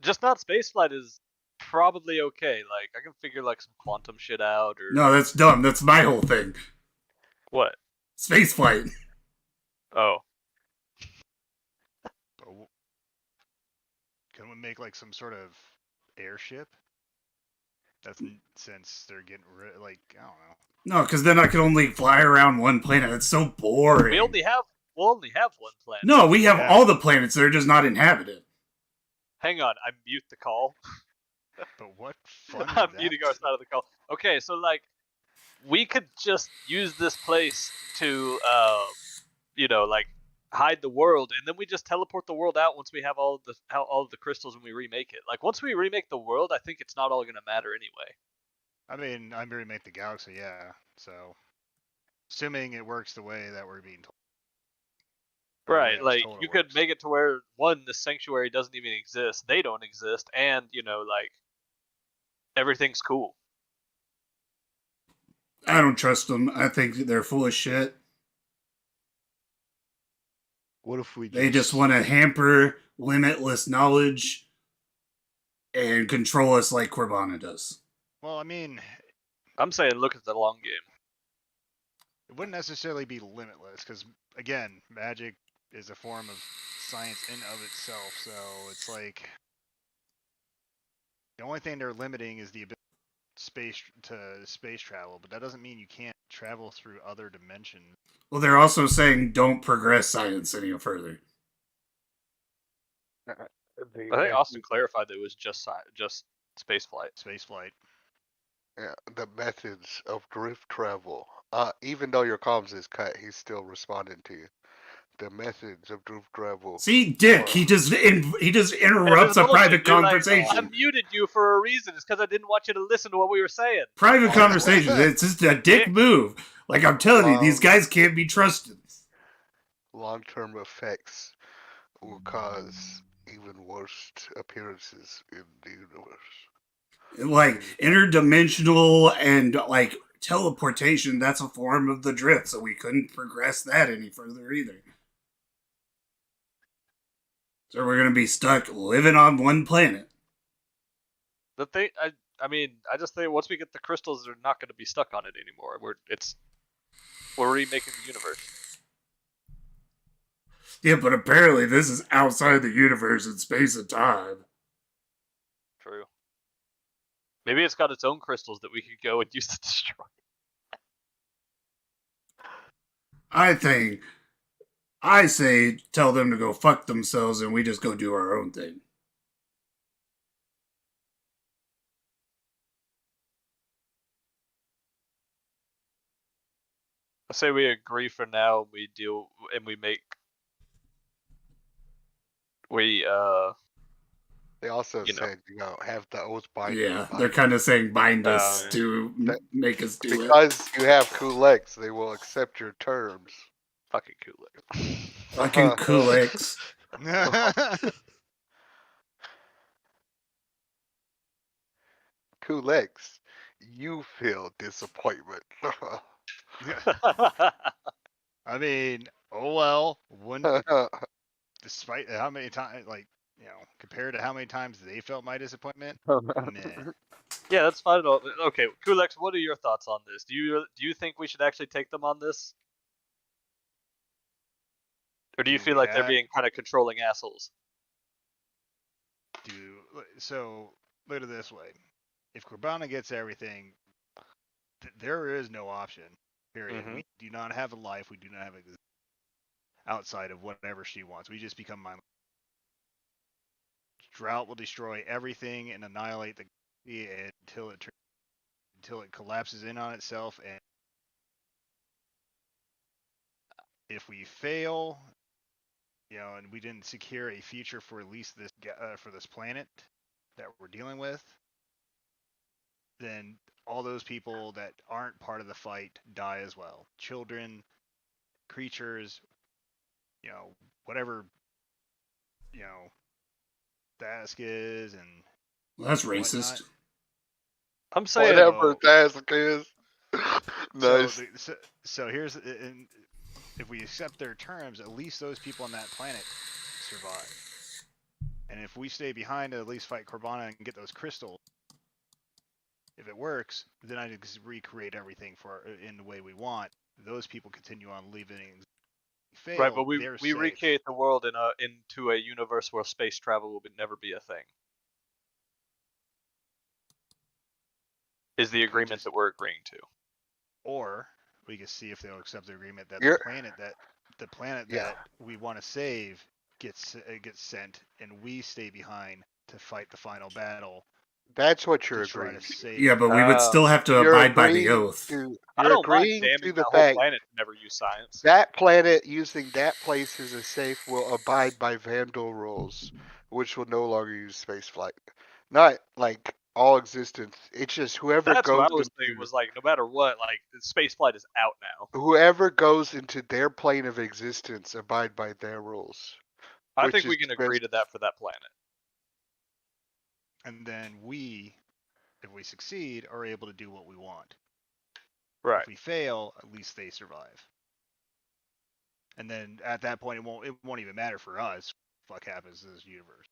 Just not space flight is probably okay. Like, I can figure like some quantum shit out or No, that's dumb. That's my whole thing. what? Spaceflight. Oh, But can we make like some sort of airship? That's since they're getting rid, like, I don't know. No, because then I can only fly around one planet. It's so boring. we'll only have one planet. No, we have Yeah. all the planets. They're just not inhabited. Hang on, I mute the call. But what fun is I'm that? muting our side of the call. Okay, so like, we could just use this place to, like hide the world, and then we just teleport the world out once we have all of the crystals and we remake it. Like once we remake the world, I think it's not all gonna matter anyway. I mean, I'm going to make the galaxy, yeah. So, assuming it works the way that we're being told. Or the way Right, I was like told it you could works. make it to where one, the sanctuary doesn't even exist, they don't exist, and like everything's cool. I don't trust them. I think they're full of shit. What if we They just want to hamper limitless knowledge and control us like Corbana does. Well, I mean, I'm saying look at the long game. it wouldn't necessarily be limitless, because, again, magic is a form of science in of itself, so it's like... The only thing they're limiting is the ability space travel, but that doesn't mean you can't travel through other dimensions. Well, they're also saying don't progress science any further. I think Austin clarified that it was just space flight. Space flight. Yeah, the methods of drift travel. Even though your comms is cut, he's still responding to you. the methods of drift travel. See, Dick, he just interrupts a bullshit, private dude. Like, I conversation. muted you for a reason. It's because I didn't want you to listen to what we were saying. Private conversation. It's just a dick move. Like I'm telling you, these guys can't be trusted. Long-term effects will cause even worse appearances in the universe. Like interdimensional and like teleportation, that's a form of the drift, so we couldn't progress that any further either. So we're gonna be stuck living on one planet. The thing, I mean, I just think once we get the crystals, they're not going to be stuck on it anymore. We're remaking the universe. Yeah, but apparently this is outside the universe in space and time. True. Maybe it's got its own crystals that we could go and use to destroy. I say tell them to go fuck themselves and we just go do our own thing. I say we agree for now. We deal and we make. They also You know. said, have the oath binding. Yeah, they're kind of saying bind us yeah. to make us do it. Because you have Kuleks, they will accept your terms. Fucking Kulek. Fucking Kuleks. Kuleks, you feel disappointment. I mean, oh well. Wouldn't, despite how many times, compared to how many times they felt my disappointment, meh. Yeah, that's fine. Okay, Kulex, what are your thoughts on this? Do you think we should actually take them on this, or do you feel like they're being kind of controlling assholes? So look at it this way: if Corbana gets everything, there is no option. Period. Mhm. We do not have a life. We do not have outside of whatever she wants. We just become mindless. Drought will destroy everything and annihilate the until it collapses in on itself. And if we fail, and we didn't secure a future for at least this for this planet that we're dealing with, then all those people that aren't part of the fight die as well. Children, creatures, whatever, Dask is and Well, that's racist. whatnot. I'm saying Whatever Dask is. Nice. So here's, if we accept their terms, at least those people on that planet survive. And if we stay behind to at least fight Corbana and get those crystals, if it works, then I just recreate everything in the way we want. Those people continue on living. Fail, right, but we recreate the world into a universe where space travel will never be a thing. Is the agreement that we're agreeing to? Or we can see if they'll accept the agreement that the planet that we want to save gets sent, and we stay behind to fight the final battle. That's what you're agreeing to. Yeah, but we would still have to abide by the oath. I don't mind damning the whole planet to never use science. That planet using that place as a safe will abide by Vandal rules, which will no longer use spaceflight. Not like all existence. It's just whoever That's goes. What I was thinking was like, no matter what, like spaceflight is out now. Whoever goes into their plane of existence abide by their rules. I think we can agree to that for that planet. And then if we succeed, are able to do what we want. Right. If we fail, at least they survive. And then at that point, it won't even matter for us. What the fuck happens to this universe?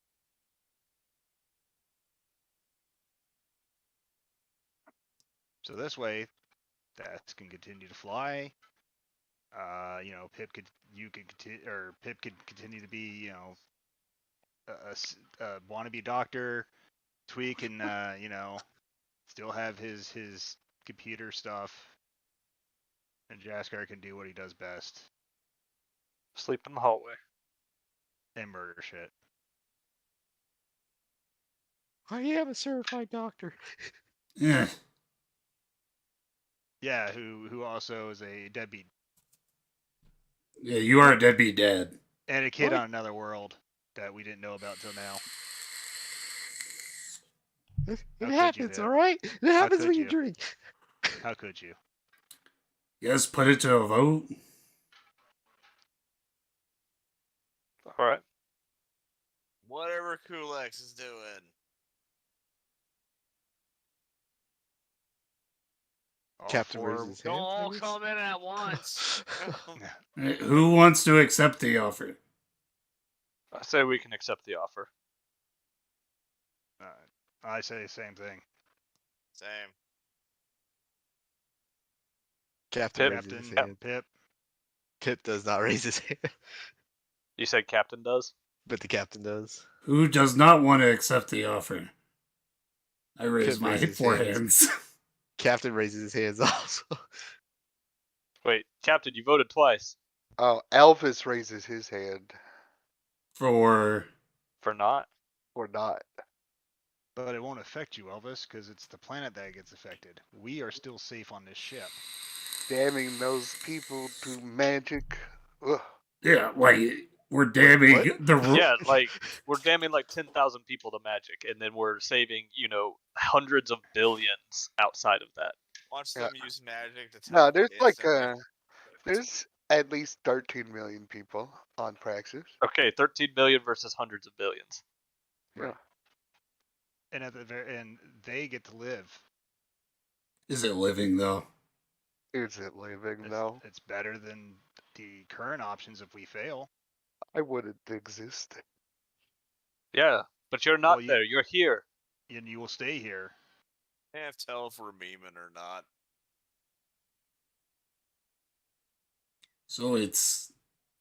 So this way, that can continue to fly. Pip could continue to be, a wannabe doctor. Tweak can, still have his computer stuff, and Jaskar can do what he does best. Sleep in the hallway. And murder shit. I am a certified doctor. Yeah. Yeah, who also is a deadbeat. Yeah, you are a deadbeat dad. And a kid What? on another world that we didn't know about till now. It How could you, happens, Vip? all right? It happens could when you you? drink. How could you? Yes, put it to a vote. All right. Whatever Kulex is doing. All Captain four- raises his Don't hand. all come in at once. Who wants to accept the offer? I say we can accept the offer. I say the same thing. Same. Captain Pip. raises his Captain, hand. Pip. Pip does not raise his hand, You said Captain does? but the captain does. Who does not want to accept the offer? I raise Pip my raises four hands. hands. Captain raises his hands also. Wait, Captain, you voted twice. Oh, Elvis raises his hand For For not? or not. But it won't affect you, Elvis, because it's the planet that gets affected. We are still safe on this ship. Damning those people to magic. Ugh. yeah, like we're damning what? the Yeah, like, we're damning like 10,000 people to magic, and then we're saving, hundreds of billions outside of that. Watch Yeah. them use magic to No, tell there's kids like that there's at least 13 million people on Praxis. Okay, 13 million versus hundreds of billions. Yeah. And and they get to live. Is it living though? Is it living It's, though? it's better than the current options if we fail. I wouldn't exist. Yeah, but you're not Well, there. You're here. And you will stay here. can't tell if we're memeing or not. So it's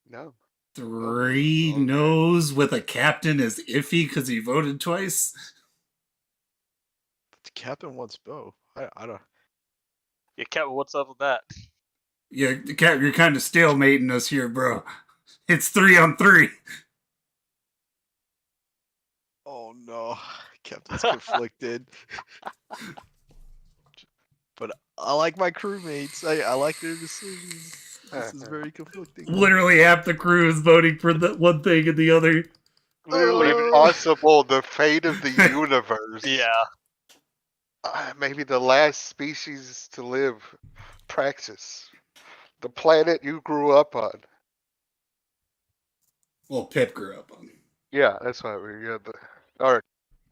No. 3 Oh, man. no's with a captain is iffy because he voted twice. The captain wants both. I don't. Yeah, Captain, what's up with that? Yeah, Cap, you're kind of stalemating us here, bro. It's 3-on-3. Oh no, captain's conflicted. But I like my crewmates. I like their decisions. This is very conflicting. Literally half the crew is voting for the one thing and the other. Literally Oh. possible the fate of the universe. Yeah. Maybe the last species to live. Praxis. The planet you grew up on. Well, Pip grew up on. Yeah, that's why we're or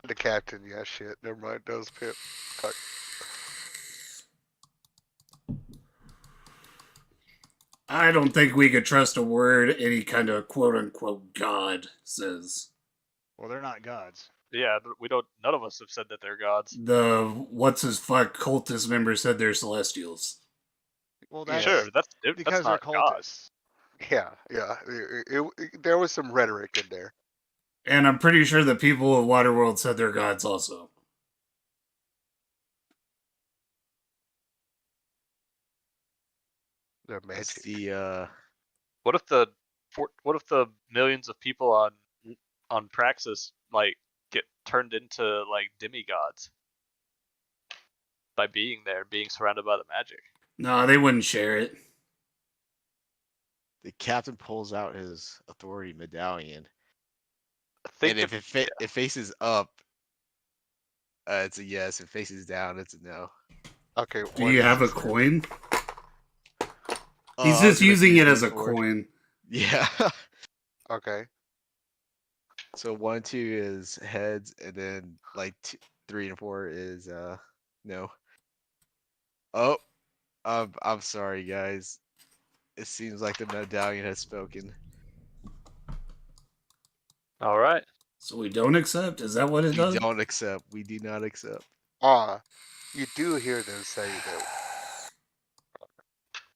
the captain. Yeah, shit. Never mind. That was Pip. Fuck. I don't think we could trust a word any kind of quote unquote god says. Well, they're not gods. Yeah, we don't. None of us have said that they're gods. The what's his fuck cultist member said they're celestials. Well, Yeah. that's Sure, that's because not they're God. cultists. Yeah. There was some rhetoric in there. And I'm pretty sure the people of Waterworld said they're gods also. They're That's magic. the What if the millions of people on Praxis like get turned into like demigods by being there, being surrounded by the magic? No, they wouldn't share it. the captain pulls out his authority medallion, Think and if it faces up, it's a yes. If it faces down, it's a no. Okay. Do what you is have a this then? coin? Oh, He's I was just gonna using use it as a D4. coin. Yeah. Okay. So 1 and 2 is heads, and then like 3 and 4 is no. Oh, I'm sorry, guys. It seems like the medallion has spoken. All right. So we don't accept? Is that what it We does? don't accept. We do not accept. You do hear them say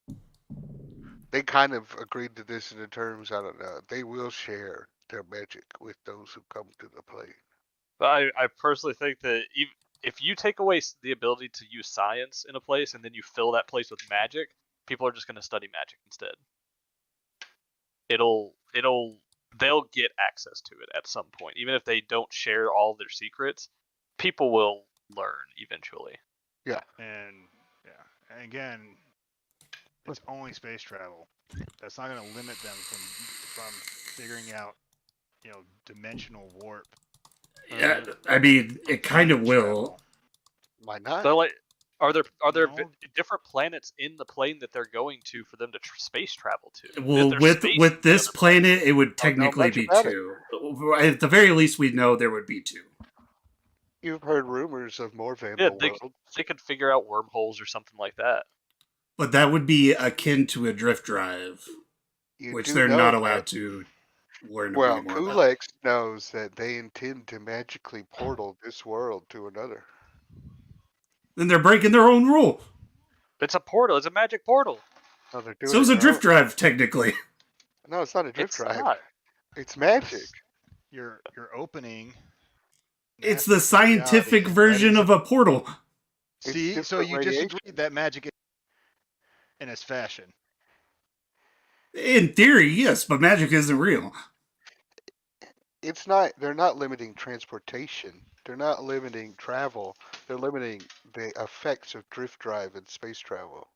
though. They kind of agreed to this in the terms. I don't know. They will share their magic with those who come to the plane. But I personally think that if you take away the ability to use science in a place and then you fill that place with magic, people are just going to study magic instead. They'll get access to it at some point, even if they don't share all their secrets. People will learn eventually. Yeah. And yeah, and again, It's only space travel. That's not going to limit them from figuring out, dimensional warp. Yeah, I mean, it kind of Time will. travel. Why not? So like, are there No. different planets in the plane that they're going to for them to space travel to? Well, If there's with space with in the this other planet, planet, it would Oh, no, technically much be about it. 2. At the very least, we know there would be 2. You've heard rumors of more yeah, Vandal they worlds. they could figure out wormholes or something like that. But that would be akin to a drift drive, You which do they're know not that. allowed to learn Well, any more about. Kulex knows that they intend to magically portal this world to another. Then they're breaking their own rule. It's a portal. It's a magic portal. No, they're doing So it's it a their drift own. drive, technically. No, it's not a drift It's drive. not. It's magic. You're opening. an It's the aspect of reality scientific that version is- of a portal. It's See, so different you radiation. disagreed that magic is in its fashion. In theory, yes, but magic isn't real. It's not. They're not limiting transportation. They're not limiting travel. They're limiting the effects of drift drive and space travel.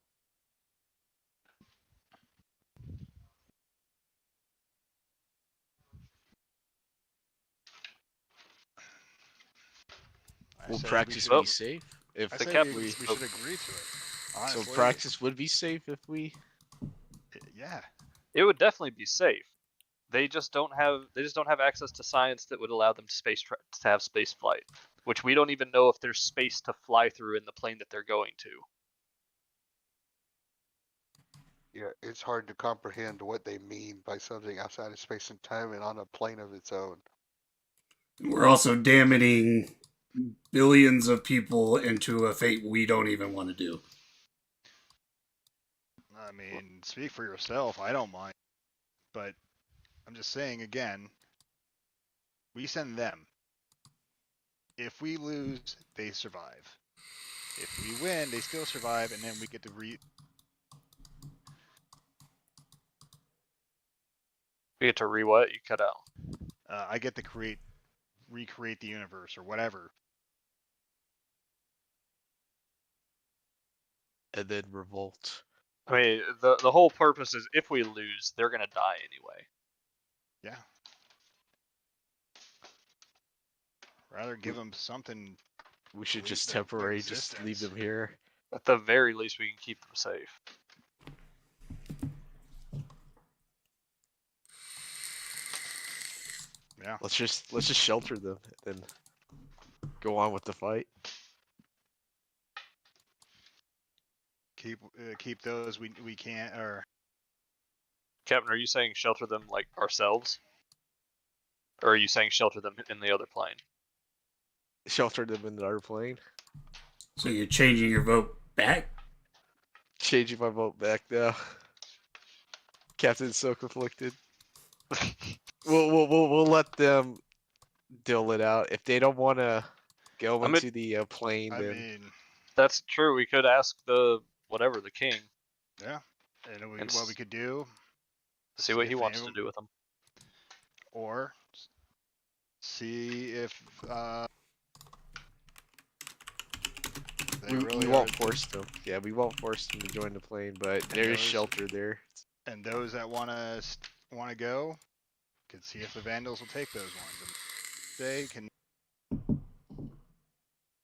I Will say practice we be should, safe? If I the say cap- we we should agree to it. so Honestly, practice would be safe if we. yeah. It would definitely be safe. They just don't have access to science that would allow them to to have space flight, which we don't even know if there's space to fly through in the plane that they're going to. Yeah, it's hard to comprehend what they mean by something outside of space and time and on a plane of its own. We're also damning billions of people into a fate we don't even want to do. I mean, speak for yourself. I don't mind, but I'm just saying again. We send them. If we lose, they survive. If we win, they still survive, and then we get to We get to what? You cut out. I get to recreate the universe or whatever. And then revolt. I mean, the whole purpose is if we lose, they're gonna die anyway. Yeah. Rather give them something. We should Believe just their temporarily just leave existence. them here. At the very least, we can keep them safe. Yeah. Let's just shelter them and then go on with the fight. Keep those we can't or Captain, are you saying shelter them like ourselves? Or are you saying shelter them in the other plane? Shelter them in our plane. So you're changing your vote back? Changing my vote back now. Captain's so conflicted. We'll let them deal it out. If they don't want to go I mean- into the plane, I then mean, That's true. We could ask the king, yeah. And And what we could do, see what if he any wants of to them- do with them. or see if they we really won't are- force them. Yeah, we won't force them to join the plane, but there is those- shelter there. And those that want to go, can see if the Vandals will take those ones. And they can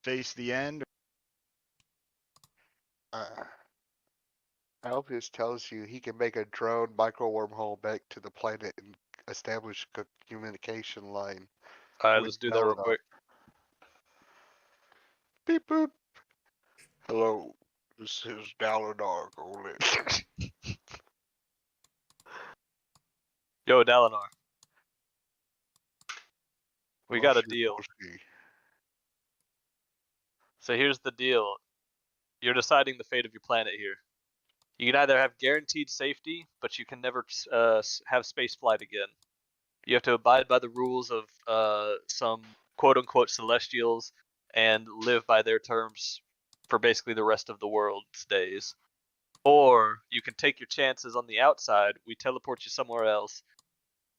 face the end. Alpheus tells you he can make a drone micro wormhole back to the planet and establish a communication line. Alright, with let's do that real Delanar. quick. Beep boop. Hello, this is Dalanar. Yo, Dalinar. We got a deal. So here's the deal. You're deciding the fate of your planet here. You can either have guaranteed safety, but you can never have space flight again. You have to abide by the rules of some quote-unquote celestials and live by their terms for basically the rest of the world's days. Or you can take your chances on the outside. We teleport you somewhere else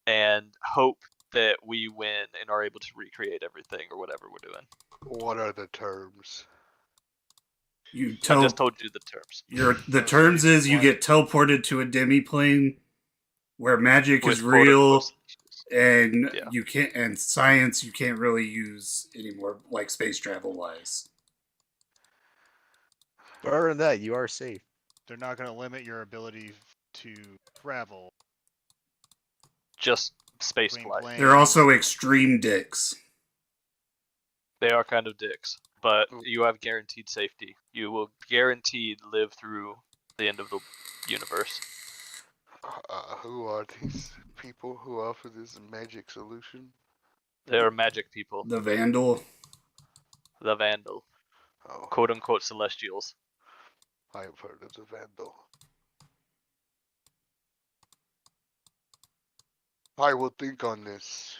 and hope that we win and are able to recreate everything or whatever we're doing. What are the terms? You I just told you the terms. the No terms space is you flight. get teleported to a demiplane where magic With is quote unquote real, and Yeah. you can't, and science you can't really use anymore, like space travel wise. But other than that, you are safe. They're not going to limit your ability to travel just space between flight. planes. They're also extreme dicks. They are kind of dicks, but Ooh. you have guaranteed safety. You will guaranteed live through the end of the universe. Who are these people who offer this magic solution? They are magic people. The Vandal. The Vandal. Oh, Quote unquote Celestials. I have heard of the Vandal. I will think on this.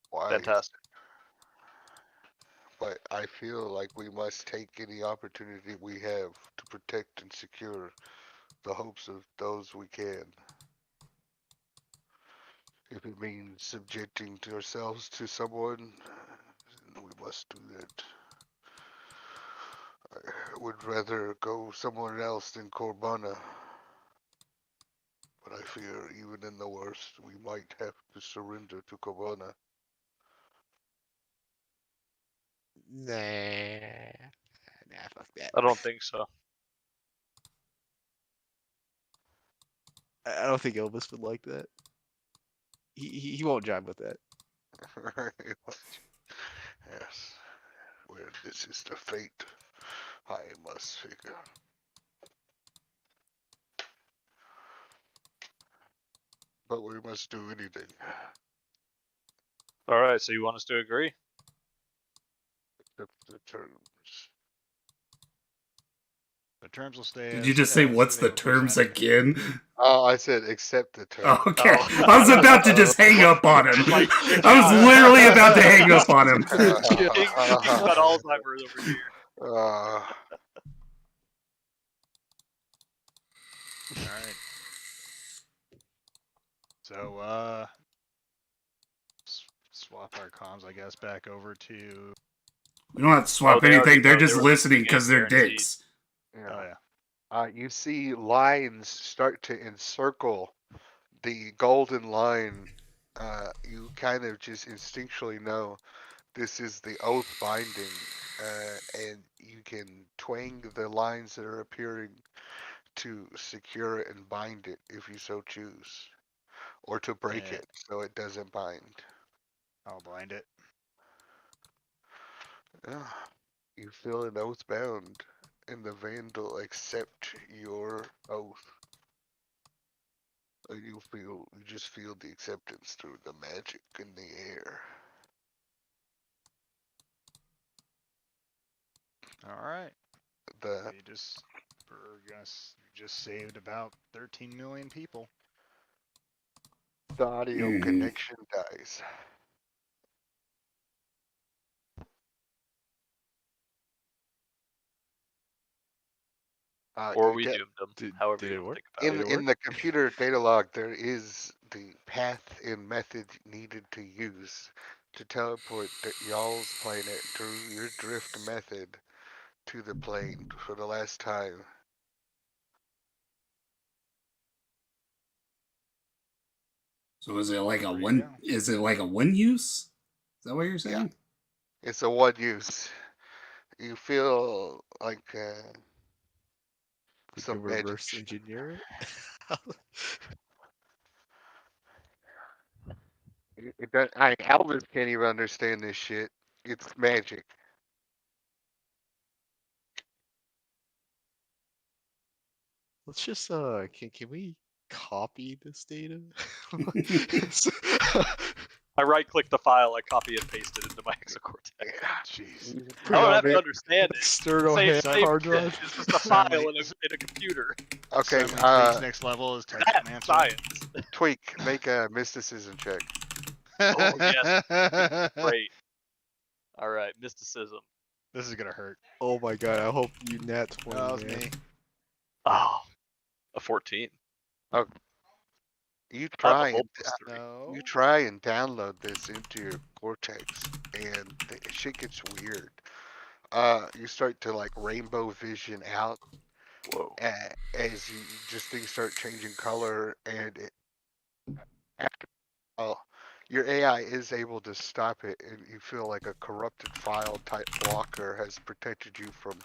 Why? Fantastic. But I feel like we must take any opportunity we have to protect and secure the hopes of those we can. If it means subjecting ourselves to someone, then we must do that. I would rather go somewhere else than Corbana. But I fear even in the worst, we might have to surrender to Corbana. Nah, fuck that. I don't think so. I don't think Elvis would like that. He won't jive with that. Yes. Where this is the fate, I must figure. But we must do anything. Alright, so you want us to agree? Except the terms. The terms will stay. Did as, you just say as what's they the were terms presented. again? Oh, I said accept the terms. Oh, okay. Oh. I was about to just hang up on him. Like, I was literally about to hang up on him. King's got Alzheimer's over here. All right. So, swap our comms, I guess, back over to. We don't have to swap they already anything. They're know they just were listening listening because and they're guaranteed. dicks. Oh yeah. You see lines start to encircle the golden line. You kind of just instinctually know this is the oath binding, and you can twang the lines that are appearing to secure it and bind it if you so choose, or to break Yeah. it so it doesn't bind. I'll bind it. You feel an oath bound, and the Vandal accept your oath. And you just feel the acceptance through the magic in the air. All right. The You just saved about 13 million people. audio connection dies. Or You we de- doomed them. Did However it you want work? to think about it. in the computer data log, there is the path and method needed to use to teleport y'all's planet through your drift method to the plane for the last time. So is it like a There you one? go. Is it like a one use? Is that what you're Yeah. saying? It's a one use. You feel like We some can magic. reverse engineer it. Elvis can't even understand this shit. It's magic. Let's just can we copy this data? I right click the file, I copy and paste it into my Exocortex. Yeah. Jeez. Put I it don't on have to an understand it. external Same hard shit. drive. It's just a So file many- in a computer. Okay, Suddenly, next level is That's Technomancer. science. Tweak, make a mysticism check. Oh, yes. Great. Alright, mysticism. This is gonna hurt. Oh my god, I hope you nat 20, Oh, it's man. me. Oh, a 14. You I'm try a full and +3. No. you try and download this into your cortex, and the shit gets weird. you start to like rainbow vision out Whoa. as you just things start changing color, and after your AI is able to stop it, and you feel like a corrupted file type blocker has protected you from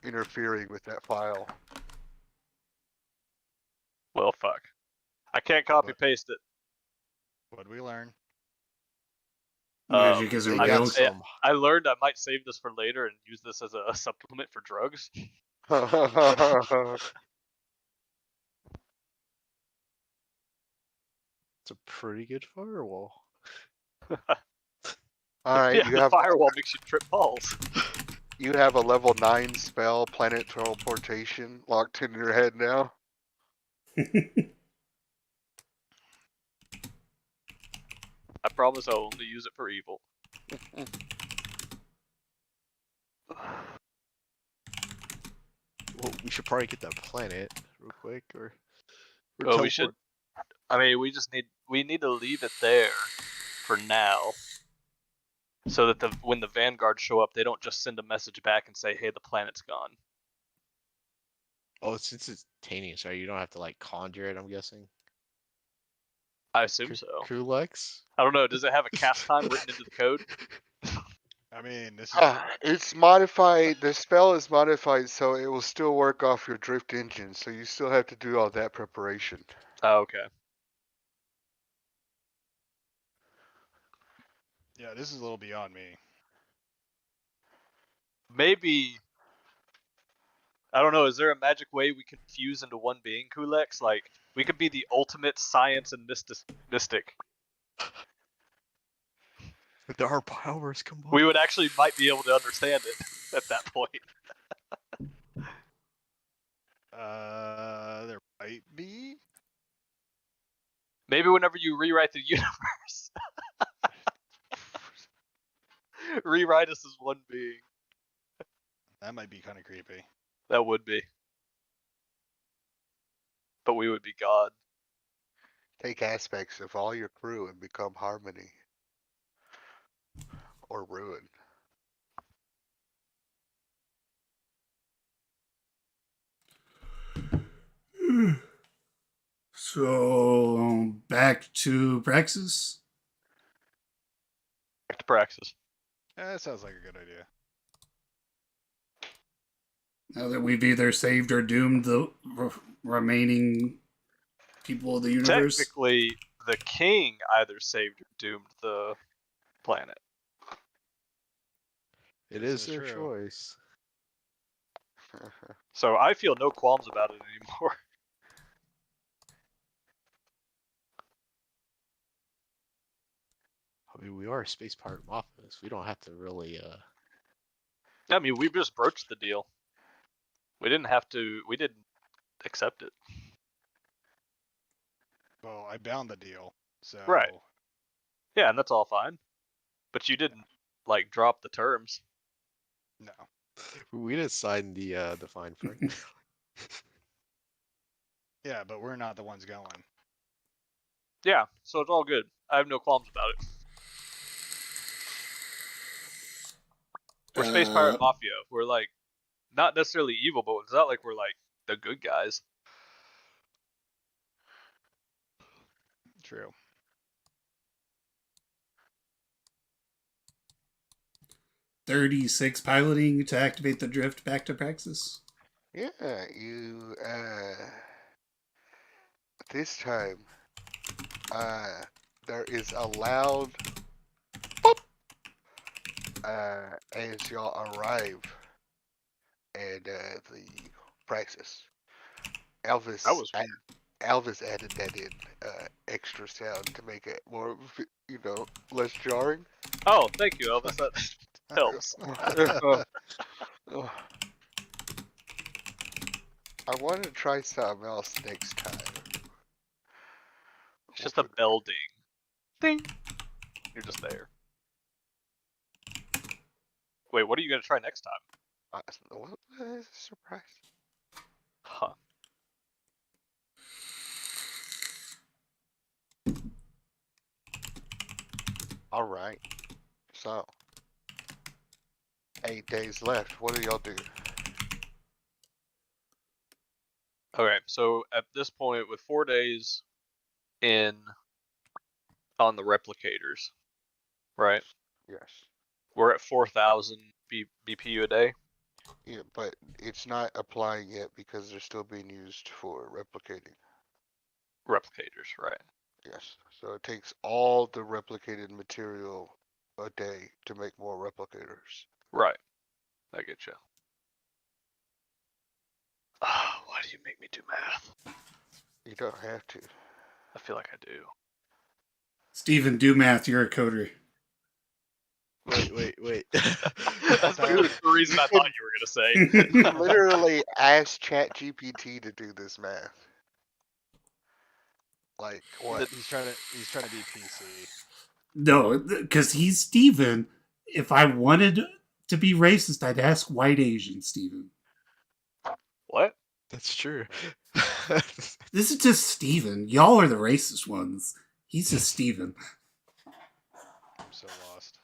interfering with that file. Well, fuck. I can't copy paste it. What did we learn? Magic isn't They got real. some. I learned I might save this for later and use this as a supplement for drugs. It's a pretty good firewall. All right, Yeah, the firewall makes you trip balls. you have a level 9 spell, planet teleportation, locked in your head now. I promise I'll only use it for evil. Well, we should probably get that planet real quick, or Oh, we should. I mean, we need to leave it there for now, so that when the Vanguard show up, they don't just send a message back and say, "Hey, the planet's gone." Oh, it's instantaneous, right? You don't have to like conjure it. I'm guessing. I assume so. Kulex. I don't know. Does it have a cast time written into the code? I mean, this is It's modified. The spell is modified, so it will still work off your drift engine. So you still have to do all that preparation. Oh, okay. yeah, this is a little beyond me. Maybe. I don't know. Is there a magic way we can fuse into one being, Kulex? Like, we could be the ultimate science and mystic. With our powers combined. We would actually might be able to understand it at that point. There might be. Maybe whenever you rewrite the universe, rewrite us as one being. That might be kind of creepy. That would be. But we would be God. Take aspects of all your crew and become harmony or ruin. So back to Praxis. Back to Praxis. That sounds like a good idea. Now that we've either saved or doomed the remaining people of the universe. Technically, the king either saved or doomed the planet. It This is is their true. choice. So I feel no qualms about it anymore. I mean, we are a space pirate mafia, so we don't have to really. I mean, we just broached the deal. We didn't have to. We didn't accept it. Well, I bound the deal, so Right. Yeah, and that's all fine. But you didn't like drop the terms. no. We didn't sign the fine print. Yeah, but we're not the ones going. Yeah, so it's all good. I have no qualms about it. We're Space Pirate Mafia. We're like not necessarily evil, but it's not like we're like the good guys. True. $36 piloting to activate the drift back to Praxis. Yeah, you this time there is a loud pop as y'all arrive at the Praxis. Elvis That was Elvis added that in extra sound to make it more less jarring. Oh, thank you, Elvis. That helps. I want to try something else next time. It's just a bell ding. Ding. You're just there. Wait, what are you gonna try next time? What is a surprise? Huh. All right. So 8 days left. What do y'all do? Okay, so at this point, with 4 days in on the replicators, right? Yes. We're at 4,000 BPU a day. Yeah, but it's not applying yet because they're still being used for replicating. Replicators, right? Yes. So it takes all the replicated material a day to make more replicators. Right. I get you. Why do you make me do math? You don't have to. I feel like I do. Steven, do math. You're a coder. Wait. That's Dude, the reason you I can thought you were gonna say. literally ask ChatGPT to do this math. Like what? He's trying to be PC. No, because he's Steven. If I wanted to be racist, I'd ask white Asian Steven. What? That's true. This is just Steven. Y'all are the racist ones. He's just Steven. I'm so lost.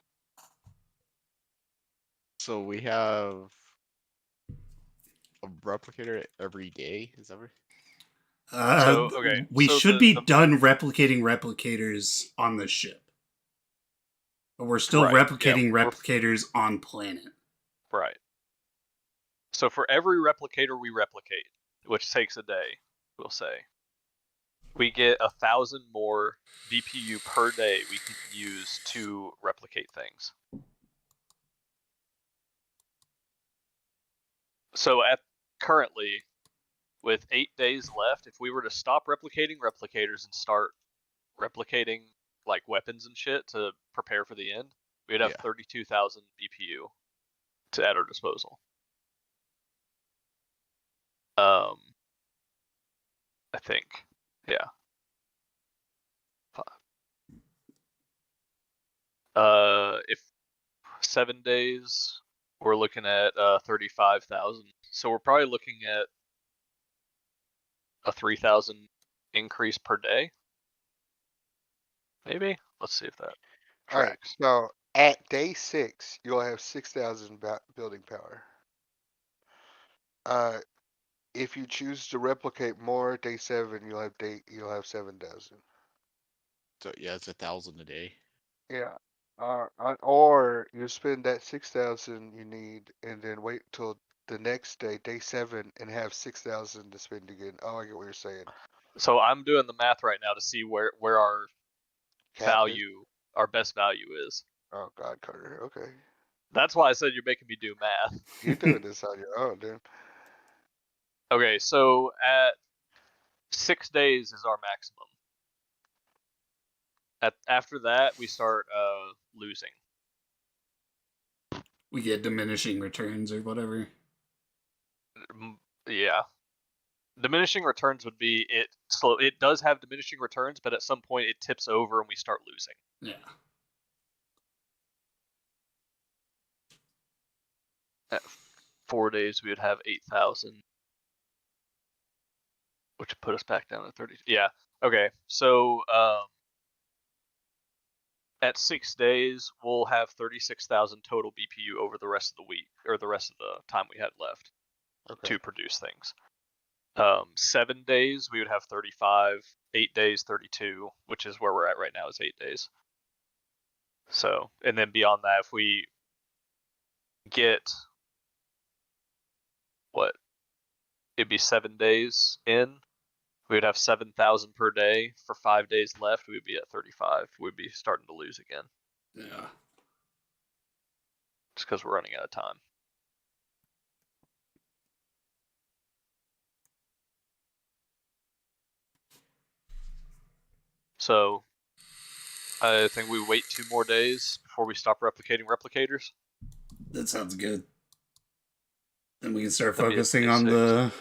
So we have a replicator every day. Is that right? So okay, We so should be done replicating replicators on the ship. But we're still Right, yeah, replicating replicators on planet. right. So for every replicator we replicate, which takes a day, we'll say, we get 1,000 more BPU per day we can use to replicate things. So at currently, with 8 days left, if we were to stop replicating replicators and start replicating like weapons and shit to prepare for the end, we'd have 32,000 BPU at our disposal. I think, yeah. If 7 days, we're looking at 35,000. So we're probably looking at a 3,000 increase per day. Maybe. Let's see if that All right. tracks. So at day 6, you'll have 6,000 building power. If you choose to replicate more, day 7 you'll have 7,000. So yeah, it's 1,000 a day. Yeah. Or you spend that 6,000 you need and then wait till the next day, day 7, and have 6,000 to spend again. Oh, I get what you're saying. So I'm doing the math right now to see where our Cap is- value, our best value is. Oh God, Carter. Okay, That's why I said you're making me do math. you're doing this on your own, dude. Okay, so at 6 days is our maximum. After that, we start losing. We get diminishing returns or whatever. Yeah. Diminishing returns would be it slow. It does have diminishing returns, but at some point it tips over and we start losing. Yeah. At 4 days, we would have 8,000, which would put us back down to 30. Yeah. Okay. So at 6 days, we'll have 36,000 total BPU over the rest of the week or the rest of the time we had left to produce things. 7 days, we would have 35. 8 days, 32, which is where we're at right now, is 8 days. So, and then beyond that, if we get what? It'd be 7 days in. We would have 7,000 per day. For 5 days left, we would be at 35. We'd be starting to lose again. Yeah. Just because we're running out of time. So, I think we wait 2 more days before we stop replicating replicators. That sounds good. Then we can start That'd be focusing day on 6. the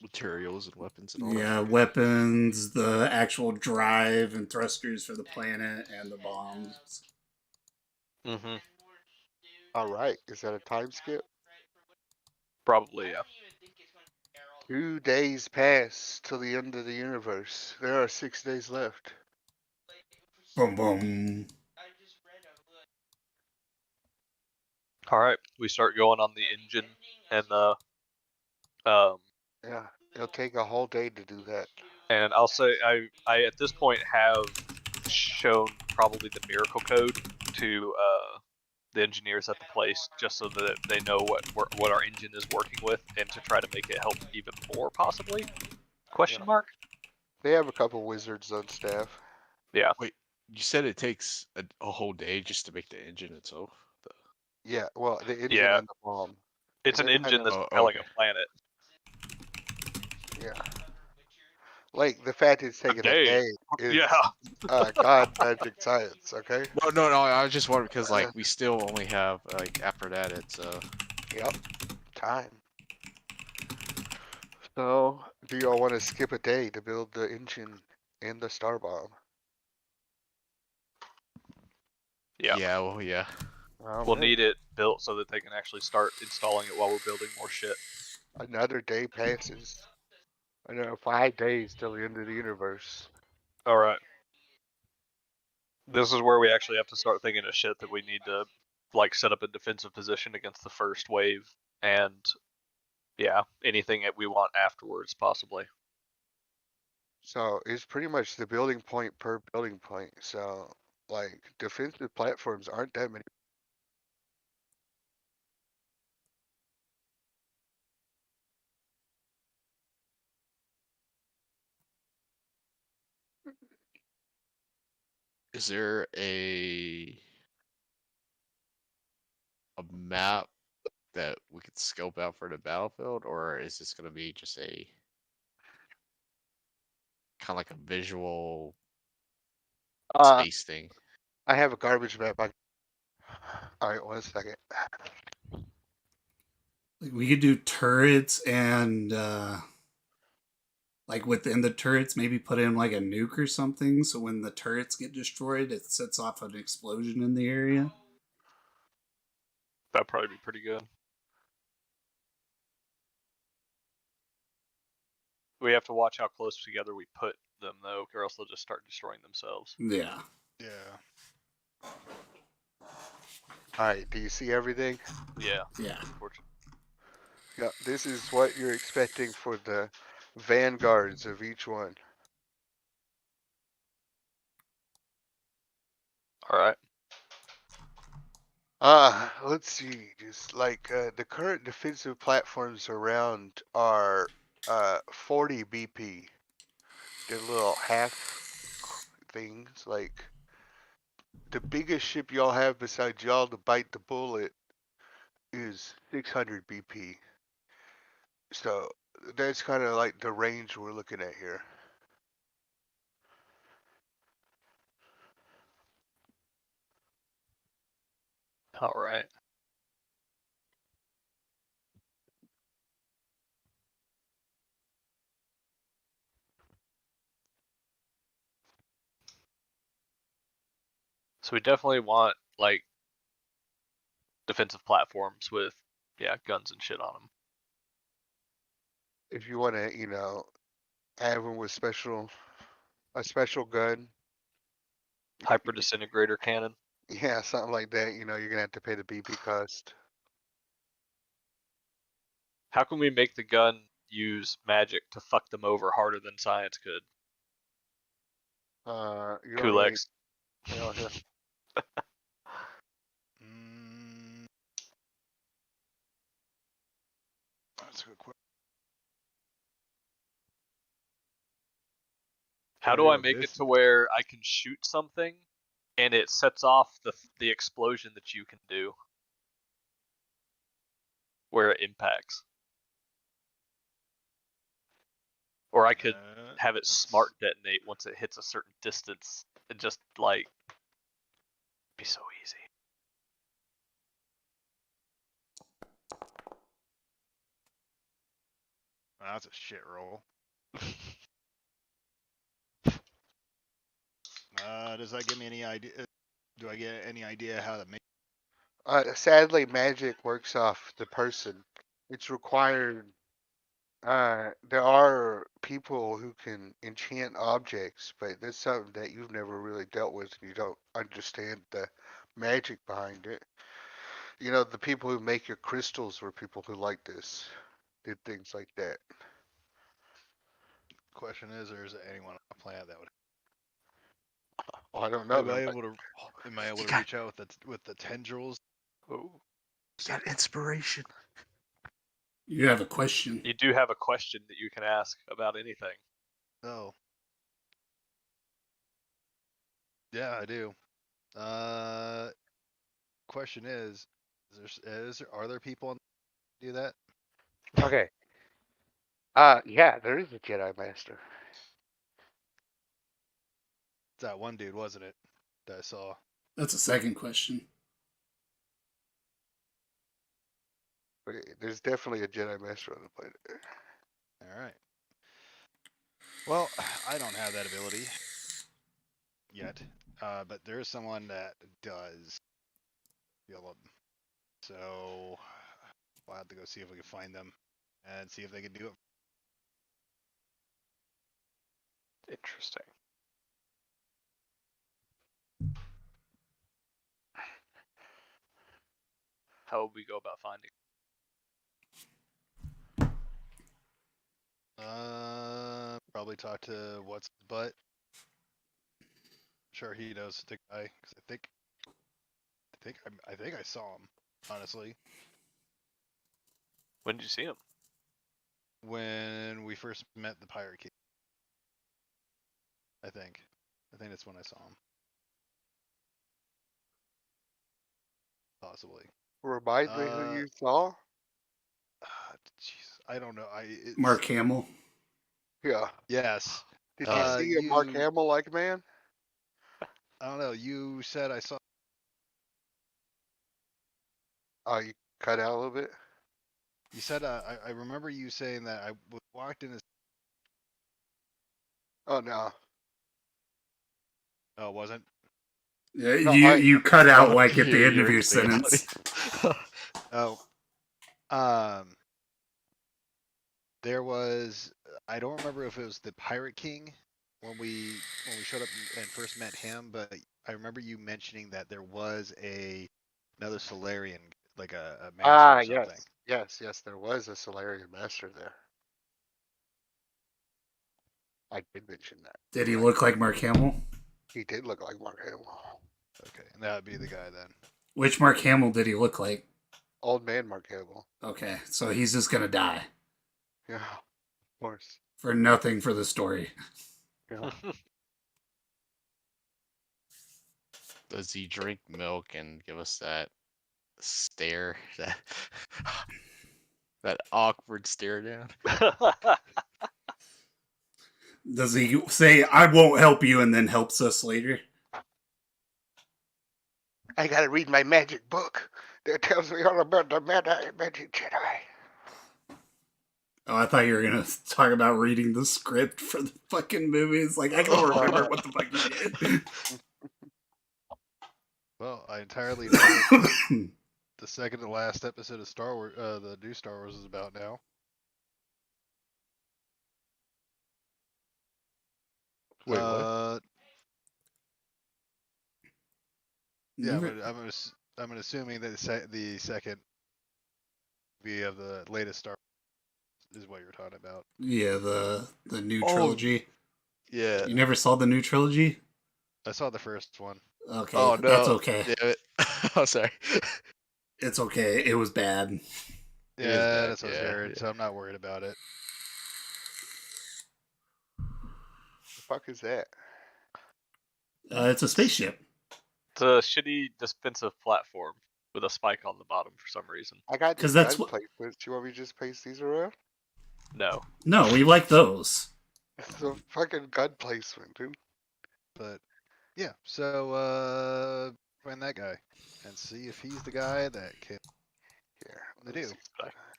Materials and weapons and all that. yeah weapons, the actual drive and thrusters for the planet, and the bombs. Mm-hmm. All right. Is that a time skip? Probably, yeah. 2 days pass till the end of the universe. There are 6 days left. Boom, boom. All right, we start going on the engine and the Yeah, it'll take a whole day to do that. and I'll say I at this point have shown probably the miracle code to the engineers at the place just so that they know what our engine is working with and to try to make it help even more possibly. Question Yeah. mark? They have a couple wizards on staff. Yeah. Wait, you said it takes a whole day just to make the engine itself? Yeah, well, the engine Yeah. and the bomb. It's an They're kind engine of that's Oh, propelling okay. a planet. yeah. Like the fact it's A taking a day. day is Yeah. God magic science. Okay. No. I was just wondering because Uh, like we still only have like after that it's yep. Time. So, do y'all want to skip a day to build the engine and the star bomb? Yeah. yeah. All We'll right. need it built so that they can actually start installing it while we're building more shit. Another day passes. Another 5 days till the end of the universe. All right. This is where we actually have to start thinking of shit that we need to like set up a defensive position against the first wave and yeah, anything that we want afterwards possibly. So it's pretty much the building point per building point. So like defensive platforms aren't that many. Is there a map that we could scope out for the battlefield, or is this gonna be just a kind of like a visual Uh, space thing? I have a garbage map. All right, 1 second. Like we could do turrets and like within the turrets, maybe put in like a nuke or something. So when the turrets get destroyed, it sets off an explosion in the area. That'd probably be pretty good. We have to watch how close together we put them though, or else they'll just start destroying themselves. Yeah. Yeah. All right, do you see everything? Yeah. Yeah. Unfortunately. Yeah, this is what you're expecting for the vanguards of each one. All right. Let's see. Just like the current defensive platforms around are 40 BP. They're little half things. Like the biggest ship y'all have besides y'all to bite the bullet is 600 BP. So that's kind of like the range we're looking at here. All right. So we definitely want like defensive platforms with yeah guns and shit on them. If you want to, have them with a special gun, Hyper disintegrator cannon. yeah, something like that, you're gonna have to pay the BP cost. How can we make the gun use magic to fuck them over harder than science could? You don't really, Kulex. here. Mm, that's a good question. How do I make it to where I can shoot something and it sets off the explosion that you can do where it impacts? Or I could have it smart detonate once it hits a certain distance. It just like be so easy. That's a shit roll. Does that give me any idea? Do I get any idea how to make? Sadly, magic works off the person. It's required. There are people who can enchant objects, but that's something that you've never really dealt with and you don't understand the magic behind it. You know, the people who make your crystals were people who like this, did things like that. Question is, or is there anyone on the planet that would? Oh, I don't know. Am I There able to? Am I able You to got- reach out with the tendrils? Oh, You got inspiration. You have a question. you do have a question that you can ask about anything. Oh. Yeah, I do. Question are there people on do that? Okay. Yeah, there is a Jedi Master. It's that one dude, wasn't it? That I saw. That's a second question. Okay, there's definitely a Jedi Master on the planet. All right. Well, I don't have that ability yet, but there is someone that does. Feel them. So we'll have to go see if we can find them and see if they can do it. Interesting. How would we go about finding? Probably talk to what's his butt. Sure, he knows the guy because I think I saw him. Honestly, When did you see him? when we first met the Pirate King, I think that's when I saw him. Possibly. Remind me who you saw? Jeez, I don't know. Mark Hamill. Yeah. Yes. Did you see a Mark Hamill like man? I don't know. You said I saw. Oh, you cut out a little bit. You said I remember you saying that I walked in. Oh no. Oh, it wasn't. Yeah, No, you cut out Oh, like at the yeah, end of you're your cutting out. sentence. Oh, there was. I don't remember if it was the Pirate King when we showed up and first met him, but I remember you mentioning that there was another Solarian, like a master or something. yes. There was a Solarian Master there. I did mention that. Did he Right. look like Mark Hamill? He did look like Mark Hamill. Okay, and that would be the guy then. Which Mark Hamill did he look like? Old man Mark Hamill. Okay, so he's just gonna die Yeah, of course. for nothing for the story. Yeah. Does he drink milk and give us that stare, that awkward stare down? Does he say, "I won't help you," and then helps us later? I gotta read my magic book that tells me all about the magic Jedi. Oh, I thought you were gonna talk about reading the script for the fucking movie. It's like I don't remember what the fuck you did. Well, I entirely know what the second to last episode of Star Wars, the new Star Wars, is about now. Wait, what? Yeah, Never- I'm assuming that the second movie of the latest Star Wars is what you're talking about. Yeah, the new Oh, trilogy. Yeah. You never saw the new trilogy? I saw the first one. Okay, Oh no. that's okay. Damn it. Oh, sorry. It's okay. It was bad. It is Yeah, bad, that's what I was yeah, hearing, yeah. so I'm not worried about it. The fuck is that? It's a spaceship. It's a shitty defensive platform with a spike on the bottom for some reason. I got 'Cause these that's gun what- placements. You want me to just paste these around? No. No, we like those. It's a fucking gun placement, dude. But yeah, so find that guy and see if he's the guy that can. Here, They let me do. see.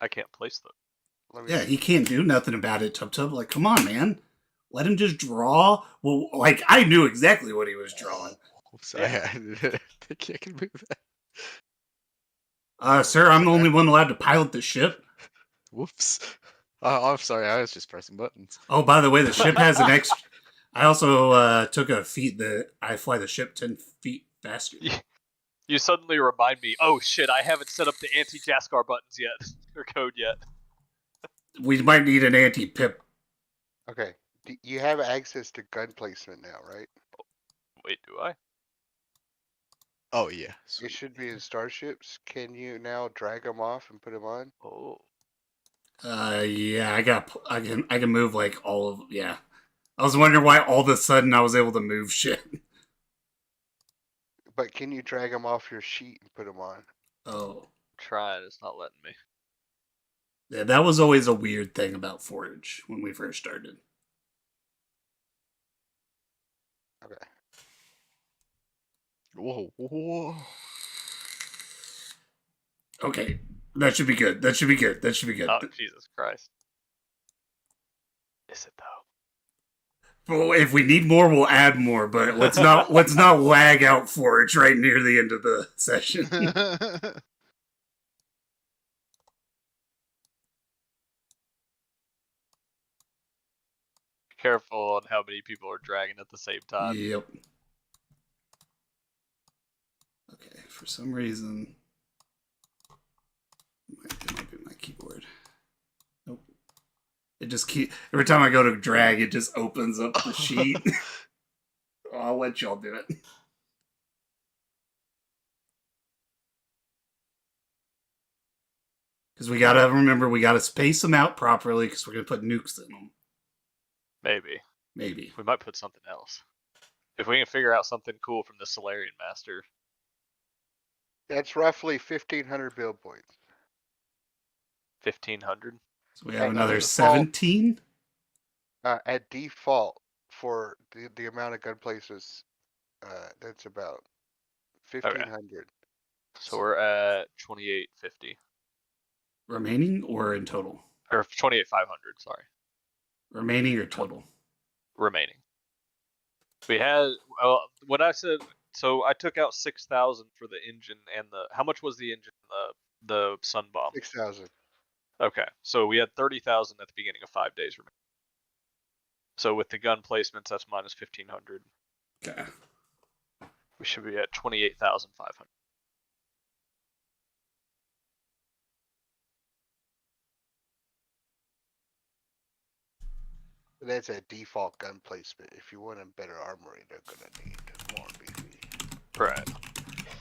I can't place them. Let me Yeah, see. he can't do nothing about it, Tub Tub. Like, come on, man. Let him just draw. Well, like, I knew exactly what he was drawing. Oops, I think I can move that. Sir, I'm the only one allowed to pilot the ship. Whoops. Oh, I'm sorry. I was just pressing buttons. Oh, by the way, the ship has an extra. I also took a feat that I fly the ship 10 feet faster. Yeah. You suddenly remind me. Oh shit! I haven't set up the anti-Jaskar buttons yet or code yet. We might need an anti-pip. Okay. You have access to gun placement now, right? Wait, do I? Oh yeah. It Sweet. should be in starships. Can you now drag them off and put them on? Oh. Yeah, I can move like all of yeah. I was wondering why all of a sudden I was able to move shit. But can you drag them off your sheet and put them on? Oh, Trying, it's not letting me. yeah, that was always a weird thing about Forge when we first started. Okay. Whoa. Whoa. Okay, that should be good. That should be good. That should be good. Oh Jesus Christ! Is it though? Well, if we need more, we'll add more. But let's not lag out Forge right near the end of the session. Careful on how many people are dragging at the same time. Yep. Okay, for some reason, it might be my keyboard. Nope. It just every time I go to drag, it just opens up the sheet. I'll let y'all do it. Because we gotta remember, we gotta space them out properly because we're gonna put nukes in them. Maybe. Maybe. We might put something else. If we can figure out something cool from the Solarian Master. That's roughly 1,500 build points. 1,500. So we have At another default- 17. At default, for the amount of gun places, that's about 1,500. So we're at 2850. Remaining or in total? Or 28,500, sorry. Remaining or total? Remaining. We had, what I said, so I took out 6,000 for the engine and how much was the engine, the Sun Bomb? 6,000. Okay, so we had 30,000 at the beginning of 5 days remaining. So with the gun placements, that's minus 1,500. Okay. We should be at 28,500. That's a default gun placement. If you want a better armory, they're gonna need more beefy. Right.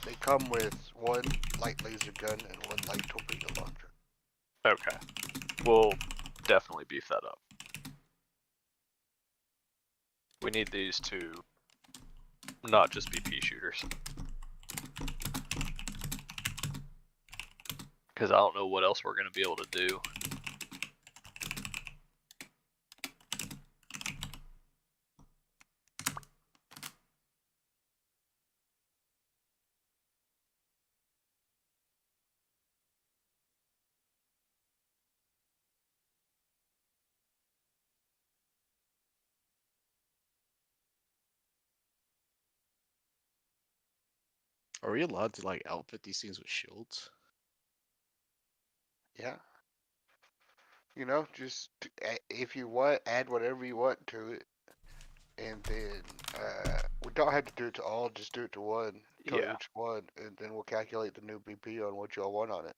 They come with one light laser gun and one light torpedo launcher. Okay. We'll definitely beef that up. We need these to not just be pea shooters. Because I don't know what else we're going to be able to do. Are we allowed to like outfit these things with shields? Yeah. You know, just if you want, add whatever you want to it. And then we don't have to do it to all, just do it to one. Tell Yeah. each one, and then we'll calculate the new BP on what y'all want on it.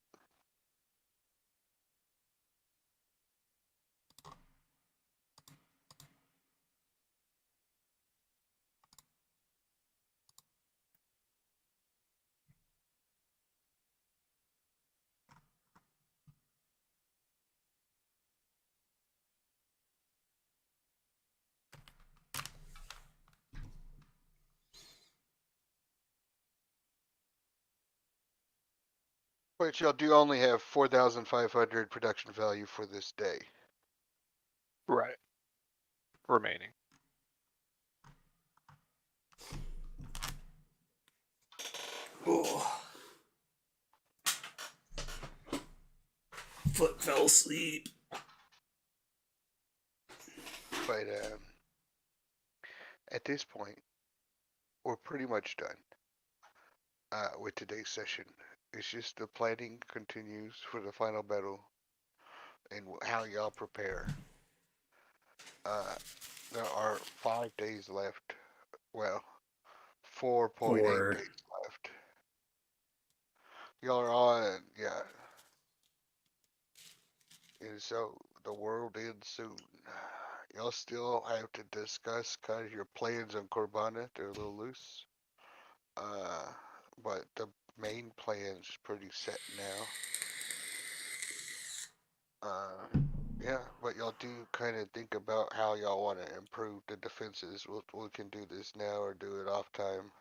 But y'all do only have 4,500 production value for this day. Right. Remaining. Oh. Foot fell asleep. But at this point, we're pretty much done with today's session. It's just the planning continues for the final battle and how y'all prepare. There are 5 days left. Well, 4.8 Four. days left. Y'all are on, yeah. And so the world ends soon. Y'all still have to discuss kind of your plans on Corbana. They're a little loose. But the main plan's pretty set now. Yeah, but y'all do kind of think about how y'all want to improve the defenses. We can do this now or do it off time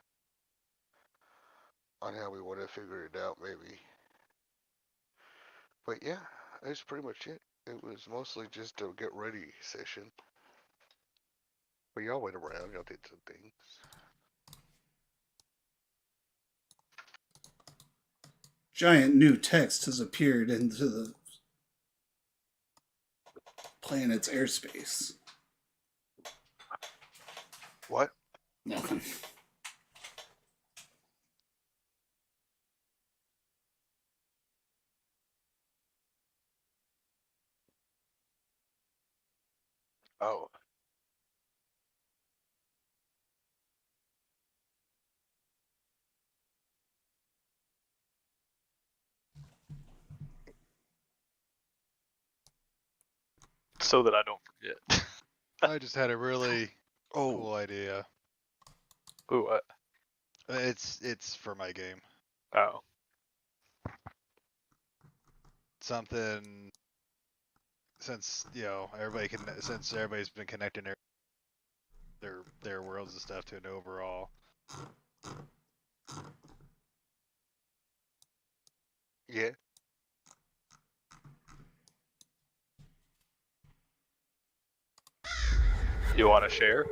on how we want to figure it out, maybe. But yeah, that's pretty much it. It was mostly just a get ready session. But y'all went around, y'all did some things. Giant new text has appeared into the planet's airspace. What? Nothing. Oh. So that I don't forget. I just had a really cool Oh, idea. Ooh, what? It's for my game. Oh. Something since since everybody's been connecting their worlds and stuff to an overall. Yeah. You want to share?